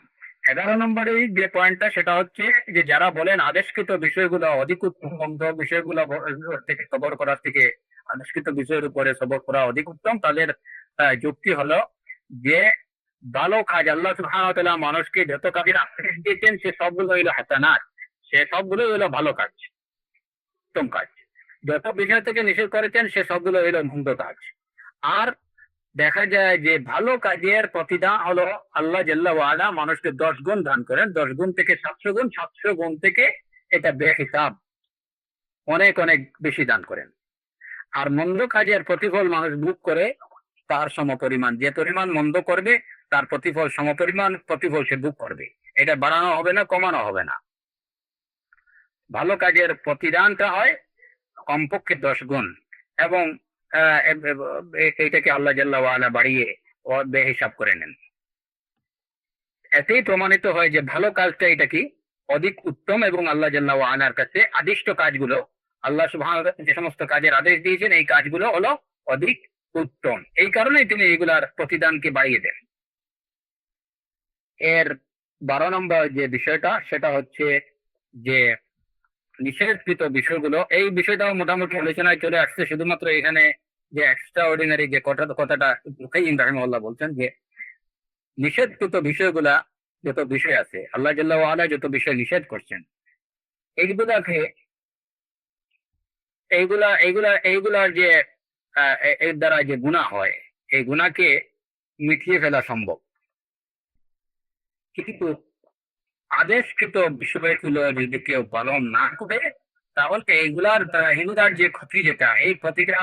11 নম্বরে যে পয়েন্টটা সেটা হচ্ছে যে যারা বলেন আদেশকৃত বিষয়গুলো অধিক উত্তম, মন্দ বিষয়গুলো থেকে সবর করার থেকে আদেশকৃত বিষয়ের উপরে সবর করা অধিক উত্তম, তাদের যুক্তি হলো যে ভালো কাজ আল্লাহ সুবহানাহু ওয়া তাআলা মানুষকে যত কাজের আদেশ দিয়েছেন সে সবগুলো হইলো হাসানাত, সে সবগুলো হইলো ভালো কাজ, উত্তম কাজ। যত বিষয় থেকে নিষেধ করেছেন সে সবগুলো হইলো মন্দ কাজ। আর দেখা যায় যে ভালো কাজের প্রতিদান হলো আল্লাহ জাল্লা ওয়ালা মানুষকে 10 গুণ দান করেন, 10 গুণ থেকে 700 গুণ, 700 গুণ থেকে এটা বেহিসাব অনেক অনেক বেশি দান করেন। আর মন্দ কাজের প্রতিফল মানুষ ভোগ করে তার সমপরিমাণ, যে পরিমাণ মন্দ করবে তার প্রতিফল সমপরিমাণ প্রতিফল সে ভোগ করবে, এটা বাড়ানো হবে না, কমানো হবে না। ভালো কাজের প্রতিদানটা হয় কমপক্ষে 10 গুণ, এবং এইটাকে আল্লাহ জাল্লা ওয়ালা বাড়িয়ে ও বেহিসাব করে নেন। এতেই প্রমাণিত হয় যে ভালো কাজটা এটা কি অধিক উত্তম, এবং আল্লাহ জাল্লা ওয়ালার কাছে আদিষ্ট কাজগুলো, আল্লাহ সুবহানাহু ওয়া তাআলা যে সমস্ত কাজের আদেশ দিয়েছেন এই কাজগুলো হলো অধিক উত্তম, এই কারণেই তিনি এগুলার প্রতিদানকে বাড়িয়ে দেন। এর 12 নম্বর যে বিষয়টা সেটা হচ্ছে যে নিষেধকৃত বিষয়গুলো, এই বিষয়টাও মোটামুটি আলোচনায় চলে আসছে। শুধুমাত্র এখানে যে এক্সট্রা অর্ডিনারি যে কথাটা কাইয়্যিম রাহিমাহুল্লাহ বলছেন যে নিষেধকৃত বিষয়গুলা, যত বিষয় আছে আল্লাহ জাল্লা ওয়ালা যত বিষয় নিষেধ করছেন, এইগুলাকে এইগুলার যে এর দ্বারা যে গুনাহ হয়, এই গুনাহকে মিটিয়ে ফেলা সম্ভব। কিন্তু আদেশকৃত বিষয়গুলো যদি কেউ পালন না করে তাহলে এগুলার যে ক্ষতি, যেটা এই ক্ষতিটা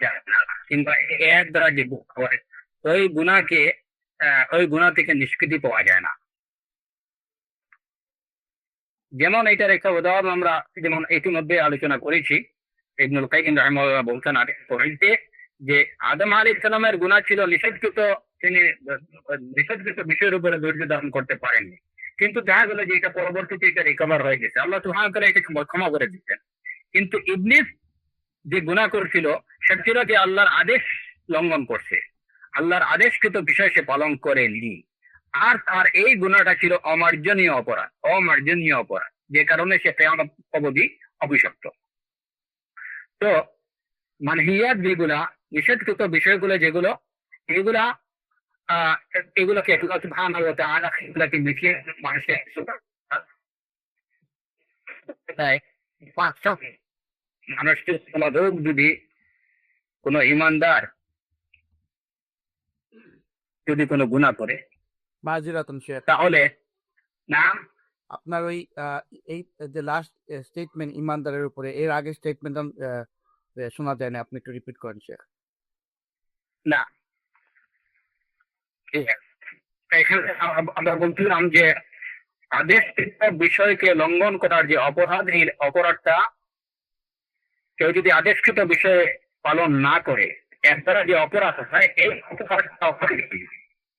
যায় না, কিংবা এর দ্বারা যে হয় ওই গুনাহকে ওই গুনাহ থেকে নিষ্কৃতি পাওয়া যায় না। যেমন এটার একটা উদাহরণ আমরা যেমন ইতিমধ্যে আলোচনা করেছি, ইবনুল কাইয়িম রাহিমাহুল্লাহ বলছেন আরেক পয়েন্টে যে আদম আলাইহিস সালামের গুনাহ ছিল নিষেধকৃত, তিনি নিষেধকৃত বিষয়ের উপরে ধৈর্য ধারণ করতে পারেননি, কিন্তু দেখা গেল যে এটা পরবর্তীতে এটা রিকভার হয়ে গেছে, আল্লাহ সুবহানাহু ওয়া তাআলা এটাকে ক্ষমা করে দিচ্ছেন। কিন্তু ইবলিস যে গুনাহ করছিল সেটা ছিল যে আল্লাহর আদেশ লঙ্ঘন করছে, আল্লাহর আদেশকৃত বিষয় সে পালন করেনি, আর তার এই গুনাহটা ছিল অমার্জনীয় অপরাধ, যে কারণে সে কিয়ামত অবধি অভিশপ্ত। তো মানহিয়াত যেগুলা, নিষেধকৃত বিষয়গুলো যেগুলো, এগুলা এগুলোকে আল্লাহ সুবহানাহু ওয়া তাআলা এগুলাকে মিটিয়ে মানুষের তাই পাঁচটা মানুষকে সমাদক যদি কোনো ইমানদার যদি কোনো গুনাহ করে মাজিরাতুন শেখ, তাহলে না, আপনার ওই এই যে লাস্ট স্টেটমেন্ট ইমানদারের উপরে, এর আগে স্টেটমেন্ট শোনা যায় না, আপনি একটু রিপিট করেন শেখ। না, এখানে আমরা বলছিলাম যে আদেশকৃত বিষয়কে লঙ্ঘন করার যে অপরাধ, এই অপরাধটা কেউ যদি আদেশকৃত বিষয় পালন না করে এর দ্বারা যে অপরাধ হয়, এই অপরাধটা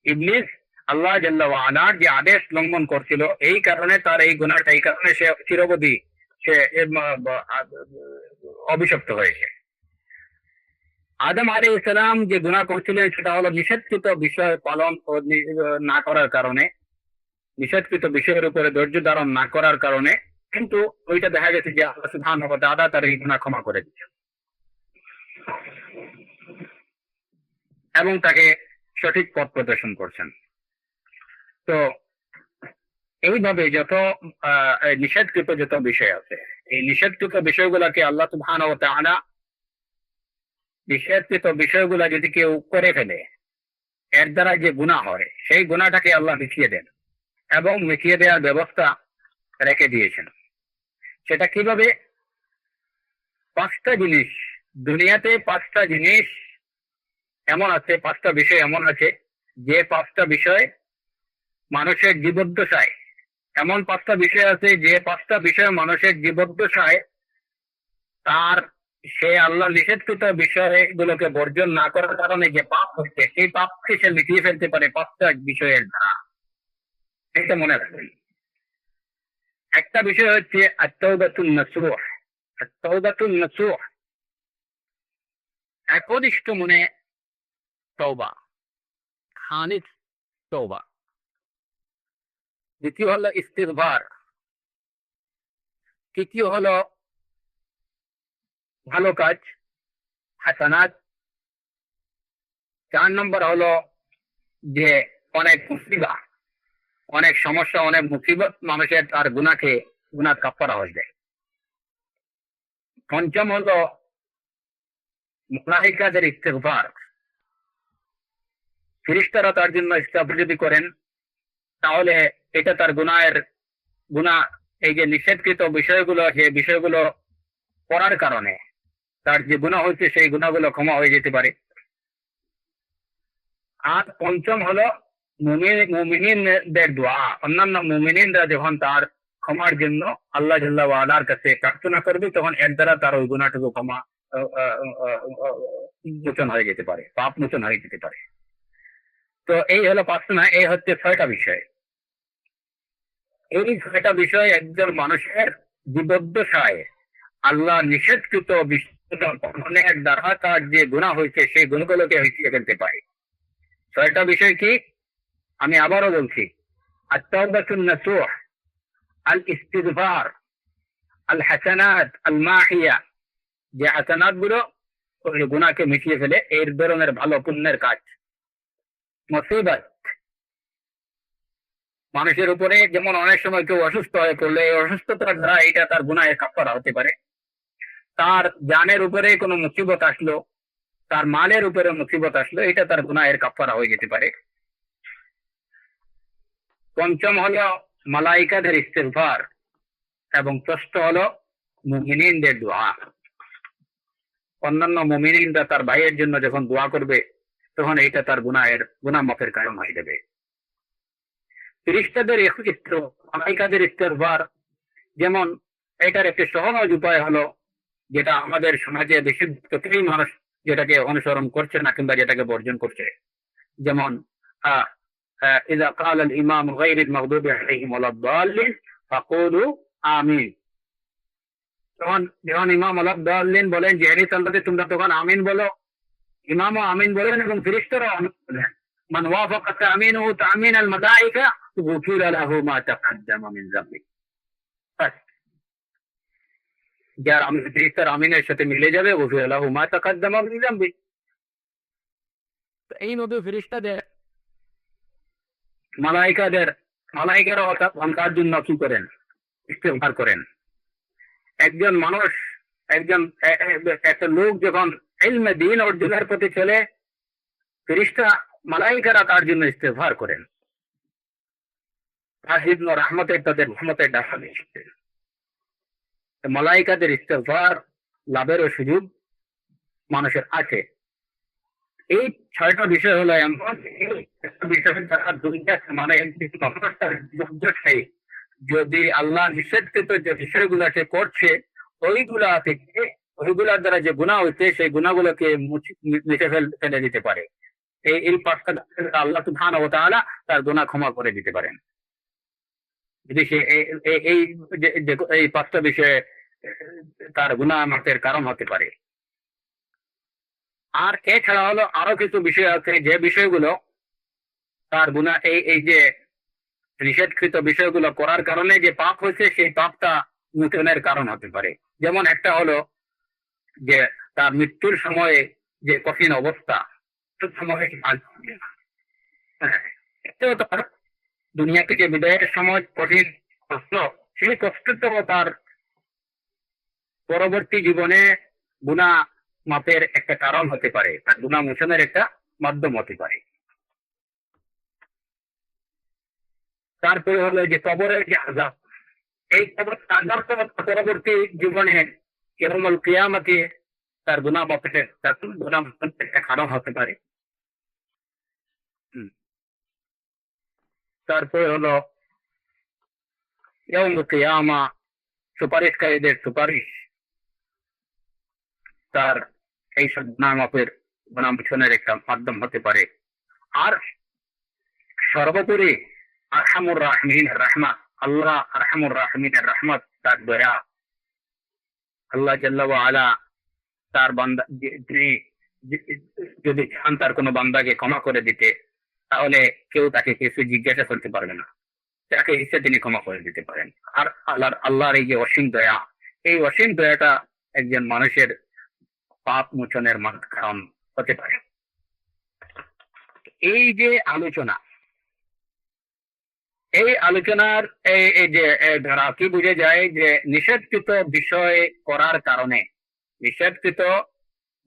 ইবলিস আল্লাহ জাল্লা ওয়া আলার যে আদেশ লঙ্ঘন করছিল, এই কারণে তার এই গুনাহটা, এই কারণে সে চিরবধি সে অভিশপ্ত হয়েছে। আদম আলাইহিস সালাম যে গুনাহ করছিলেন সেটা হলো নিষেধকৃত বিষয় পালন না করার কারণে, নিষেধকৃত বিষয়ের উপরে ধৈর্য ধারণ না করার কারণে, কিন্তু ওইটা দেখা গেছে যে আল্লাহ সুবহানাহু ওয়া তাআলা তার এই গুনাহ ক্ষমা করে দিয়েছেন এবং তাকে সঠিক পথ প্রদর্শন করছেন। তো এইভাবে যত নিষেধকৃত যত বিষয় আছে, এই নিষেধকৃত বিষয়গুলোকে আল্লাহ সুবহানাহু ওয়া তাআলা, নিষেধকৃত বিষয়গুলা যদি কেউ করে ফেলে এর দ্বারা যে গুনাহ হয়, সেই গুনাহটাকে আল্লাহ মিটিয়ে দেন এবং মিটিয়ে দেওয়ার ব্যবস্থা রেখে দিয়েছেন। সেটা কিভাবে? পাঁচটা জিনিস দুনিয়াতে, পাঁচটা জিনিস এমন আছে, পাঁচটা বিষয় এমন আছে যে পাঁচটা বিষয় মানুষের জীবদ্দশায়, এমন পাঁচটা বিষয় আছে যে পাঁচটা বিষয় মানুষের জীবদ্দশায় তার, সে আল্লাহ নিষেধকৃত বিষয়গুলোকে বর্জন না করার কারণে যে পাপ হচ্ছে, সেই পাপকে সে মিটিয়ে ফেলতে পারে পাঁচটা বিষয়ের দ্বারা। এটা মনে রাখবেন। একটা বিষয় হচ্ছে আত-তাওবাতুন নাসুহ। আত-তাওবাতুন নাসুহ, একনিষ্ঠ মনে তওবা, খালিস তওবা। দ্বিতীয় হলো ইস্তিগফার, তৃতীয় হলো ভালো কাজ, হাসানাত, 4 নম্বর হলো যে অনেক মুসিবা, অনেক সমস্যা, অনেক মুসিবত মানুষের তার গুনাহ কাফারা হয়ে যায়। পঞ্চম হলো মুলাহিকাদের ইস্তিগফার, ফেরেশতারা তার জন্য ইস্তিগফার যদি করেন তাহলে এটা তার গুনাহ, এই যে নিষেধকৃত বিষয়গুলো, সেই বিষয়গুলো করার কারণে তার যে গুনাহ হচ্ছে সেই গুনাহগুলো ক্ষমা হয়ে যেতে পারে। আর পঞ্চম হলো মুমিনদের দোয়া, অন্যান্য মুমিনরা যখন তার ক্ষমার জন্য আল্লাহ জাল্লা ওয়া আলার কাছে প্রার্থনা করবে, তখন এর দ্বারা তার ওই গুনাহটুকু ক্ষমা মোচন হয়ে যেতে পারে, পাপ মোচন হয়ে যেতে পারে। তো এই হলো পাঁচটা না, এই হচ্ছে 6টা বিষয়। এই 6টা বিষয় একজন মানুষের জীবদ্দশায় আল্লাহ নিষেধকৃত বিষয়ের দ্বারা তার যে গুনাহ হয়েছে সেই গুণগুলোকে হইয়ে ফেলতে পারে। 6টা বিষয় কি? আমি আবারও বলছি, আত-তাওবাতুন নাসুহ, আল ইস্তিগফার, আল হাসানাত আল মাহিয়া, যে হাসানাত গুলো ওই গুনাহকে মিটিয়ে ফেলে, এর ধরনের ভালো পুণ্যের কাজ। মুসিবত, মানুষের উপরে যেমন অনেক সময় কেউ অসুস্থ হয়ে পড়লে এই অসুস্থতার দ্বারা এটা তার গুনাহের কাফারা হতে পারে। তার জানের উপরে কোনো মুসিবত আসলো, তার মালের উপরে মুসিবত আসলো, এটা তার গুনাহের কাফারা হয়ে যেতে পারে। পঞ্চম হলো মালাইকাদের ইস্তিগফার এবং ষষ্ঠ হলো মুমিনদের দোয়া। অন্যান্য মুমিনরা তার ভাইয়ের জন্য যখন দোয়া করবে তখন এইটা তার গুনাহ মাফের কারণ হয়ে যাবে। ফেরেশতাদের মালাইকাদের ইস্তেগফার, যেমন এটার একটি সহজ উপায় হলো, যেটা আমাদের সমাজে বেশি প্রতিটি মানুষ যেটাকে অনুসরণ করছে না কিংবা যেটাকে বর্জন করছে। যেমন ইযা ক্বালা আল ইমাম গায়রিল মাগদুবি আলাইহিম ওয়ালাদ-দাল্লিন ফাকুলু আমিন। যখন ইমাম ওয়ালাদ-দাল্লিন বলেন যে হে সাল্লাতে, তোমরা তখন আমিন বলো। ইমামও আমিন বলেন এবং ফেরেশতারাও আমিন বলেন। মান ওয়াফাকা তামিনুহু তামিন আল মালাইকা গুফিরা লাহু মা তাকাদ্দামা মিন যামবি। যার ফেরেশতার আমিনের সাথে মিলে যাবে, গুফিরা লাহু মা তাকাদ্দামা মিন যামবি। তো এই মধ্যে ফেরেশতাদের মালাইকারাও তার জন্য কি করেন? ইস্তেগফার করেন। একজন মানুষ, একটা লোক যখন ইলমে দ্বীন অর্জনের প্রতি চলে, ফেরেশতা মালাইকারা তার জন্য ইস্তেগফার করেন। তাদের রহমতের ডাকা দিচ্ছে। মালাইকাদের ইস্তেগফার লাভেরও সুযোগ মানুষের আছে। এই ৬টা বিষয় হলো এমন বিষয়ের দ্বারা দুইটা মানে যদি আল্লাহ নিষেধকৃত যে বিষয়গুলো সে করছে, ওইগুলার দ্বারা যে গুনাহ হইতে, সেই গুনাহগুলোকে মুছে ফেলে দিতে পারে। এই ৫টা আল্লাহ সুবহানাহু ওয়া তাআলা তার গুনাহ ক্ষমা করে দিতে পারেন যদি সে এই ৫টা বিষয়ে তার গুনাহ মাফের কারণ হতে পারে। আর এছাড়া হলো আরো কিছু বিষয় আছে, যে বিষয়গুলো তার গুনাহ এই যে নিষেধকৃত বিষয়গুলো করার কারণে যে পাপ হয়েছে, সেই পাপটা মোচনের কারণ হতে পারে। যেমন একটা হলো যে তার মৃত্যুর সময়ে যে কঠিন অবস্থা, দুনিয়া থেকে বিদায়ের সময় কঠিন কষ্ট, সেই কষ্টটা তার পরবর্তী জীবনে গুনাহ মাপের একটা কারণ হতে পারে, তার গুনাহ মোচনের একটা মাধ্যম হতে পারে। তারপরে হলো যে কবরের যে আযাব, এই কবর আযাব পরবর্তী জীবনে ইয়াউমুল কিয়ামতে তার গুনাহ মাপের একটা কারণ হতে পারে। তারপরে হলো ইয়াউমুল কিয়ামা, সুপারিশকারীদের সুপারিশ তার এই সব গুনাহ মাপের, গুনাহ মোচনের একটা মাধ্যম হতে পারে। আর সর্বোপরি আরহামুর রাহিমিনের রহমত, আল্লাহ আরহামুর রাহিমিনের রহমত, তার দয়া, আল্লাহ জাল্লা ওয়া আলা তার বান্দা যদি চান তার কোনো বান্দাকে ক্ষমা করে দিতে, তাহলে কেউ তাকে কিছু জিজ্ঞাসা করতে পারবে না, তাকে ইচ্ছে তিনি ক্ষমা করে দিতে পারেন। আর আল্লাহর এই যে অসীম দয়া, এই অসীম দয়াটা একজন মানুষের পাপ মোচনের কারণ হতে পারে। এই যে আলোচনা, এই আলোচনার এই যে ধারা কি বুঝে যায় যে নিষেধকৃত বিষয় করার কারণে, নিষেধকৃত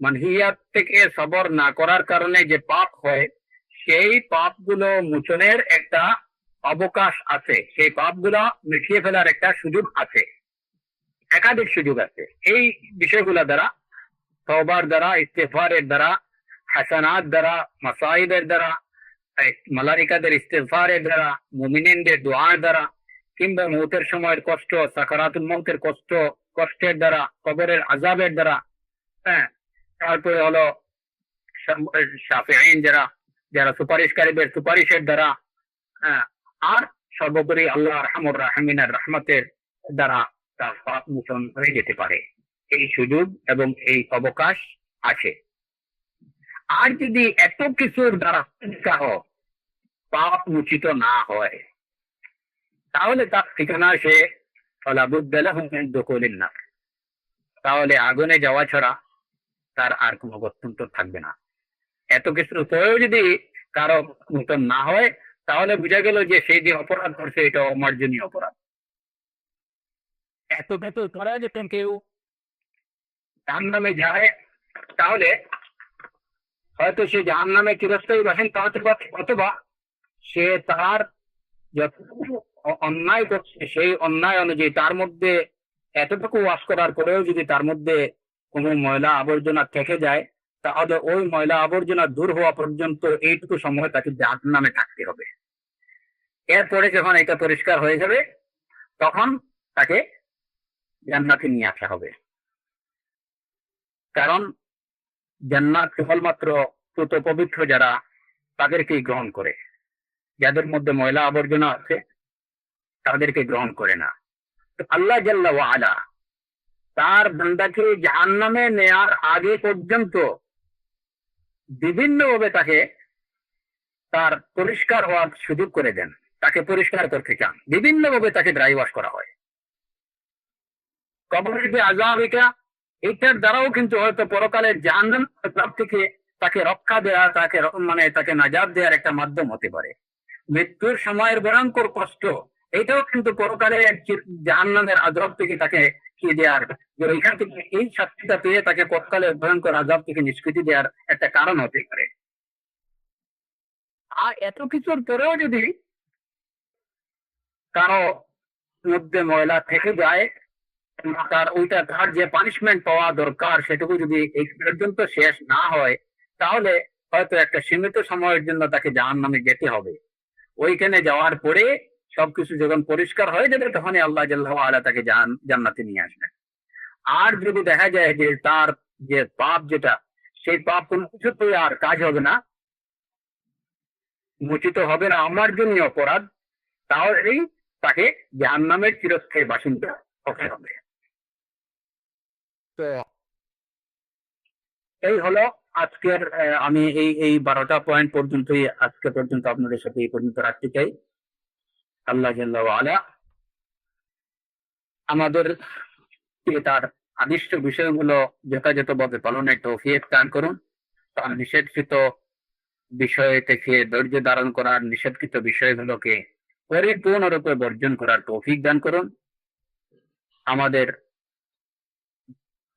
মানহিয়াত থেকে সবর না করার কারণে যে পাপ হয়, সেই পাপগুলো মোচনের একটা অবকাশ আছে, সেই পাপগুলো মিটিয়ে ফেলার একটা সুযোগ আছে, একাধিক সুযোগ আছে। এই বিষয়গুলো দ্বারা, তওবার দ্বারা, ইস্তেগফারের দ্বারা, হাসানাত দ্বারা, মাসাইবের দ্বারা, মালাইকাদের ইস্তেগফারের দ্বারা, মুমিনদের দোয়ার দ্বারা, কিংবা মৌতের সময়ের কষ্ট, সাকারাতুল মৌতের কষ্টের দ্বারা, কবরের আযাবের দ্বারা, তারপরে হলো শাফিঈন যারা সুপারিশকারীদের সুপারিশের দ্বারা, আর সর্বোপরি আল্লাহ আরহামুর রাহিমিনের রহমতের দ্বারা তার পাপ মোচন হয়ে যেতে পারে। এই সুযোগ এবং এই অবকাশ আছে। আর যদি এত কিছুর দ্বারা পাপ মোচিত না হয়, তাহলে তার ঠিকানা সে তাহলে আগুনে যাওয়া ছাড়া তার আর কোনো গত্যন্তর থাকবে না। এত কিছুর পরেও যদি কারো মোচন না হয়, তাহলে বোঝা গেল যে সেই যে অপরাধ করছে এটা অমার্জনীয় অপরাধ। এত ভেতর করা যেতেন কেউ জাহান্নামে যায়, তাহলে হয়তো সে জাহান্নামে চিরস্থায়ী বাসিন্দা হতে পারে, অথবা সে তার যতটুকু অন্যায় করছে সেই অন্যায় অনুযায়ী তার মধ্যে এতটুকু ওয়াজ করার পরেও যদি তার মধ্যে কোনো ময়লা আবর্জনা থেকে যায়, তাহলে ওই ময়লা আবর্জনা দূর হওয়া পর্যন্ত এইটুকু সময় তাকে জাহান্নামে থাকতে হবে। এরপরে যখন এটা পরিষ্কার হয়ে যাবে তখন তাকে জান্নাতে নিয়ে আসা হবে। কারণ জান্নাত কেবলমাত্র পুত পবিত্র যারা তাদেরকেই গ্রহণ করে, যাদের মধ্যে ময়লা আবর্জনা আছে তাদেরকে গ্রহণ করে না। তো আল্লাহ জাল্লা ওয়া আলা তার বান্দাকে জাহান্নামে নেয়ার আগে পর্যন্ত বিভিন্নভাবে তাকে তার পরিষ্কার হওয়ার সুযোগ করে দেন, তাকে পরিষ্কার করতে চান, বিভিন্নভাবে তাকে ড্রাই ওয়াশ করা হয়। কবরের যে আযাবিকা, এটার দ্বারাও কিন্তু হয়তো পরকালের জাহান্নাম থেকে তাকে রক্ষা দেওয়া, তাকে নাজাত দেওয়ার একটা মাধ্যম হতে পারে। মৃত্যুর সময়ের ভয়ঙ্কর কষ্ট, এটাও কিন্তু পরকালে জাহান্নামের আযাব থেকে তাকে কি দেওয়ার, যে এখান থেকে এই শাস্তিটা পেয়ে তাকে পরকালের ভয়ঙ্কর আযাব থেকে নিষ্কৃতি দেওয়ার একটা কারণ হতে পারে। আর এত কিছুর পরেও যদি কারো মধ্যে ময়লা থেকে যায়, তার যে পানিশমেন্ট পাওয়া দরকার সেটুকু যদি এই পর্যন্ত শেষ না হয়, তাহলে হয়তো একটা সীমিত সময়ের জন্য তাকে জাহান্নামে যেতে হবে। ওইখানে যাওয়ার পরে সবকিছু যখন পরিষ্কার হয়ে যাবে তখনই আল্লাহ জাল্লাহু আলা তাকে জান্নাতে নিয়ে আসবেন। আর যদি দেখা যায় যে তার যে পাপ, যেটা সেই পাপ কোনো কিছুতেই আর কাজ হবে না, মোচিত হবে না, আমার জন্য অপরাধ, তাহলেই তাকে জাহান্নামের চিরস্থায়ী বাসিন্দা হতে হবে। তো এই হলো আজকের আমি এই 12টা পয়েন্ট পর্যন্তই আজকে পর্যন্ত আপনাদের সাথে এই পর্যন্ত রাখতে চাই। আল্লাহ জাল্লা ওয়া আলা আমাদের তার আদিষ্ট বিষয়গুলো যথাযথভাবে পালনের তৌফিক দান করুন। তার নিষেধকৃত বিষয় থেকে ধৈর্য ধারণ করার, নিষেধকৃত বিষয়গুলোকে পরিপূর্ণরূপে বর্জন করার তৌফিক দান করুন। আমাদের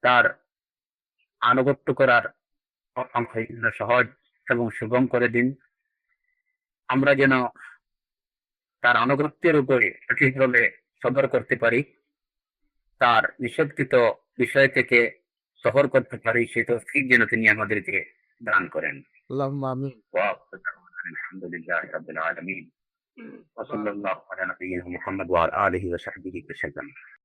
তার আনুগত্য করার সহজ এবং সুগম করে দিন। আমরা যেন তার আনুগত্যের উপরে সঠিকভাবে সদর করতে পারি, তার নিষেধকৃত বিষয় থেকে সফর করতে পারি, সে তৌফিক যেন তিনি আমাদেরকে দান করেন। আল্লাহুম্মা আমিন। আলহামদুলিল্লাহ রাব্বিল আলামিন ওয়া সাল্লাল্লাহু আলা নবিয়িনা মুহাম্মদ ওয়া আলা আলিহি ওয়া সাহবিহি ওয়া সাল্লাম।